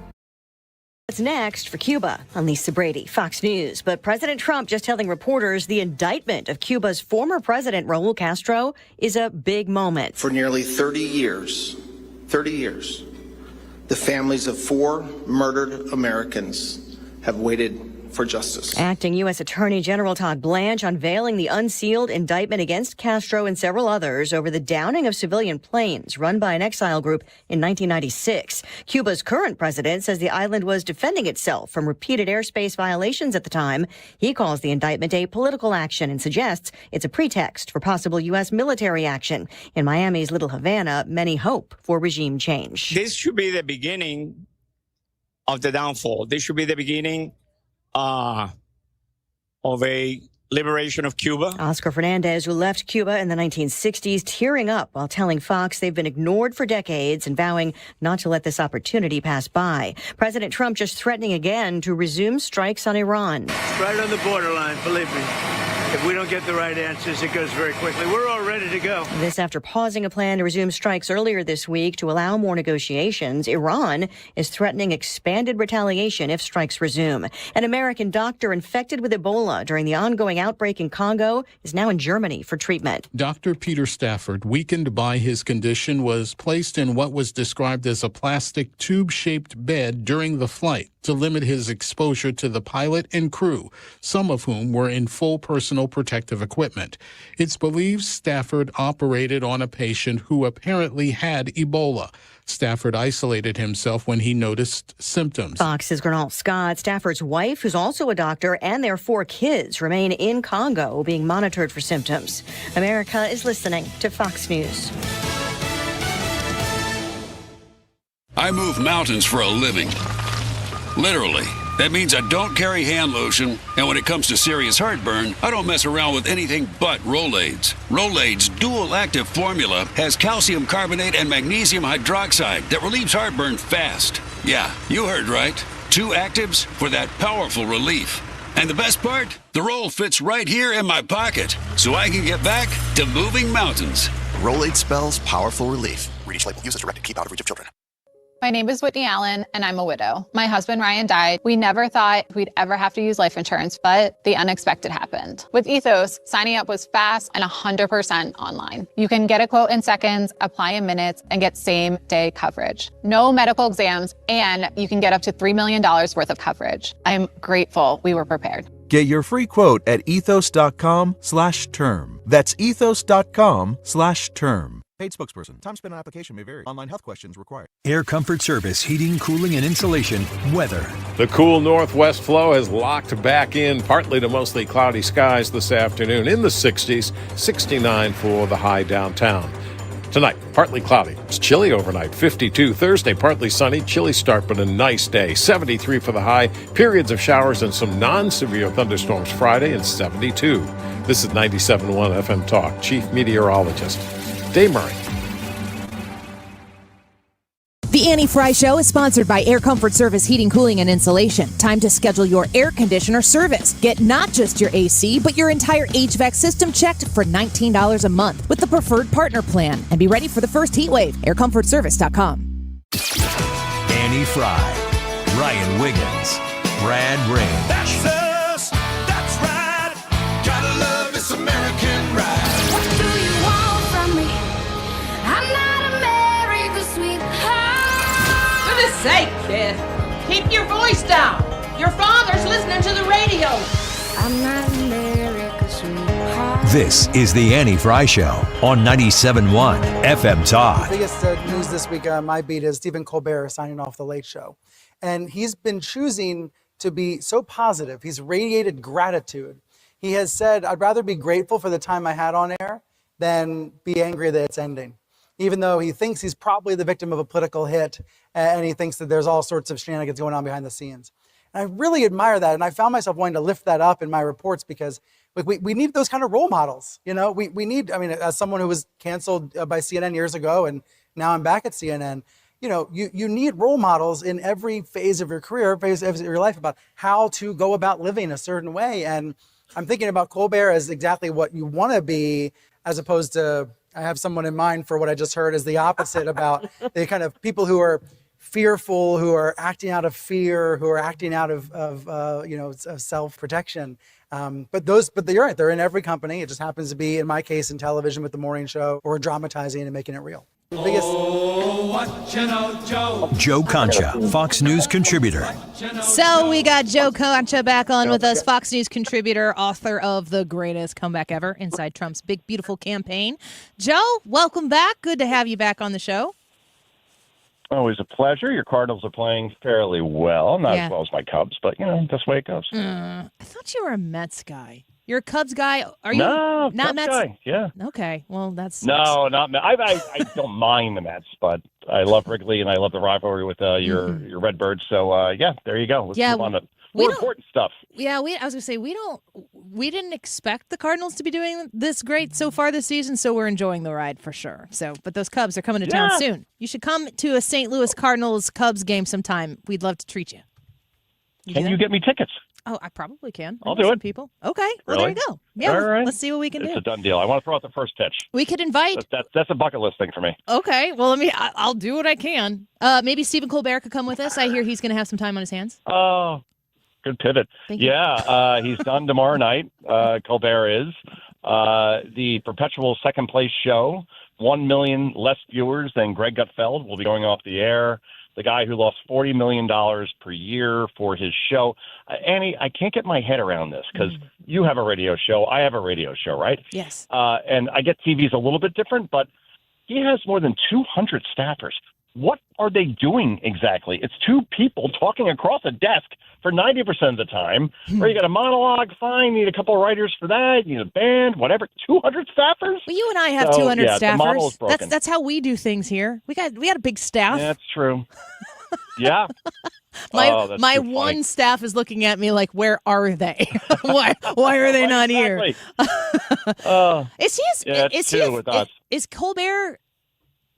What's next for Cuba? I'm Lisa Brady, Fox News. But President Trump just telling reporters the indictment of Cuba's former president, Raul Castro, is a big moment. For nearly 30 years, the families of 4 murdered Americans have waited for justice. Acting U.S. Attorney General Todd Blanche unveiling the unsealed indictment against Castro and several others over the downing of civilian planes run by an exile group in 1996. Cuba's current president says the island was defending itself from repeated airspace violations at the time. He calls the indictment a political action and suggests it's a pretext for possible U.S. military action. In Miami's Little Havana, many hope for regime change. This should be the beginning of the downfall. This should be the beginning of a liberation of Cuba. Oscar Fernandez, who left Cuba in the 1960s, tearing up while telling Fox they've been ignored for decades and vowing not to let this opportunity pass by. President Trump just threatening again to resume strikes on Iran. Right on the borderline, believe me. If we don't get the right answers, it goes very quickly. We're all ready to go. This after pausing a plan to resume strikes earlier this week to allow more negotiations. Iran is threatening expanded retaliation if strikes resume. An American doctor infected with Ebola during the ongoing outbreak in Congo is now in Germany for treatment. Dr. Peter Stafford, weakened by his condition, was placed in what was described as a plastic tube-shaped bed during the flight to limit his exposure to the pilot and crew, some of whom were in full personal protective equipment. It's believed Stafford operated on a patient who apparently had Ebola. Stafford isolated himself when he noticed symptoms. Fox's Gernal Scott, Stafford's wife, who's also a doctor, and their 4 kids remain in Congo being monitored for symptoms. America is listening to Fox News. I move mountains for a living. Literally. That means I don't carry hand lotion, and when it comes to serious heartburn, I don't mess around with anything but Rolaids. Rolaids' dual-active formula has calcium carbonate and magnesium hydroxide that relieves heartburn fast. Yeah, you heard right. 2 actives for that powerful relief. And the best part? The roll fits right here in my pocket, so I can get back to moving mountains. Rolaid spells powerful relief. Read each label. Use as directed. Keep out of reach of children. My name is Whitney Allen, and I'm a widow. My husband, Ryan, died. We never thought we'd ever have to use life insurance, but the unexpected happened. With Ethos, signing up was fast and 100% online. You can get a quote in seconds, apply in minutes, and get same-day coverage. No medical exams, and you can get up to $3 million worth of coverage. I'm grateful we were prepared. Get your free quote at ethos.com/term. That's ethos.com/term. Paid spokesperson. Time spent on application may vary. Online health questions required. Air Comfort Service, heating, cooling, and insulation. Weather. The cool northwest flow has locked back in, partly to mostly cloudy skies this afternoon. In the 60s, 69 for the high downtown. Tonight, partly cloudy. It's chilly overnight, 52. Thursday, partly sunny. Chilly start, but a nice day. 73 for the high. Periods of showers and some non-severe thunderstorms Friday, and 72. This is 97.1 FM Talk. Chief Meteorologist Dave Murray. The Annie Frey Show is sponsored by Air Comfort Service Heating, Cooling, and Insulation. Time to schedule your air conditioner service. Get not just your AC, but your entire HVAC system checked for $19 a month with the Preferred Partner Plan. And be ready for the first heat wave. AirComfortService.com. Annie Frey, Ryan Wiggins, Brad Ring. That's us. That's right. Gotta love this American ride. What do you want from me? I'm not America's sweetheart. For goodness sake, kid. Keep your voice down. Your father's listening to the radio. I'm not America's sweetheart. This is the Annie Frey Show on 97.1 FM Talk. The biggest news this week on my beat is Stephen Colbert signing off The Late Show. And he's been choosing to be so positive. He's radiated gratitude. He has said, I'd rather be grateful for the time I had on air than be angry that it's ending. Even though he thinks he's probably the victim of a political hit, and he thinks that there's all sorts of shenanigans going on behind the scenes. And I really admire that, and I found myself wanting to lift that up in my reports because we need those kind of role models. You know, we need, I mean, as someone who was canceled by CNN years ago, and now I'm back at CNN, you know, you need role models in every phase of your career, phase of your life about how to go about living a certain way. And I'm thinking about Colbert as exactly what you want to be, as opposed to, I have someone in mind for what I just heard as the opposite about the kind of people who are fearful, who are acting out of fear, who are acting out of self-protection. But you're right, they're in every company. It just happens to be, in my case, in television with the morning show, or dramatizing and making it real. What you know, Joe. Joe Concha, Fox News contributor. So we got Joe Concha back on with us, Fox News contributor, author of The Greatest Comeback Ever, Inside Trump's Big Beautiful Campaign. Joe, welcome back. Good to have you back on the show. Always a pleasure. Your Cardinals are playing fairly well. Not as well as my Cubs, but, you know, that's the way it goes. I thought you were a Mets guy. You're a Cubs guy? Are you not Cubs Mets? Guy. Yeah. Okay. Well, that's no, not Mets. I don't mind the Mets, but I love Wrigley and I love the rivalry with your Redbirds. So yeah, there you go. Let's move on to more important stuff. Yeah, I was gonna say we didn't expect the Cardinals to be doing this great so far this season, so we're enjoying the ride for sure. So, but those Cubs are coming to town soon. You should come to a St. Louis Cardinals Cubs game sometime. We'd love to treat you. Can you get me tickets? Oh, I probably can. I'll do some it. people. Okay. Well, Really? there you go. Yeah, All right. let's see what we can It's do. a done deal. I want to throw out the first pitch. We could invite. That's a bucket list thing for me. Okay. Well, I'll do what I can. Maybe Stephen Colbert could come with us. I hear he's going to have some time on his hands. Oh, good pivot. Thank you. Yeah, he's done tomorrow night. Colbert is. The perpetual second place show, 1 million less viewers than Greg Gutfeld, will be going off the air. The guy who lost $40 million per year for his show. Annie, I can't get my head around this because you have a radio show. I have a radio show, right? Yes. And I get TV's a little bit different, but he has more than 200 staffers. What are they doing exactly? It's two people talking across a desk for 90% of the time. Or you got a monologue, fine, need a couple of writers for that, you need a band, whatever. 200 staffers? Well, you and I have 200 yeah, staffers. The model is broken. That's how we do things here. We got a big staff. Yeah, that's true. Yeah. My one staff is looking at me like, where are they? why are they not here? Is Colbert,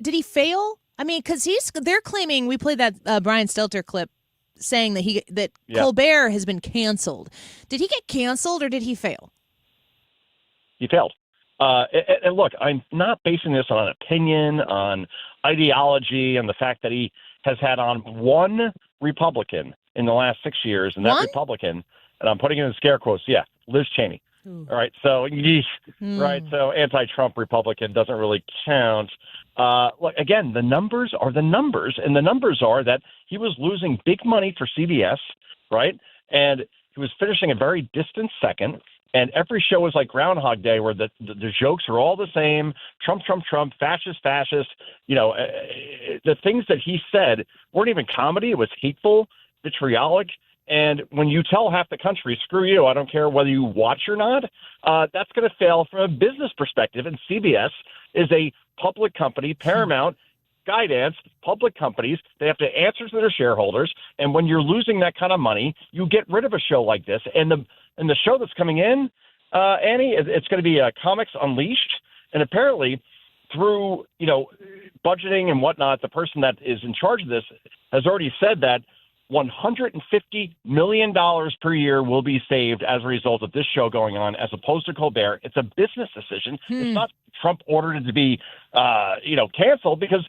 did he fail? I mean, because they're claiming, we played that Brian Stelter clip saying that Colbert has been canceled. Did he get canceled or did he fail? He failed. And look, I'm not basing this on an opinion, on ideology, and the fact that he has had on one Republican in the last 6 years, and that Republican, and I'm putting it in scare quotes, Liz Cheney. Ooh. All right, so right, so anti-Trump Republican doesn't really count. Look, again, the numbers are the numbers, and the numbers are that he was losing big money for CBS, right? And he was finishing a very distant second, and every show was like Groundhog Day, where the jokes are all the same: Trump, Trump, Trump, fascist, fascist. You know, the things that he said weren't even comedy; it was hateful, vitriolic. And when you tell half the country, screw you, I don't care whether you watch or not, that's going to fail from a business perspective. And CBS is a public company, Paramount, Skydance, public companies. They have to answer to their shareholders. And when you're losing that kind of money, you get rid of a show like this. And the show that's coming in, Annie, it's going to be Comics Unleashed. And apparently through, budgeting and whatnot, the person that is in charge of this has already said that $150 million per year will be saved as a result of this show going on, as opposed to Colbert. It's a business decision. It's not Trump ordered it to be, canceled because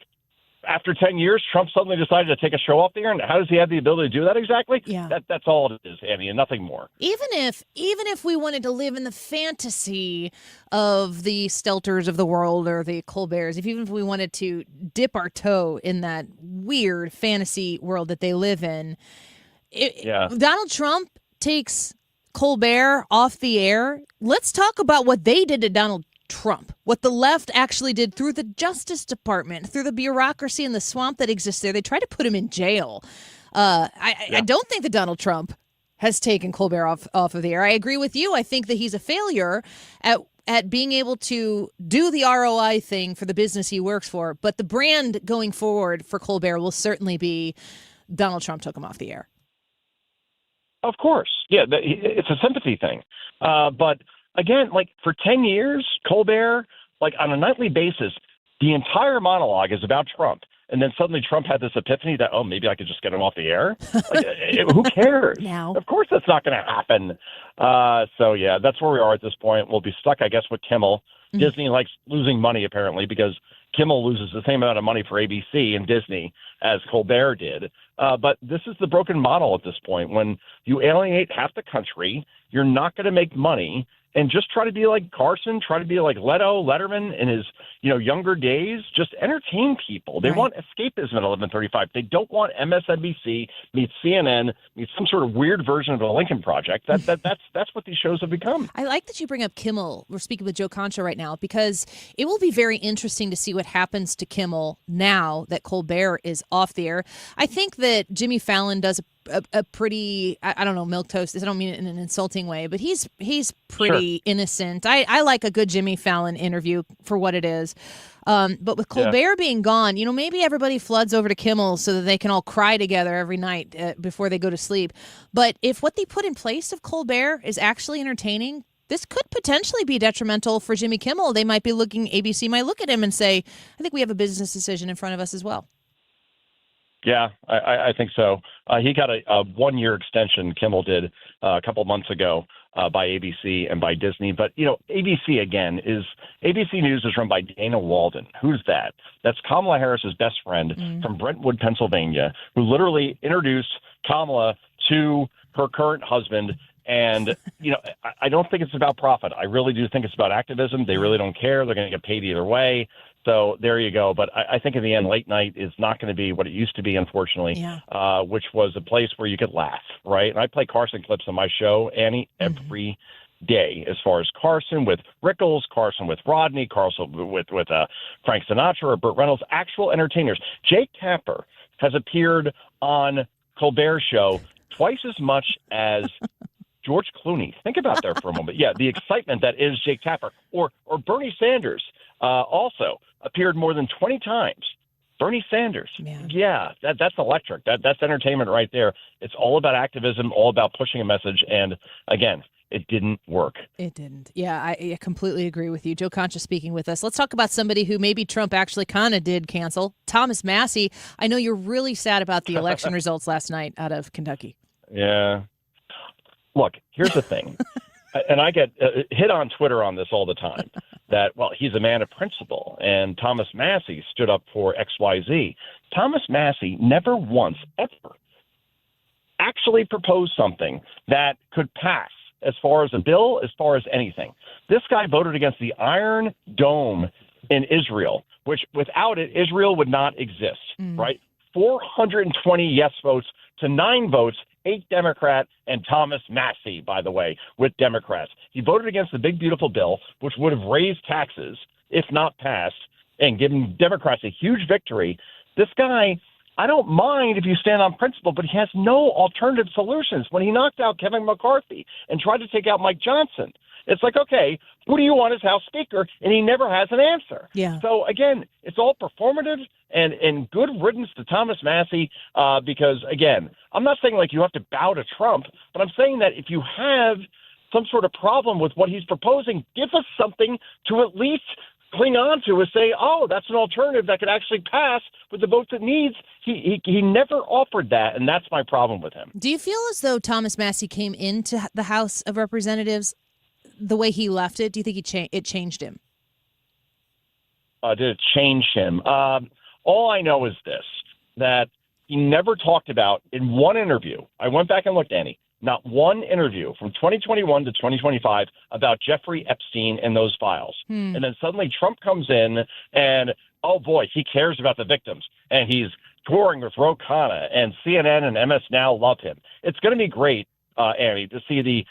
after 10 years, Trump suddenly decided to take a show off the air. And how does he have the ability to do that exactly? Yeah. That's all it is, Annie, and nothing more. Even if we wanted to live in the fantasy of the Stelters of the world or the Colberts, even if we wanted to dip our toe in that weird fantasy world that they live in, Donald Trump takes Colbert off the air. Let's talk about what they did to Donald Trump, what the left actually did through the Justice Department, through the bureaucracy and the swamp that exists there. They tried to put him in jail. I don't think that Donald Trump has taken Colbert off of the air. I agree with you. I think that he's a failure at being able to do the ROI thing for the business he works for. But the brand going forward for Colbert will certainly be Donald Trump took him off the air. Of course. Yeah, it's a sympathy thing. But again, like for 10 years, Colbert, like on a nightly basis, the entire monologue is about Trump. And then suddenly Trump had this epiphany that, maybe I could just get him off the air. Like, who cares? Now. Of course that's not going to happen. That's where we are at this point. We'll be stuck, I guess, with Kimmel. Mm-hmm. Disney likes losing money, apparently, because Kimmel loses the same amount of money for ABC and Disney as Colbert did. But this is the broken model at this point. When you alienate half the country, you're not going to make money. And just try to be like Carson, try to be like Letterman in his, younger days. Just entertain people. They want escapism at 11:35. They don't want MSNBC meets CNN meets some sort of weird version of the Lincoln Project. That's what these shows have become. I like that you bring up Kimmel. We're speaking with Joe Concha right now because it will be very interesting to see what happens to Kimmel now that Colbert is off the air. I think that Jimmy Fallon does a pretty, I don't know, milquetoast. I don't mean it in an insulting way, but he's pretty innocent. I like a good Jimmy Fallon interview for what it is. But with Colbert being gone, maybe everybody floods over to Kimmel so that they can all cry together every night before they go to sleep. But if what they put in place of Colbert is actually entertaining, this could potentially be detrimental for Jimmy Kimmel. They might be ABC might look at him and say, I think we have a business decision in front of us as well. Yeah, I think so. He got a 1-year extension, Kimmel did a couple months ago by ABC and by Disney. But, ABC, again, ABC News is run by Dana Walden. Who's that? That's Kamala Harris's best friend from Brentwood, Pennsylvania, who literally introduced Kamala to her current husband. And, I don't think it's about profit. I really do think it's about activism. They really don't care. They're going to get paid either way. So there you go. But I think in the end, late night is not going to be what it used to be, unfortunately, which was a place where you could laugh, right? And I play Carson clips on my show, Annie, every day, as far as Carson with Rickles, Carson with Rodney, Carson with Frank Sinatra or Burt Reynolds, actual entertainers. Jake Tapper has appeared on Colbert Show twice as much as George Clooney. Think about that for a moment. Yeah, the excitement that is Jake Tapper. Or Bernie Sanders also appeared more than 20 times. Bernie Sanders. Man. Yeah, that's electric. That's entertainment right there. It's all about activism, all about pushing a message. And again, it didn't work. It didn't. Yeah, I completely agree with you. Joe Concha speaking with us. Let's talk about somebody who maybe Trump actually kind of did cancel. Thomas Massie. I know you're really sad about the election results last night out of Kentucky. Yeah. Look, here's the thing. And I get hit on Twitter on this all the time, that, well, he's a man of principle, and Thomas Massie stood up for XYZ. Thomas Massie never once, ever, actually proposed something that could pass as far as a bill, as far as anything. This guy voted against the Iron Dome in Israel, which without it, Israel would not exist, right? 420 yes votes to 9 votes, 8 Democrat, and Thomas Massie, by the way, with Democrats. He voted against the big, beautiful bill, which would have raised taxes if not passed and given Democrats a huge victory. This guy, I don't mind if you stand on principle, but he has no alternative solutions. When he knocked out Kevin McCarthy and tried to take out Mike Johnson, it's like, okay, who do you want as House Speaker? And he never has an answer. Yeah. So, again, it's all performative and good riddance to Thomas Massie because, again, I'm not saying like you have to bow to Trump, but I'm saying that if you have some sort of problem with what he's proposing, give us something to at least cling on to and say, oh, that's an alternative that could actually pass with the votes it needs. He never offered that, and that's my problem with him. Do you feel as though Thomas Massie came into the House of Representatives the way he left it? Do you think it changed him? Did it change him? All I know is this, that he never talked about in one interview. I went back and looked, Annie, not one interview from 2021 to 2025 about Jeffrey Epstein and those files. And then suddenly Trump comes in and, oh boy, he cares about the victims. And he's touring with Ro Khanna, and CNN and MS Now love him. It's going to be great, Annie, to see the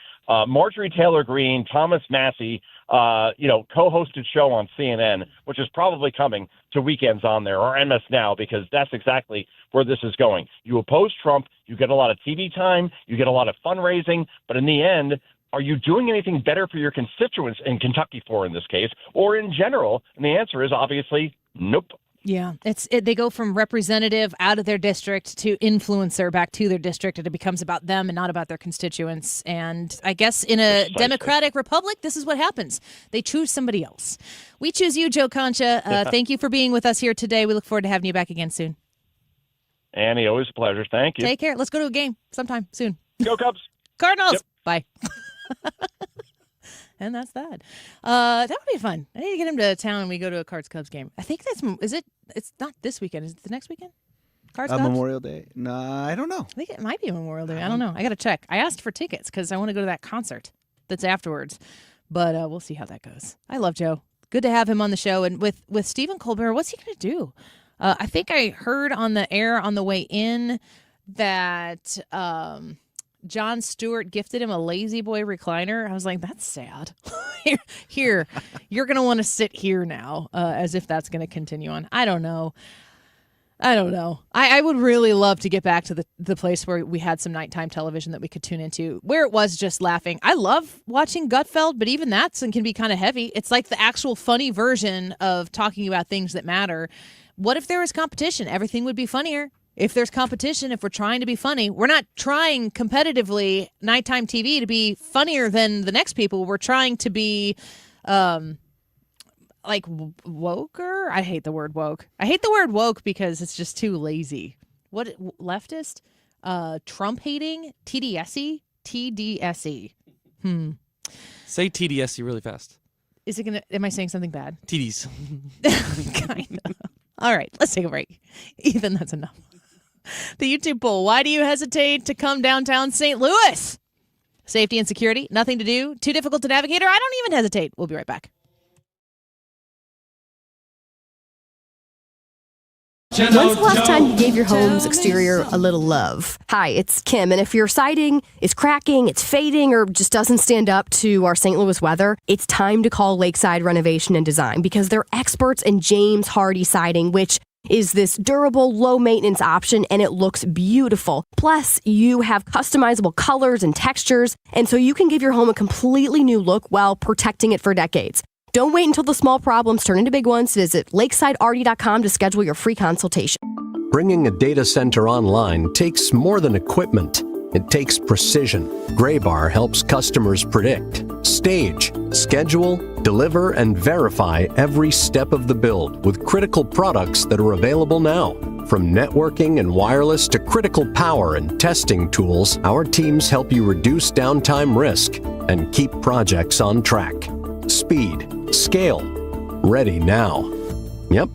Marjorie Taylor Greene, Thomas Massie, co-hosted show on CNN, which is probably coming to weekends on there, or MS Now, because that's exactly where this is going. You oppose Trump, you get a lot of TV time, you get a lot of fundraising, but in the end, are you doing anything better for your constituents in Kentucky in this case, or in general? And the answer is obviously nope. Yeah, they go from representative out of their district to influencer back to their district, and it becomes about them and not about their constituents. And I guess in a democratic republic, this is what happens. They choose somebody else. We choose you, Joe Concha. Thank you for being with us here today. We look forward to having you back again soon. Annie, always a pleasure. Thank you. Take care. Let's go to a game sometime soon. Go Cubs. Cardinals. Yep. Bye. And that's that. That would be fun. I need to get him to town and we go to a Cards-Cubs game. I think it's not this weekend. Is it the next weekend? Cards-Cubs? Memorial Day? No, I don't know. I think it might be Memorial Day. I don't know. I got to check. I asked for tickets because I want to go to that concert that's afterwards. But we'll see how that goes. I love Joe. Good to have him on the show. And with Stephen Colbert, what's he going to do? I think I heard on the air on the way in that Jon Stewart gifted him a Lazy Boy recliner. I was like, that's sad. Here, you're going to want to sit here now, as if that's going to continue on. I don't know. I would really love to get back to the place where we had some nighttime television that we could tune into, where it was just laughing. I love watching Gutfeld, but even that can be kind of heavy. It's like the actual funny version of talking about things that matter. What if there was competition? Everything would be funnier. If there's competition, if we're trying to be funny, we're not trying competitively nighttime TV to be funnier than the next people. We're trying to be like woker. I hate the word woke. I hate the word woke because it's just too lazy. what leftist? Trump hating? TDSE? TDSE. Say TDSE really fast. Is it am I saying something bad? TDs. Kind of. All right, let's take a break. Ethan, that's enough. The YouTube poll. Why do you hesitate to come downtown St. Louis? Safety and security, nothing to do, too difficult to navigate, or I don't even hesitate. We'll be right back. When's the last time you gave your home's exterior a little love? Hi, it's Kim, and if your siding is cracking, it's fading, or just doesn't stand up to our St. Louis weather, it's time to call Lakeside Renovation and Design because they're experts in James Hardy siding, which is this durable, low-maintenance option, and it looks beautiful. Plus, you have customizable colors and textures, and so you can give your home a completely new look while protecting it for decades. Don't wait until the small problems turn into big ones. Visit lakesidearty.com to schedule your free consultation. Bringing a data center online takes more than equipment. It takes precision. Graybar helps customers predict, stage, schedule, deliver, and verify every step of the build with critical products that are available now. From networking and wireless to critical power and testing tools, our teams help you reduce downtime risk and keep projects on track. Speed, scale, ready now. Yep.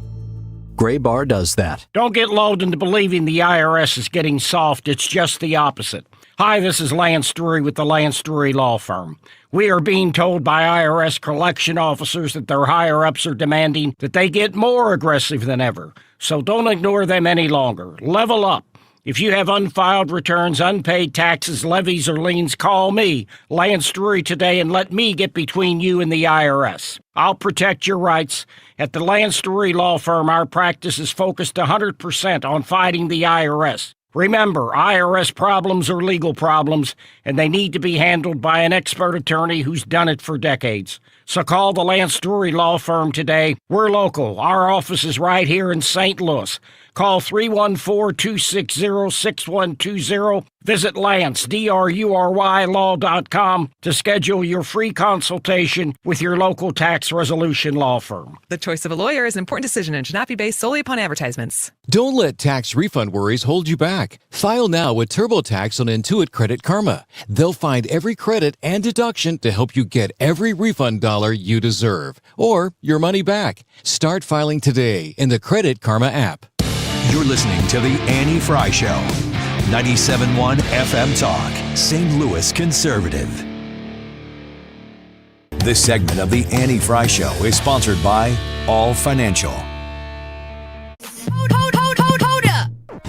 Graybar does that. Don't get lulled into believing the IRS is getting soft. It's just the opposite. Hi, this is Lance Drury with the Lance Drury Law Firm. We are being told by IRS collection officers that their higher-ups are demanding that they get more aggressive than ever. So don't ignore them any longer. Level up. If you have unfiled returns, unpaid taxes, levies, or liens, call me, Lance Drury, today and let me get between you and the IRS. I'll protect your rights. At the Lance Drury Law Firm, our practice is focused 100% on fighting the IRS. Remember, IRS problems are legal problems, and they need to be handled by an expert attorney who's done it for decades. So call the Lance Drury Law Firm today. We're local. Our office is right here in St. Louis. Call 314-260-6120. Visit Lance, DRURY law.com to schedule your free consultation with your local tax resolution law firm. The choice of a lawyer is an important decision and should not be based solely upon advertisements. Don't let tax refund worries hold you back. File now with TurboTax on Intuit Credit Karma. They'll find every credit and deduction to help you get every refund dollar you deserve or your money back. Start filing today in the Credit Karma app. You're listening to The Annie Frey Show. 97.1 FM Talk, St. Louis Conservative. This segment of The Annie Frey Show is sponsored by All Financial.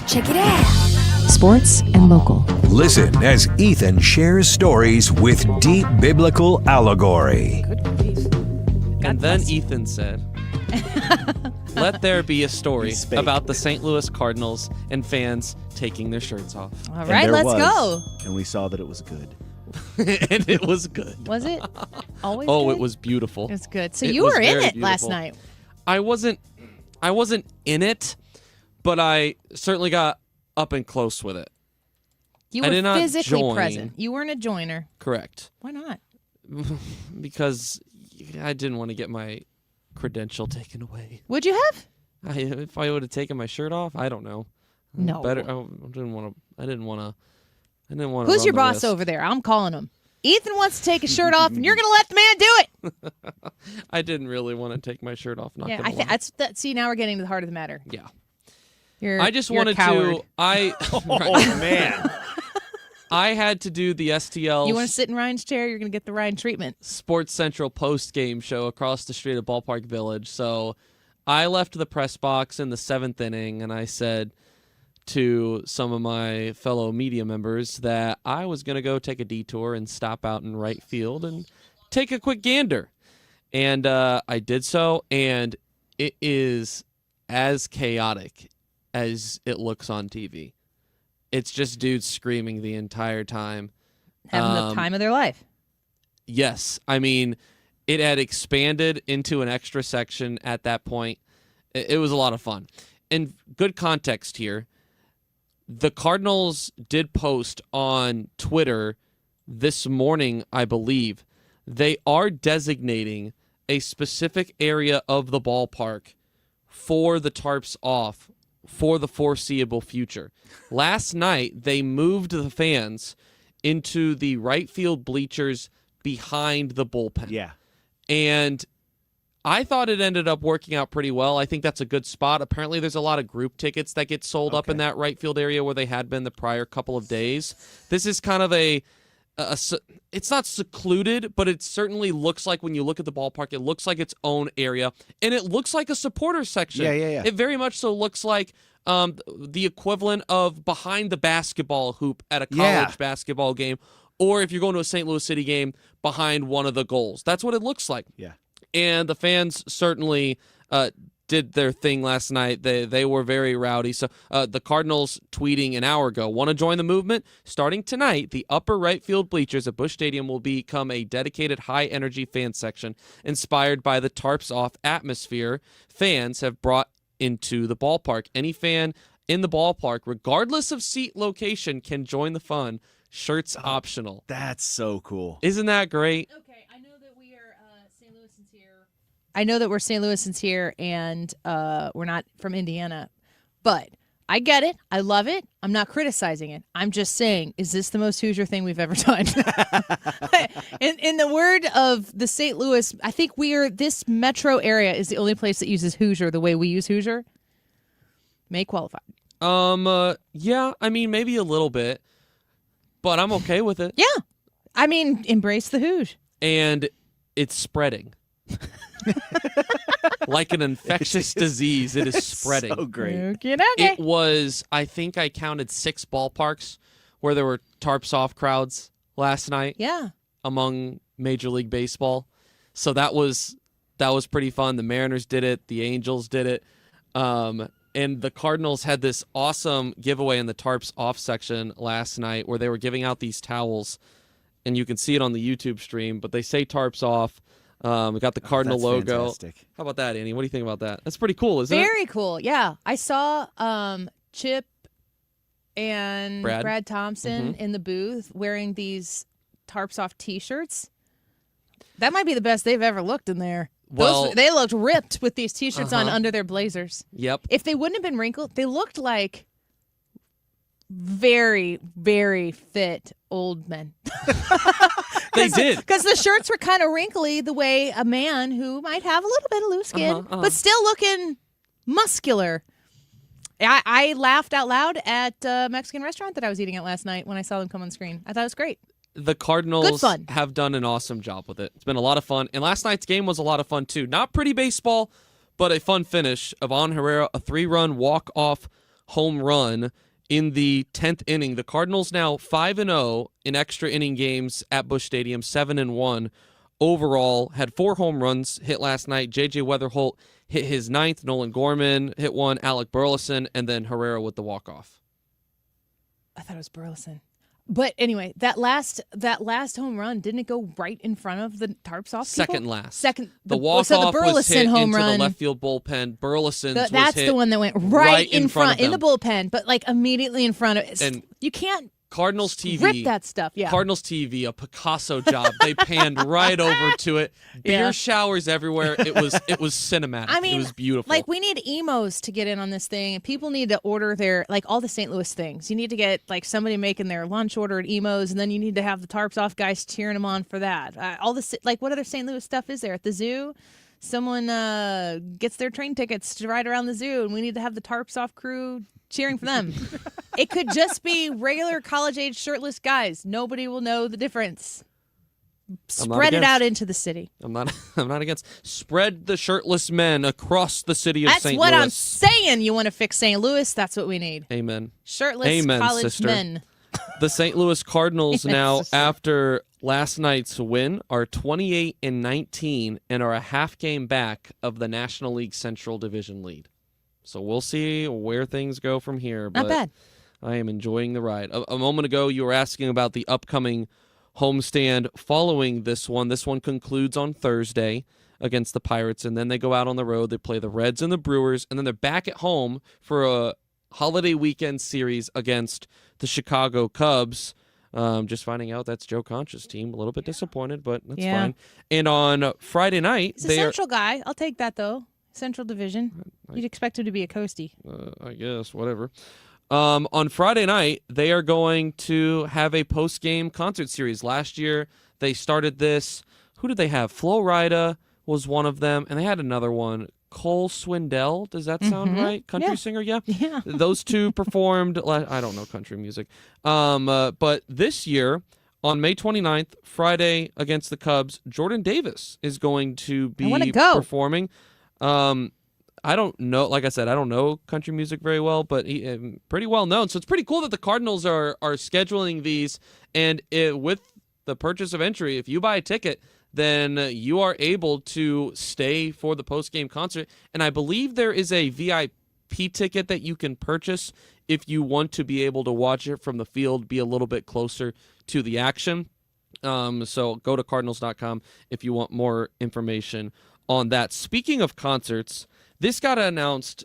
Check it out. Sports and local. Listen as Ethan shares stories with deep biblical allegory. And then Ethan said, let there be a story about the St. Louis Cardinals and fans taking their shirts off. All right, let's go. And we saw that it was good. And it was good. Was it always Oh, good? it was beautiful. It's good. So It you was were in very it last beautiful. night. I wasn't in it, but I certainly got up and close with it. You I were did not physically join. present. You weren't a joiner. Correct. Why not? Because I didn't want to get my credential taken away. Would you have? If I would have taken my shirt off, I don't know. No. Better. I didn't want to. Who's your boss over there? I'm calling him. Ethan wants to take his shirt off, and you're going to let the man do it. I didn't really want to take my shirt off. Yeah, I think that's that. See, now we're getting to the heart of the matter. Yeah. I just wanted to. Oh man. I had to do the STL. You want to sit in Ryan's chair? You're going to get the Ryan treatment. Sports Central post-game show across the street at Ballpark Village. So I left the press box in the 7th inning, and I said to some of my fellow media members that I was going to go take a detour and stop out in right field and take a quick gander. And I did so, and it is as chaotic as it looks on TV. It's just dudes screaming the entire time. Having the time of their life. Yes. I mean, it had expanded into an extra section at that point. It was a lot of fun. And good context here. The Cardinals did post on Twitter this morning, I believe. They are designating a specific area of the ballpark for the tarps off for the foreseeable future. Last night, they moved the fans into the right field bleachers behind the bullpen. Yeah. And I thought it ended up working out pretty well. I think that's a good spot. Apparently, there's a lot of group tickets that get sold up in that right field area where they had been the prior couple of days. This is kind of it's not secluded, but it certainly looks like when you look at the ballpark, it looks like its own area, and it looks like a supporter section. Yeah. It very much so looks like the equivalent of behind the basketball hoop at a college basketball game, or if you're going to a St. Louis City game, behind one of the goals. That's what it looks like. Yeah. And the fans certainly did their thing last night. They were very rowdy. So the Cardinals tweeting an hour ago, want to join the movement? Starting tonight, the upper right field bleachers at Busch Stadium will become a dedicated high-energy fan section inspired by the tarps-off atmosphere fans have brought into the ballpark. Any fan in the ballpark, regardless of seat location, can join the fun. Shirts optional. That's so cool. Isn't that great? Okay, I know that we are St. Louisans here. I know that we're St. Louisans here, and we're not from Indiana, but I get it. I love it. I'm not criticizing it. I'm just saying, is this the most Hoosier thing we've ever done? in the word of the St. Louis, I think this metro area is the only place that uses Hoosier the way we use Hoosier. May qualify. Yeah, I mean, maybe a little bit. But I'm okay with it. Yeah. I mean, embrace the Hooj. And it's spreading. Like an infectious disease, it is spreading. So great. Okay. It was, I think I counted 6 ballparks where there were tarps off crowds last night. Yeah. Among Major League Baseball. So that was pretty fun. The Mariners did it. The Angels did it. And the Cardinals had this awesome giveaway in the tarps off section last night where they were giving out these towels, and you can see it on the YouTube stream, but they say tarps off. We got the Cardinal logo. Fantastic. How about that, Annie? What do you think about that? That's pretty cool, isn't it? Very cool. Yeah. I saw Chip and Brad Thompson in the booth wearing these tarps off T-shirts. That might be the best they've ever looked in there. Well, they looked ripped with these T-shirts on under their blazers. Yep. If they wouldn't have been wrinkled, they looked like very, very fit old men. They did. Because the shirts were kind of wrinkly the way a man who might have a little bit of loose skin, but still looking muscular. I laughed out loud at a Mexican restaurant that I was eating at last night when I saw them come on screen. I thought it was great. The Cardinals have done an awesome job with it. It's been a lot of fun. And last night's game was a lot of fun, too. Not pretty baseball, but a fun finish. Ivan Herrera, a 3-run walk-off home run in the 10th inning. The Cardinals now 5-0 in extra inning games at Busch Stadium, 7-1 overall. Had 4 home runs hit last night. J.J. Weatherholt hit his 9th. Nolan Gorman hit 1. Alec Burleson, and then Herrera with the walk-off. I thought it was Burleson. But anyway, that last home run, didn't it go right in front of the tarps off people? Second last. The walk-off Burleson was hit home into run, the left field bullpen. Burleson's was that's hit the one that went right in front of in the bullpen, but like immediately in front of it. And you can't Cardinals TV. rip that stuff. Yeah. Cardinals TV, a Picasso job. They panned right over to it. Beer showers everywhere. It was cinematic. I mean, it was beautiful. Like, we need emos to get in on this thing, and people need to order their, like, all the St. Louis things. You need to get, like, somebody making their lunch order at emos, and then you need to have the tarps off guys cheering them on for that. All the, like, what other St. Louis stuff is there? At the zoo, someone gets their train tickets to ride around the zoo, and we need to have the tarps off crew cheering for them. It could just be regular college-age shirtless guys. Nobody will know the difference. Spread it out into the city. I'm not against. Spread the shirtless men across the city of St. Louis. That's what I'm saying. You want to fix St. Louis? That's what we need. Amen. Shirtless college sister. men. The St. Louis Cardinals now, sister. after last night's win, are 28-19 and are a half game back of the National League Central Division lead. So we'll see where things go from here. But Not bad. I am enjoying the ride. A moment ago, you were asking about the upcoming homestand following this one. This one concludes on Thursday against the Pirates, and then they go out on the road. They play the Reds and the Brewers, and then they're back at home for a holiday weekend series against the Chicago Cubs. Just finding out that's Joe Concha's team. A little bit disappointed, but that's fine. And on Friday night, He's a Central guy. I'll take that, though. Central Division. You'd expect him to be a coastie. I guess, whatever. On Friday night, they are going to have a post-game concert series. Last year, they started this. Who did they have? Flo Rida was one of them, and they had another one. Cole Swindell, does that sound right? Country singer, yeah. Those two performed. I don't know country music. But this year, on May 29th, Friday against the Cubs, Jordan Davis is going to be performing. I don't know. Like I said, I don't know country music very well, but he pretty well known. So it's pretty cool that the Cardinals are scheduling these. And with the purchase of entry, if you buy a ticket, then you are able to stay for the post-game concert. And I believe there is a VIP ticket that you can purchase if you want to be able to watch it from the field, be a little bit closer to the action. So go to cardinals.com if you want more information on that. Speaking of concerts, this got announced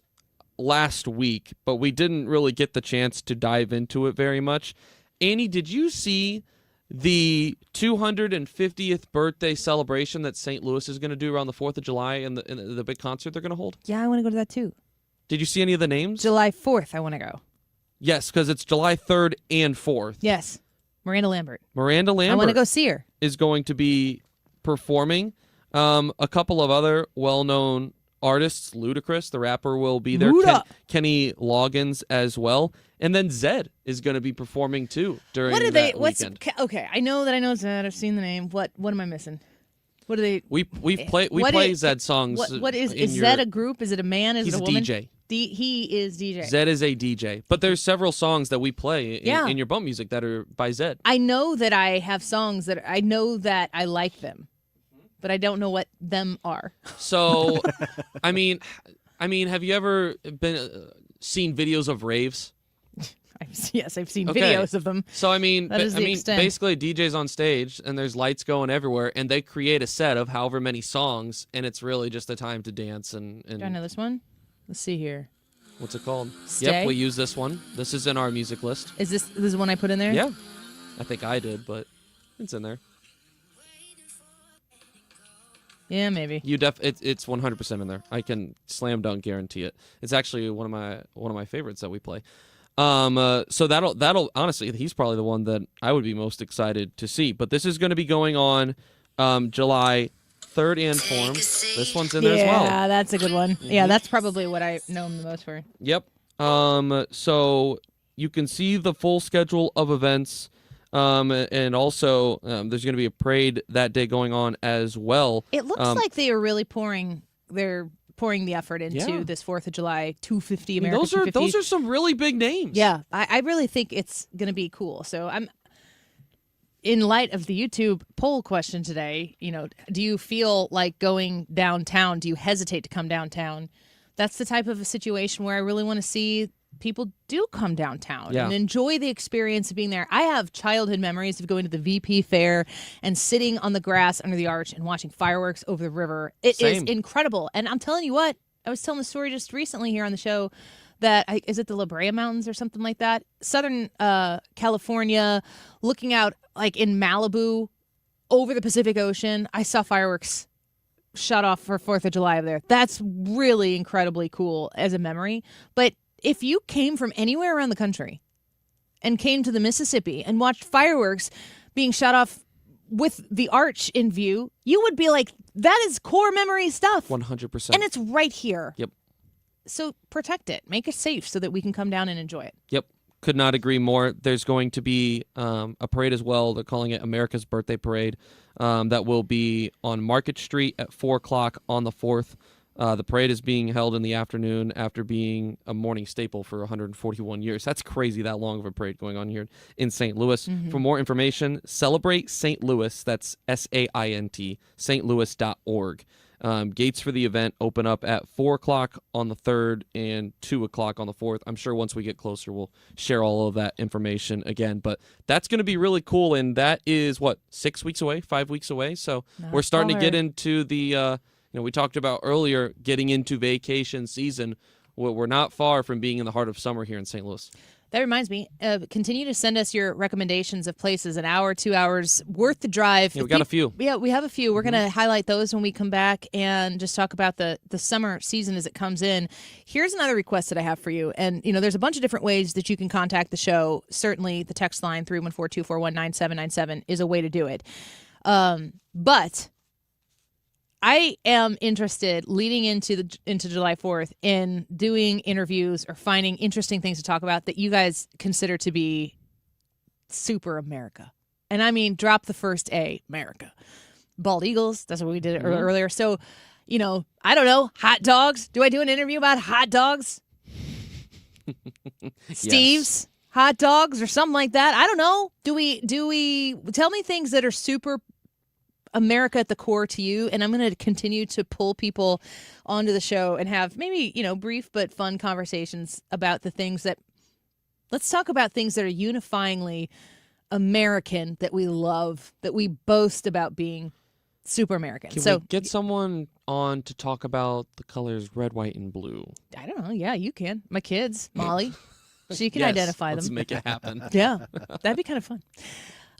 last week, but we didn't really get the chance to dive into it very much. Annie, did you see the 250th birthday celebration that St. Louis is going to do around the 4th of July and the big concert they're going to hold? Yeah, I want to go to that too. Did you see any of the names? July 4th, I want to go. Yes, because it's July 3rd and 4th. Yes. Miranda Lambert. Miranda Lambert. I want to go see her. Is going to be performing. A couple of other well-known artists, Ludacris, the rapper, will be there. Kenny Loggins as well. And then Zed is going to be performing too during that weekend. Okay, I know Zed. I've seen the name. What am I missing? What are they? We play Zed songs. What is Zed a group? Is it a man? Is it a woman? He's a DJ. He is DJ. Zed is a DJ. But there's several songs that we play in your bump music that are by Zed. I know that I have songs that I know that I like them, but I don't know what them are. So, I mean, have you ever seen videos of raves? Yes, I've seen videos of them. So I mean, extent. basically DJ's on stage and there's lights going everywhere, and they create a set of however many songs, and it's really just a time to dance and. Do I know this one? Let's see here. What's it called? Stay? Yep, we use this one. This is in our music list. Is this the one I put in there? Yeah, I think I did, but it's in there. Yeah, maybe. It's 100% in there. I can slam dunk guarantee it. It's actually one of my favorites that we play. So that'll honestly, he's probably the one that I would be most excited to see. But this is going to be going on July 3rd and 4th. This one's in there as well. Yeah, that's a good one. Mm-hmm. Yeah, that's probably what I know him the most for. Yep. So you can see the full schedule of events. And also there's going to be a parade that day going on as well. It looks like they are really pouring the effort into this 4th of July 250 American 250. Those are some really big names. Yeah, I really think it's going to be cool. So I'm in light of the YouTube poll question today, do you feel like going downtown? Do you hesitate to come downtown? That's the type of a situation where I really want to see people do come downtown and enjoy the experience of being there. I have childhood memories of going to the VP Fair and sitting on the grass under the arch and watching fireworks over the river. It is incredible. And I'm telling you what, I was telling the story just recently here on the show that, is it the La Brea Mountains or something like that? Southern California, looking out like in Malibu over the Pacific Ocean. I saw fireworks shut off for 4th of July over there. That's really incredibly cool as a memory. But if you came from anywhere around the country and came to the Mississippi and watched fireworks being shot off with the arch in view, you would be like, that is core memory stuff. 100%. And it's right here. Yep. So protect it. Make it safe so that we can come down and enjoy it. Yep. Could not agree more. There's going to be a parade as well. They're calling it America's Birthday Parade. That will be on Market Street at 4 o'clock on the 4th. The parade is being held in the afternoon after being a morning staple for 141 years. That's crazy, that long of a parade going on here in St. Louis. Mm-hmm. For more information, celebrate St. Louis. That's SAINT, stlouis.org. Gates for the event open up at 4 o'clock on the 3rd and 2 o'clock on the 4th. I'm sure once we get closer, we'll share all of that information again. But that's going to be really cool, and that is, 6 weeks away, 5 weeks away? So we're starting to get into the... we talked about earlier getting into vacation season. We're not far from being in the heart of summer here in St. Louis. That reminds me, continue to send us your recommendations of places, an hour, 2 hours worth the drive. Yeah, we got a few. Yeah, we have a few. We're going to highlight those when we come back and just talk about the summer season as it comes in. Here's another request that I have for you. And, there's a bunch of different ways that you can contact the show. Certainly the text line 314-241-9797 is a way to do it. But I am interested leading into July 4th in doing interviews or finding interesting things to talk about that you guys consider to be super America. And I mean, drop the first A, America. Bald eagles, that's what we did earlier. So, I don't know, hot dogs. Do I do an interview about hot dogs? Steve's hot dogs or something like that? I don't know. Do we tell me things that are super America at the core to you, and I'm going to continue to pull people onto the show and have maybe, brief but fun conversations about the things that, let's talk about things that are unifyingly American, that we love, that we boast about being super American. Can we get someone on to talk about the colors red, white, and blue? I don't know. Yeah, you can. My kids, Molly, she can Yes, identify them. let's make it happen. Yeah, that'd be kind of fun.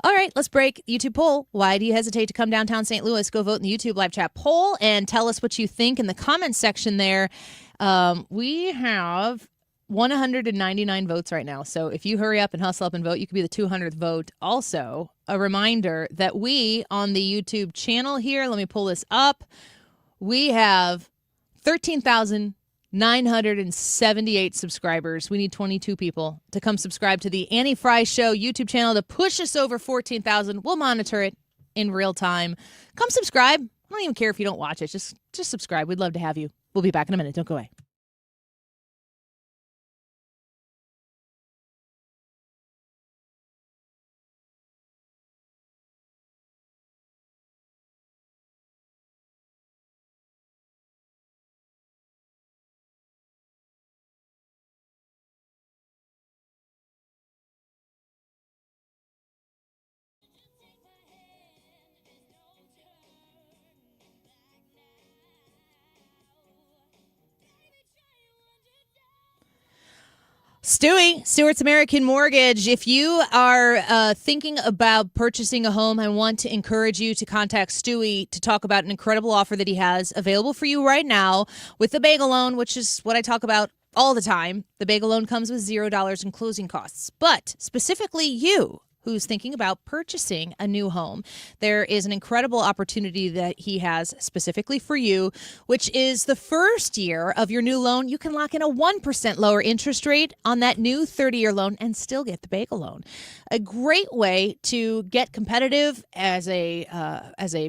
All right, let's break. YouTube poll. Why do you hesitate to come downtown St. Louis? Go vote in the YouTube live chat poll and tell us what you think in the comments section there. We have 199 votes right now. So if you hurry up and hustle up and vote, you could be the 200th vote. Also, a reminder that we on the YouTube channel here, let me pull this up. We have 13,978 subscribers. We need 22 people to come subscribe to the Annie Frey Show YouTube channel to push us over 14,000. We'll monitor it in real time. Come subscribe. I don't even care if you don't watch it. Just subscribe. We'd love to have you. We'll be back in a minute. Don't go away. Stewart's American Mortgage. If you are thinking about purchasing a home, I want to encourage you to contact Stewie to talk about an incredible offer that he has available for you right now with the bagel loan, which is what I talk about all the time. The bagel loan comes with $0 in closing costs. But specifically you, who's thinking about purchasing a new home, there is an incredible opportunity that he has specifically for you, which is the first year of your new loan. You can lock in a 1% lower interest rate on that new 30-year loan and still get the bagel loan. A great way to get competitive as a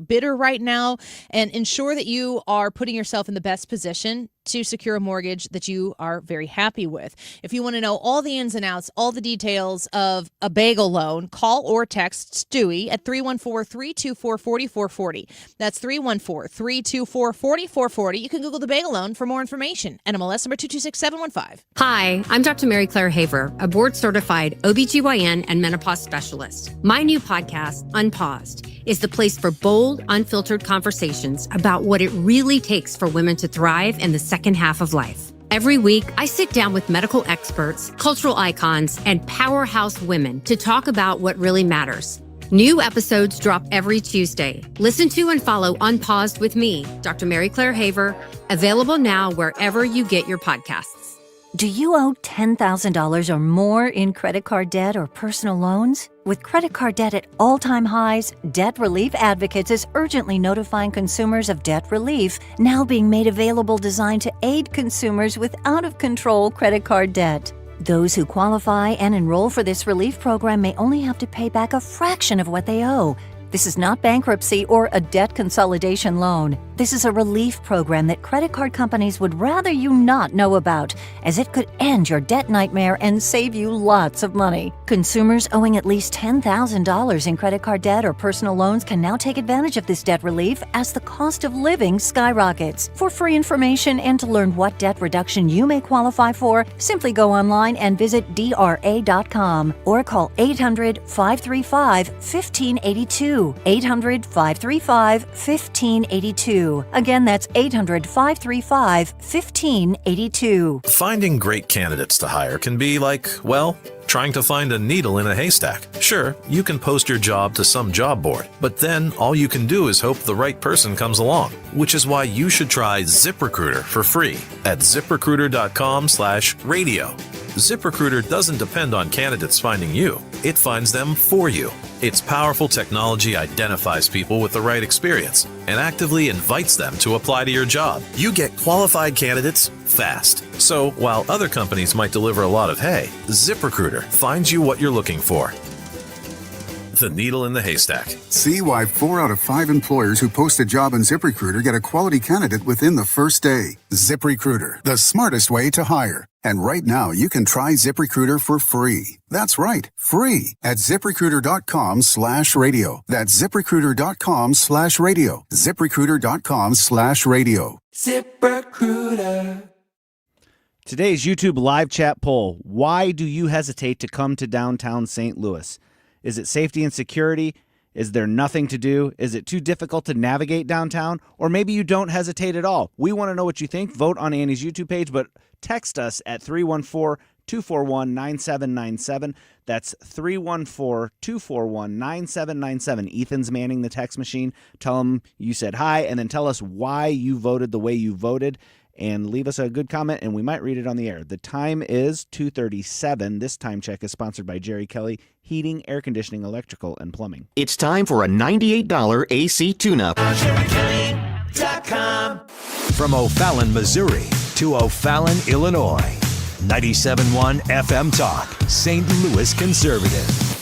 bidder right now and ensure that you are putting yourself in the best position to secure a mortgage that you are very happy with. If you want to know all the ins and outs, all the details of a bagel loan, call or text Stewie at 314-324-4440. That's 314-324-4440. You can Google the bagel loan for more information. NMLS number 226715. Hi, I'm Dr. Mary Claire Haver, a board-certified OBGYN and menopause specialist. My new podcast, Unpaused, is the place for bold, unfiltered conversations about what it really takes for women to thrive in the second half of life. Every week, I sit down with medical experts, cultural icons, and powerhouse women to talk about what really matters. New episodes drop every Tuesday. Listen to and follow Unpaused with me, Dr. Mary Claire Haver, available now wherever you get your podcasts. Do you owe $10,000 or more in credit card debt or personal loans? With credit card debt at all-time highs, Debt Relief Advocates is urgently notifying consumers of debt relief now being made available, designed to aid consumers with out-of-control credit card debt. Those who qualify and enroll for this relief program may only have to pay back a fraction of what they owe. This is not bankruptcy or a debt consolidation loan. This is a relief program that credit card companies would rather you not know about, as it could end your debt nightmare and save you lots of money. Consumers owing at least $10,000 in credit card debt or personal loans can now take advantage of this debt relief as the cost of living skyrockets. For free information and to learn what debt reduction you may qualify for, simply go online and visit DRA.com or call 800-535-1582. 800-535-1582. 800-535-1582. Again, that's 800-535-1582. Finding great candidates to hire can be like, well, trying to find a needle in a haystack. Sure, you can post your job to some job board, but then all you can do is hope the right person comes along, which is why you should try ZipRecruiter for free at ZipRecruiter.com/radio. ZipRecruiter doesn't depend on candidates finding you. It finds them for you. Its powerful technology identifies people with the right experience and actively invites them to apply to your job. You get qualified candidates fast. So while other companies might deliver a lot of hay, ZipRecruiter finds you what you're looking for. The needle in the haystack. See why 4 out of 5 employers who post a job on ZipRecruiter get a quality candidate within the first day. ZipRecruiter, the smartest way to hire. And right now, you can try ZipRecruiter for free. That's right, free at ZipRecruiter.com/radio. That's ZipRecruiter.com/radio. ZipRecruiter.com/radio. ZipRecruiter. Today's YouTube live chat poll: why do you hesitate to come to downtown St. Louis? Is it safety and security? Is there nothing to do? Is it too difficult to navigate downtown? Or maybe you don't hesitate at all. We want to know what you think. Vote on Annie's YouTube page, but text us at 314-241-9797. That's 314-241-9797. Ethan's manning the text machine. Tell him you said hi, and then tell us why you voted the way you voted. And leave us a good comment, and we might read it on the air. The time is 2:37. This time check is sponsored by Jerry Kelly Heating, Air Conditioning, Electrical, and Plumbing. It's time for a $98 AC tune-up. From O'Fallon, Missouri to O'Fallon, Illinois. 97.1 FM Talk, St. Louis Conservative.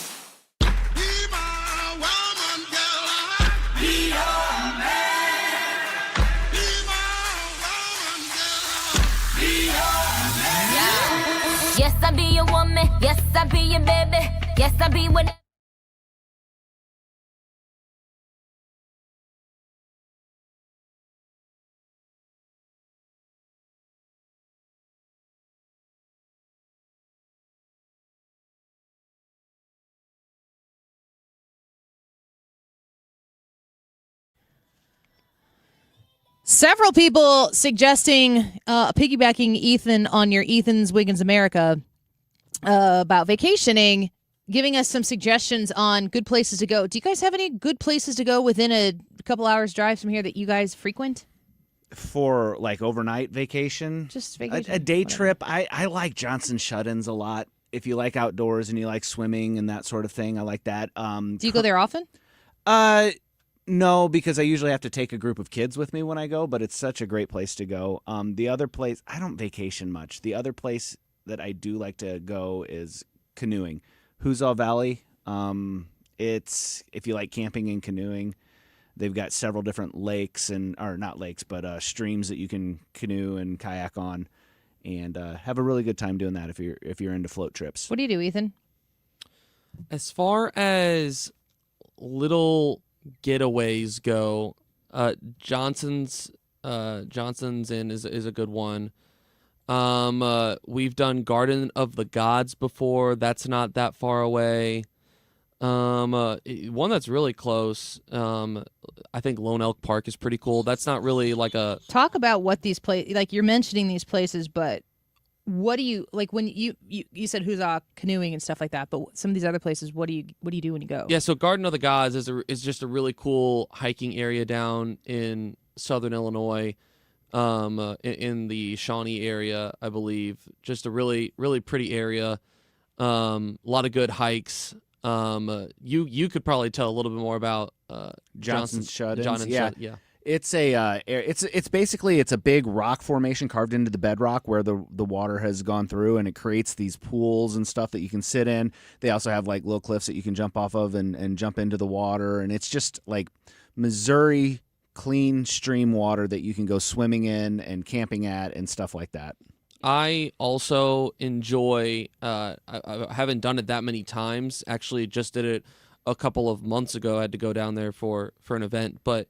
Yes, I be your woman. Yes, I be your baby. Yes, I be what. Several people suggesting piggybacking Ethan on your Ethan's Wiggins America about vacationing, giving us some suggestions on good places to go. Do you guys have any good places to go within a couple hours drive from here that you guys frequent? For like overnight vacation? Just vacation. A day trip. I like Johnson Shut-ins a lot. If you like outdoors and you like swimming and that sort of thing, I like that. Do you go there often? No, because I usually have to take a group of kids with me when I go, but it's such a great place to go. The other place, I don't vacation much. The other place that I do like to go is canoeing. Huzaw Valley. It's, if you like camping and canoeing, they've got several different lakes or not lakes, but streams that you can canoe and kayak on, and have a really good time doing that if you're into float trips. What do you do, Ethan? As far as little getaways go, Johnson's Inn is a good one. We've done Garden of the Gods before. That's not that far away. One that's really close. I think Lone Elk Park is pretty cool. That's not really like a talk about what these places, like you're mentioning these places, but what do you like when you said Huzaw canoeing and stuff like that? But some of these other places, what do you do when you go? Yeah, so Garden of the Gods is just a really cool hiking area down in southern Illinois, in the Shawnee area, I believe. Just a really really pretty area. A lot of good hikes. You could probably tell a little bit more about Johnson's Shut-ins. Yeah. It's it's basically a big rock formation carved into the bedrock where the water has gone through, and it creates these pools and stuff that you can sit in. They also have like little cliffs that you can jump off of and jump into the water, and it's just like Missouri clean stream water that you can go swimming in and camping at and stuff like that. I also enjoy, I haven't done it that many times. Actually, just did it a couple of months ago. I had to go down there for an event, but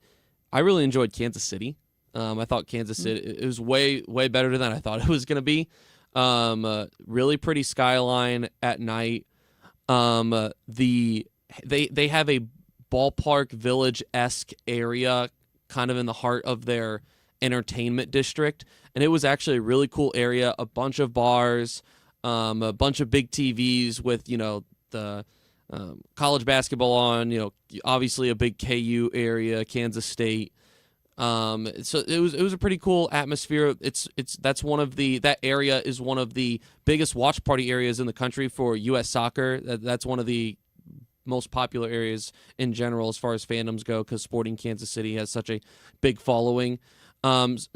I really enjoyed Kansas City. I thought Kansas City, it was way better than I thought it was going to be. Really pretty skyline at night. They have a ballpark village-esque area kind of in the heart of their entertainment district. And it was actually a really cool area, a bunch of bars, a bunch of big TVs with, the college basketball on, obviously a big KU area, Kansas State. So it was a pretty cool atmosphere. That area is one of the biggest watch party areas in the country for U.S. soccer. That's one of the most popular areas in general as far as fandoms go, because Sporting Kansas City has such a big following.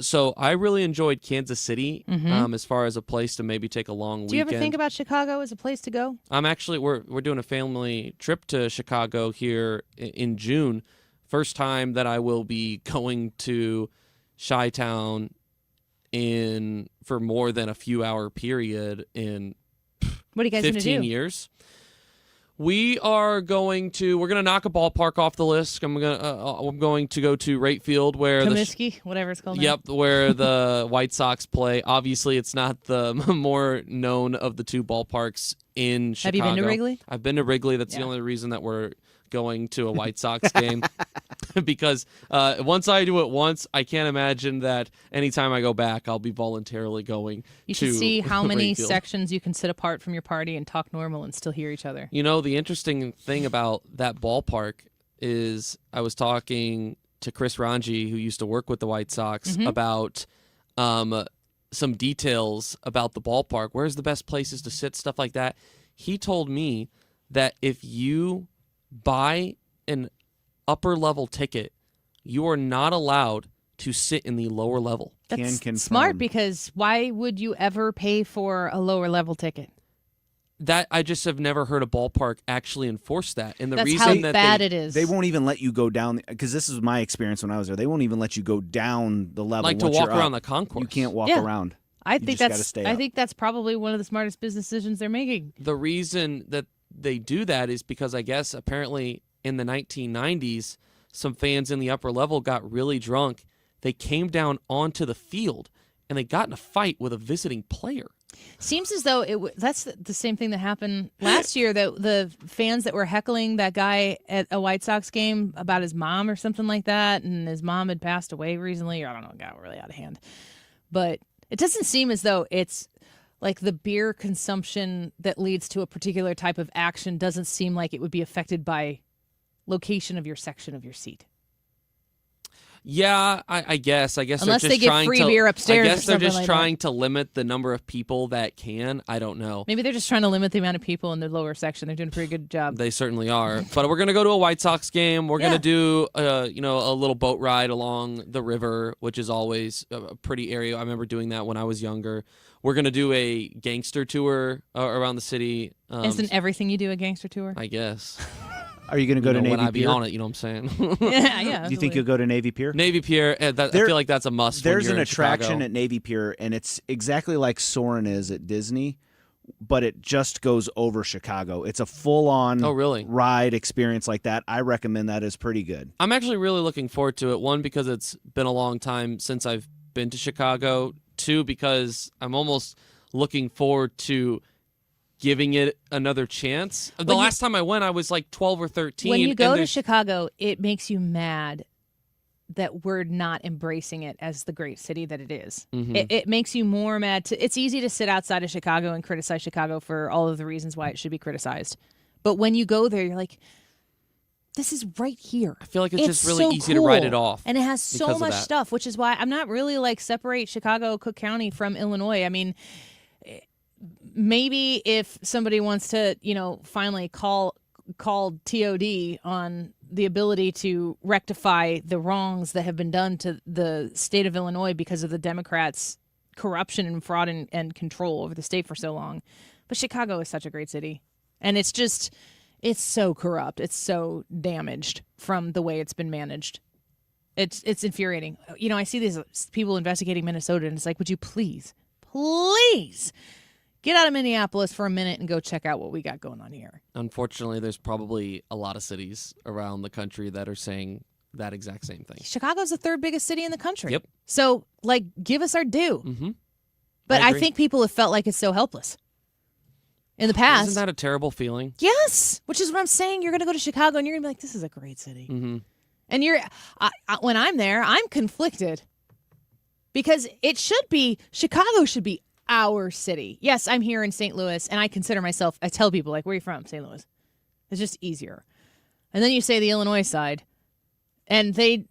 So I really enjoyed Kansas City as far as a place to maybe take a long weekend. Do you ever think about Chicago as a place to go? We're doing a family trip to Chicago here in June. First time that I will be going to Chi-Town for more than a few hour period in what are you guys 15 years. We're going to knock a ballpark off the list. I'm going to go to Wright Field where Comiskey, whatever it's called. Yep, where the White Sox play. Obviously, it's not the more known of the two ballparks in Chicago. Have you been to Wrigley? I've been to Wrigley. That's the only reason that we're going to a White Sox game. Because once I do it once, I can't imagine that anytime I go back, I'll be voluntarily going to You should see how many Wright Field. sections you can sit apart from your party and talk normal and still hear each other. The interesting thing about that ballpark is I was talking to Chris Ranji, who used to work with the White Sox, about some details about the ballpark. Where's the best places to sit, stuff like that. He told me that if you buy an upper level ticket, you are not allowed to sit in the lower level. That's smart, because why would you ever pay for a lower level ticket? That I just have never heard a ballpark actually enforce that. And the That's reason how that bad it is. They won't even let you go down, because this is my experience when I was there. They won't even let you go down the level. Like to once walk you're around up. the concourse. You can't walk around. I think I think that's probably one of the smartest business decisions they're making. The reason that they do that is because I guess apparently in the 1990s, some fans in the upper level got really drunk. They came down onto the field and they got in a fight with a visiting player. Seems as though that's the same thing that happened last year. That the fans that were heckling that guy at a White Sox game about his mom or something like that, and his mom had passed away recently, or I don't know, it got really out of hand. But it doesn't seem as though it's like the beer consumption that leads to a particular type of action doesn't seem like it would be affected by location of your section of your seat. Yeah, I guess. Unless they're just they get free beer upstairs. I guess they're just like trying to limit the number of people that can. I don't know. Maybe they're just trying to limit the amount of people in the lower section. They're doing a pretty good job. They certainly are. But we're gonna go to a White Sox game. We're gonna do a little boat ride along the river, which is always a pretty area. I remember doing that when I was younger. We're gonna do a gangster tour around the city. Isn't everything you do a gangster tour? I guess. Are you going to go to Navy when I be Pier? on it, you know what I'm saying? yeah. Do you think you'll go to Navy Pier? Navy Pier, I feel like that's a must. There's when you're an in attraction Chicago. at Navy Pier, and it's exactly like Soarin' is at Disney, but it just goes over Chicago. It's a full-on ride experience like that. I recommend that. Is pretty good. I'm actually really looking forward to it. One, because it's been a long time since I've been to Chicago. Two, because I'm almost looking forward to giving it another chance. The last time I went, I was like 12 or 13. When you go to Chicago, it makes you mad that we're not embracing it as the great city that it is. Mm-hmm. It makes you more mad. It's easy to sit outside of Chicago and criticize Chicago for all of the reasons why it should be criticized. But when you go there, you're like, this is right here. I feel like it's just really so easy cool. to write it off. And it has so because of much that. stuff, which is why I'm not really like separate Chicago, Cook County from Illinois. I mean, maybe if somebody wants to, finally call TOD on the ability to rectify the wrongs that have been done to the state of Illinois because of the Democrats' corruption and fraud and control over the state for so long. But Chicago is such a great city. And it's so corrupt. It's so damaged from the way it's been managed. It's infuriating. I see these people investigating Minnesota, and it's like, would you please get out of Minneapolis for a minute and go check out what we got going on here. Unfortunately, there's probably a lot of cities around the country that are saying that exact same thing. Chicago's the third biggest city in the country. Yep. So, give us our due. Mm-hmm. But I think people have felt like it's so helpless. in the past. Isn't that a terrible feeling? Yes, which is what I'm saying. You're going to go to Chicago and you're going to be like, this is a great city. Mm-hmm. And when I'm there, I'm conflicted because Chicago should be our city. Yes, I'm here in St. Louis and I tell people, like, where are you from? St. Louis. It's just easier. And then you say the Illinois side and they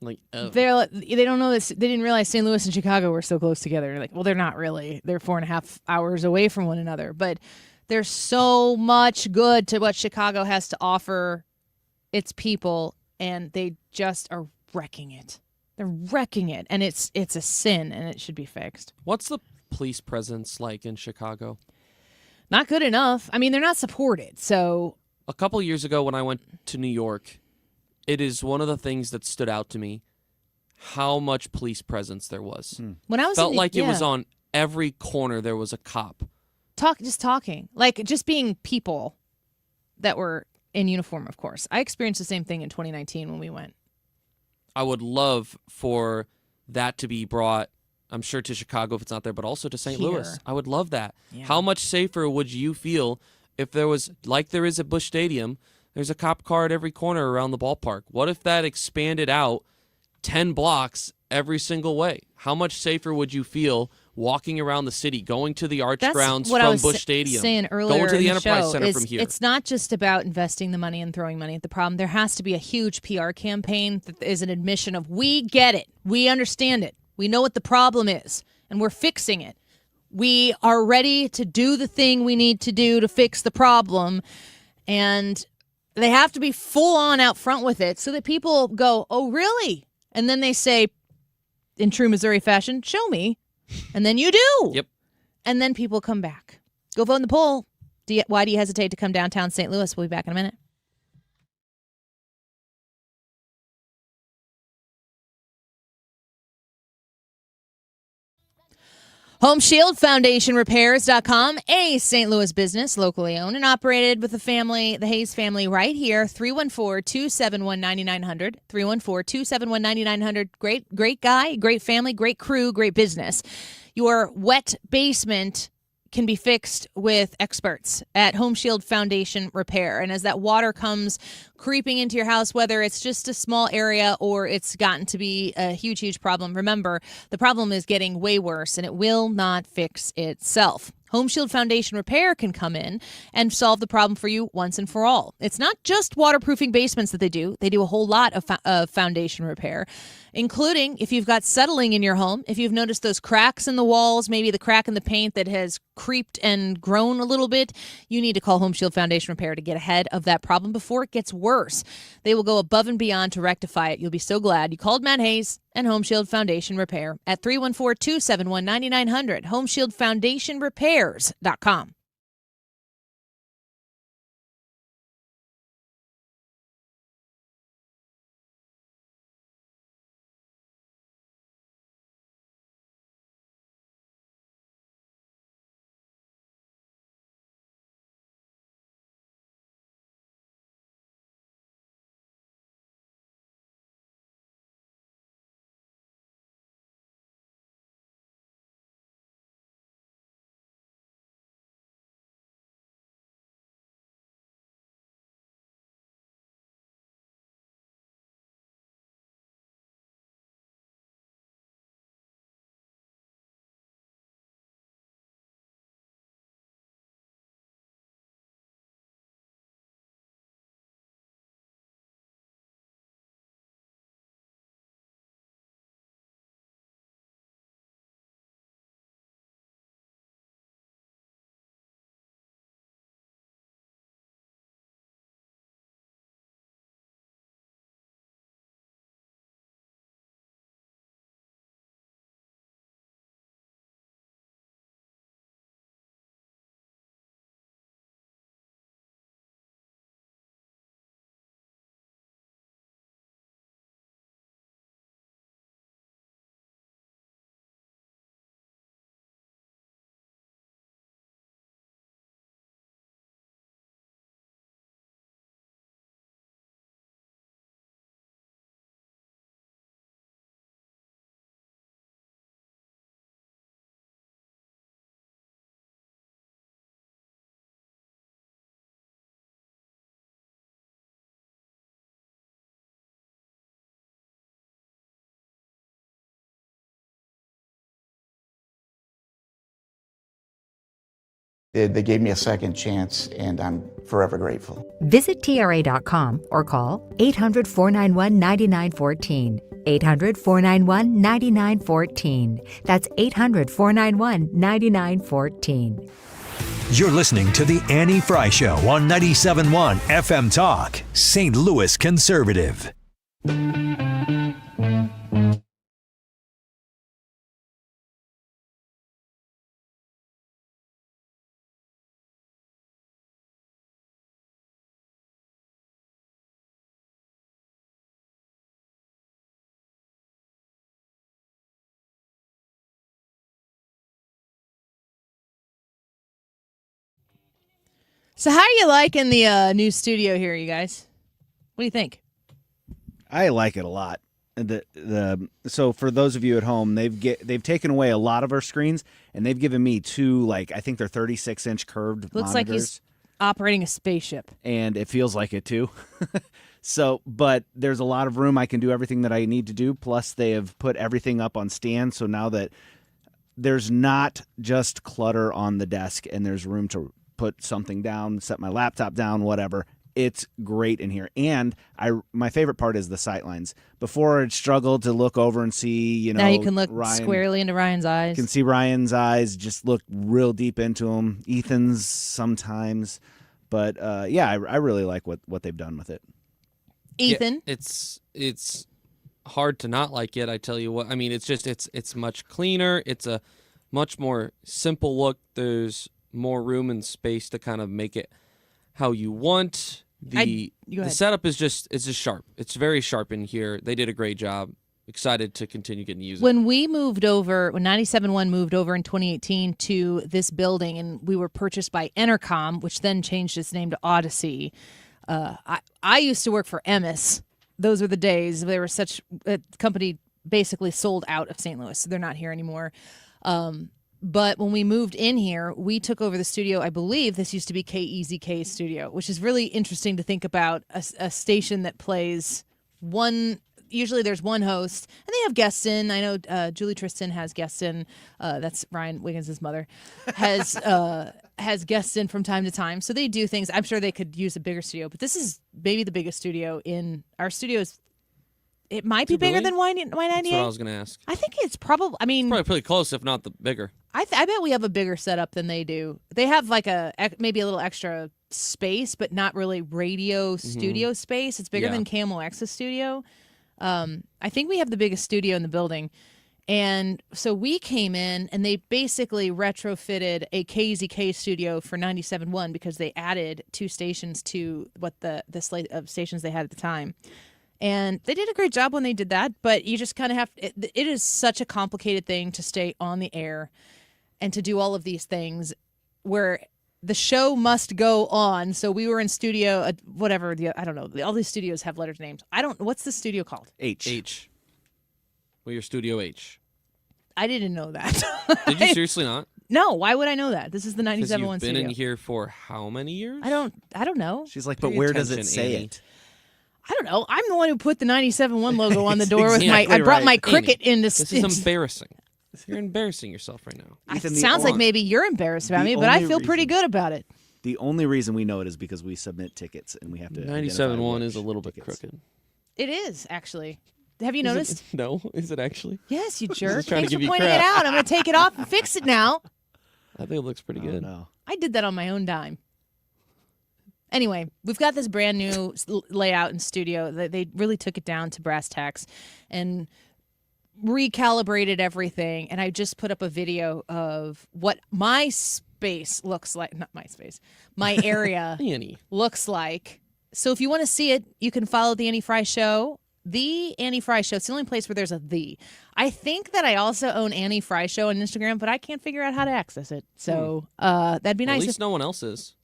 don't know this. They didn't realize St. Louis and Chicago were so close together. They're like, well, they're not really. They're 4.5 hours away from one another. But there's so much good to what Chicago has to offer its people, and they just are wrecking it. They're wrecking it, and it's a sin, and it should be fixed. What's the police presence like in Chicago? Not good enough. I mean, they're not supported. So a couple years ago when I went to New York, it is one of the things that stood out to me how much police presence there was. When I was felt like it was on every corner there was a cop. Talking. Like just being people that were in uniform, of course. I experienced the same thing in 2019 when we went. I would love for that to be brought, I'm sure, to Chicago if it's not there, but also to St. Louis. I would love that. Yeah. How much safer would you feel if there was, like there is at Busch Stadium, there's a cop car at every corner around the ballpark? What if that expanded out 10 blocks every single way? How much safer would you feel walking around the city, going to the arch grounds from Busch Stadium, saying earlier going to the in Enterprise show, Center from here? It's not just about investing the money and throwing money at the problem. There has to be a huge PR campaign that is an admission of, we get it, we understand it, we know what the problem is, and we're fixing it. We are ready to do the thing we need to do to fix the problem, and they have to be full on out front with it so that people go, oh, really? And then they say, in true Missouri fashion, show me. And then you do. Yep. And then people come back. Go vote in the poll. Why do you hesitate to come downtown St. Louis? We'll be back in a minute. Home Shield Foundation Repairs.com, a St. Louis business, locally owned and operated with the Hayes family right here. 314-271-9900. 314-271-9900. Great guy, great family, great crew, great business. Your wet basement can be fixed with experts at Home Shield Foundation Repair. And as that water comes creeping into your house, whether it's just a small area or it's gotten to be a huge, huge problem, remember, the problem is getting way worse and it will not fix itself. Home Shield Foundation Repair can come in and solve the problem for you once and for all. It's not just waterproofing basements that they do. They do a whole lot of foundation repair, including if you've got settling in your home, if you've noticed those cracks in the walls, maybe the crack in the paint that has creeped and grown a little bit, you need to call Home Shield Foundation Repair to get ahead of that problem before it gets worse. They will go above and beyond to rectify it. You'll be so glad you called Matt Hayes and Home Shield Foundation Repair at 314-271-9900. HomeshieldFoundationRepairs.com. They gave me a second chance, and I'm forever grateful. Visit TRA.com or call 800-491-9914. 800-491-9914. That's 800-491-9914. You're listening to The Annie Frey Show on 97.1 FM Talk, St. Louis Conservative. So how are you liking the new studio here, you guys? What do you think? I like it a lot. So for those of you at home, they've taken away a lot of our screens, and they've given me two, I think they're 36-inch curved Looks monitors. like he's operating a spaceship. And it feels like it too. But there's a lot of room. I can do everything that I need to do. Plus, they have put everything up on stands, so now that there's not just clutter on the desk, and there's room to put something down, set my laptop down, whatever. It's great in here. And my favorite part is the sight lines. Before I'd struggled to look over and see, now you can look Ryan, squarely into Ryan's eyes. You can see Ryan's eyes, just look real deep into them. Ethan's sometimes. But I really like what they've done with it. Ethan? Yeah, it's hard to not like it, I tell you what. I mean, it's much cleaner. It's a much more simple look. There's more room and space to kind of make it how you want. The setup is just sharp. It's very sharp in here. They did a great job. Excited to continue getting to use it. When 97.1 moved over in 2018 to this building, and we were purchased by Entercom, which then changed its name to Audacy. I used to work for Emmis. Those were the days. They were such a company basically sold out of St. Louis, so they're not here anymore. But when we moved in here, we took over the studio. I believe this used to be KEZK Studio, which is really interesting to think about a station that plays one. Usually there's one host, and they have guests in. I know Julie Tristan has guests in. That's Ryan Wiggins' mother. Has guests in from time to time. So they do things. I'm sure they could use a bigger studio, but this is maybe the biggest studio in our studios. It might be bigger than Y98. That's what I was going to ask. I think it's probably. I mean, it's probably pretty close, if not the bigger. I bet we have a bigger setup than they do. They have maybe a little extra space, but not really radio studio space. It's bigger than Camel X's studio. I think we have the biggest studio in the building. And so we came in, and they basically retrofitted a KZK studio for 97.1 because they added 2 stations to what the slate of stations they had at the time. And they did a great job when they did that, but you just kind of have it is such a complicated thing to stay on the air and to do all of these things where the show must go on. So we were in studio, I don't know. All these studios have letters names. What's the studio called? H. Well, your Studio H. I didn't know that. Did you seriously not? No, why would I know that? This is the 97.1 studio. You've been in here for how many years? I don't know. She's like, but where does it say Annie. it? I don't know. I'm the one who put the 97.1 logo on the door with I brought my Cricut Annie, into. This is embarrassing. You're embarrassing yourself right now. It sounds like maybe you're embarrassed about me, but I feel pretty good about it. The only reason we know it is because we submit tickets and we have to. 97.1 is a little bit crooked. It is, actually. Have you noticed? No, is it actually? Yes, you jerk. Trying Thanks to for give you pointing crap. it out. I'm going to take it off and fix it now. I think it looks pretty good. No. I did that on my own dime. Anyway, we've got this brand new layout in studio. They really took it down to brass tacks and recalibrated everything. And I just put up a video of what my space looks like. Not my space. My area looks like. So if you want to see it, you can follow The Annie Frey Show. The Annie Frey Show. It's the only place where there's a the. I think that I also own Annie Frey Show on Instagram, but I can't figure out how to access it. So that'd be nice. At least no one else is.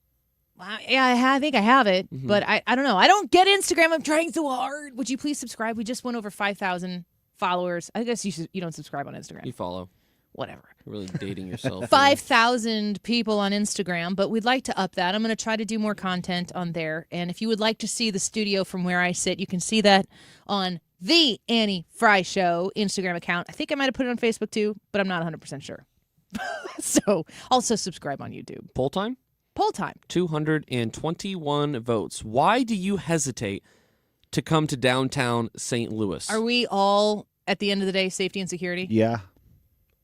Yeah, I think I have it, but I don't know. I don't get Instagram. I'm trying so hard. Would you please subscribe? We just went over 5,000 followers. I guess you don't subscribe on Instagram. You follow. Whatever. You're really dating yourself. 5,000 people on Instagram, but we'd like to up that. I'm going to try to do more content on there. And if you would like to see the studio from where I sit, you can see that on the Annie Frey Show Instagram account. I think I might have put it on Facebook too, but I'm not 100% sure. So also subscribe on YouTube. Poll time? Poll time. 221 votes. Why do you hesitate to come to downtown St. Louis? Are we all, at the end of the day, safety and security? Yeah.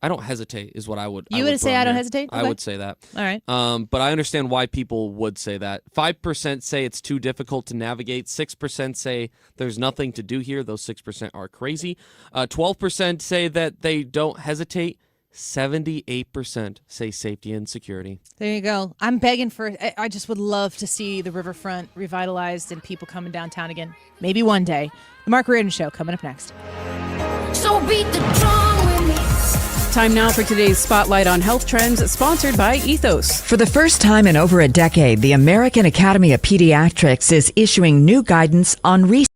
I don't hesitate is what I would. You would say I don't hesitate? I Okay. would say that. All right. But I understand why people would say that. 5% say it's too difficult to navigate. 6% say there's nothing to do here. Those 6% are crazy. 12% say that they don't hesitate. 78% say safety and security. There you go. I'm begging for, I just would love to see the riverfront revitalized and people coming downtown again. Maybe one day. The Mark Reardon Show coming up next. So beat the drum with me. Time now for today's Spotlight on Health Trends, sponsored by Ethos. For the first time in over a decade, the American Academy of Pediatrics is issuing new guidance on research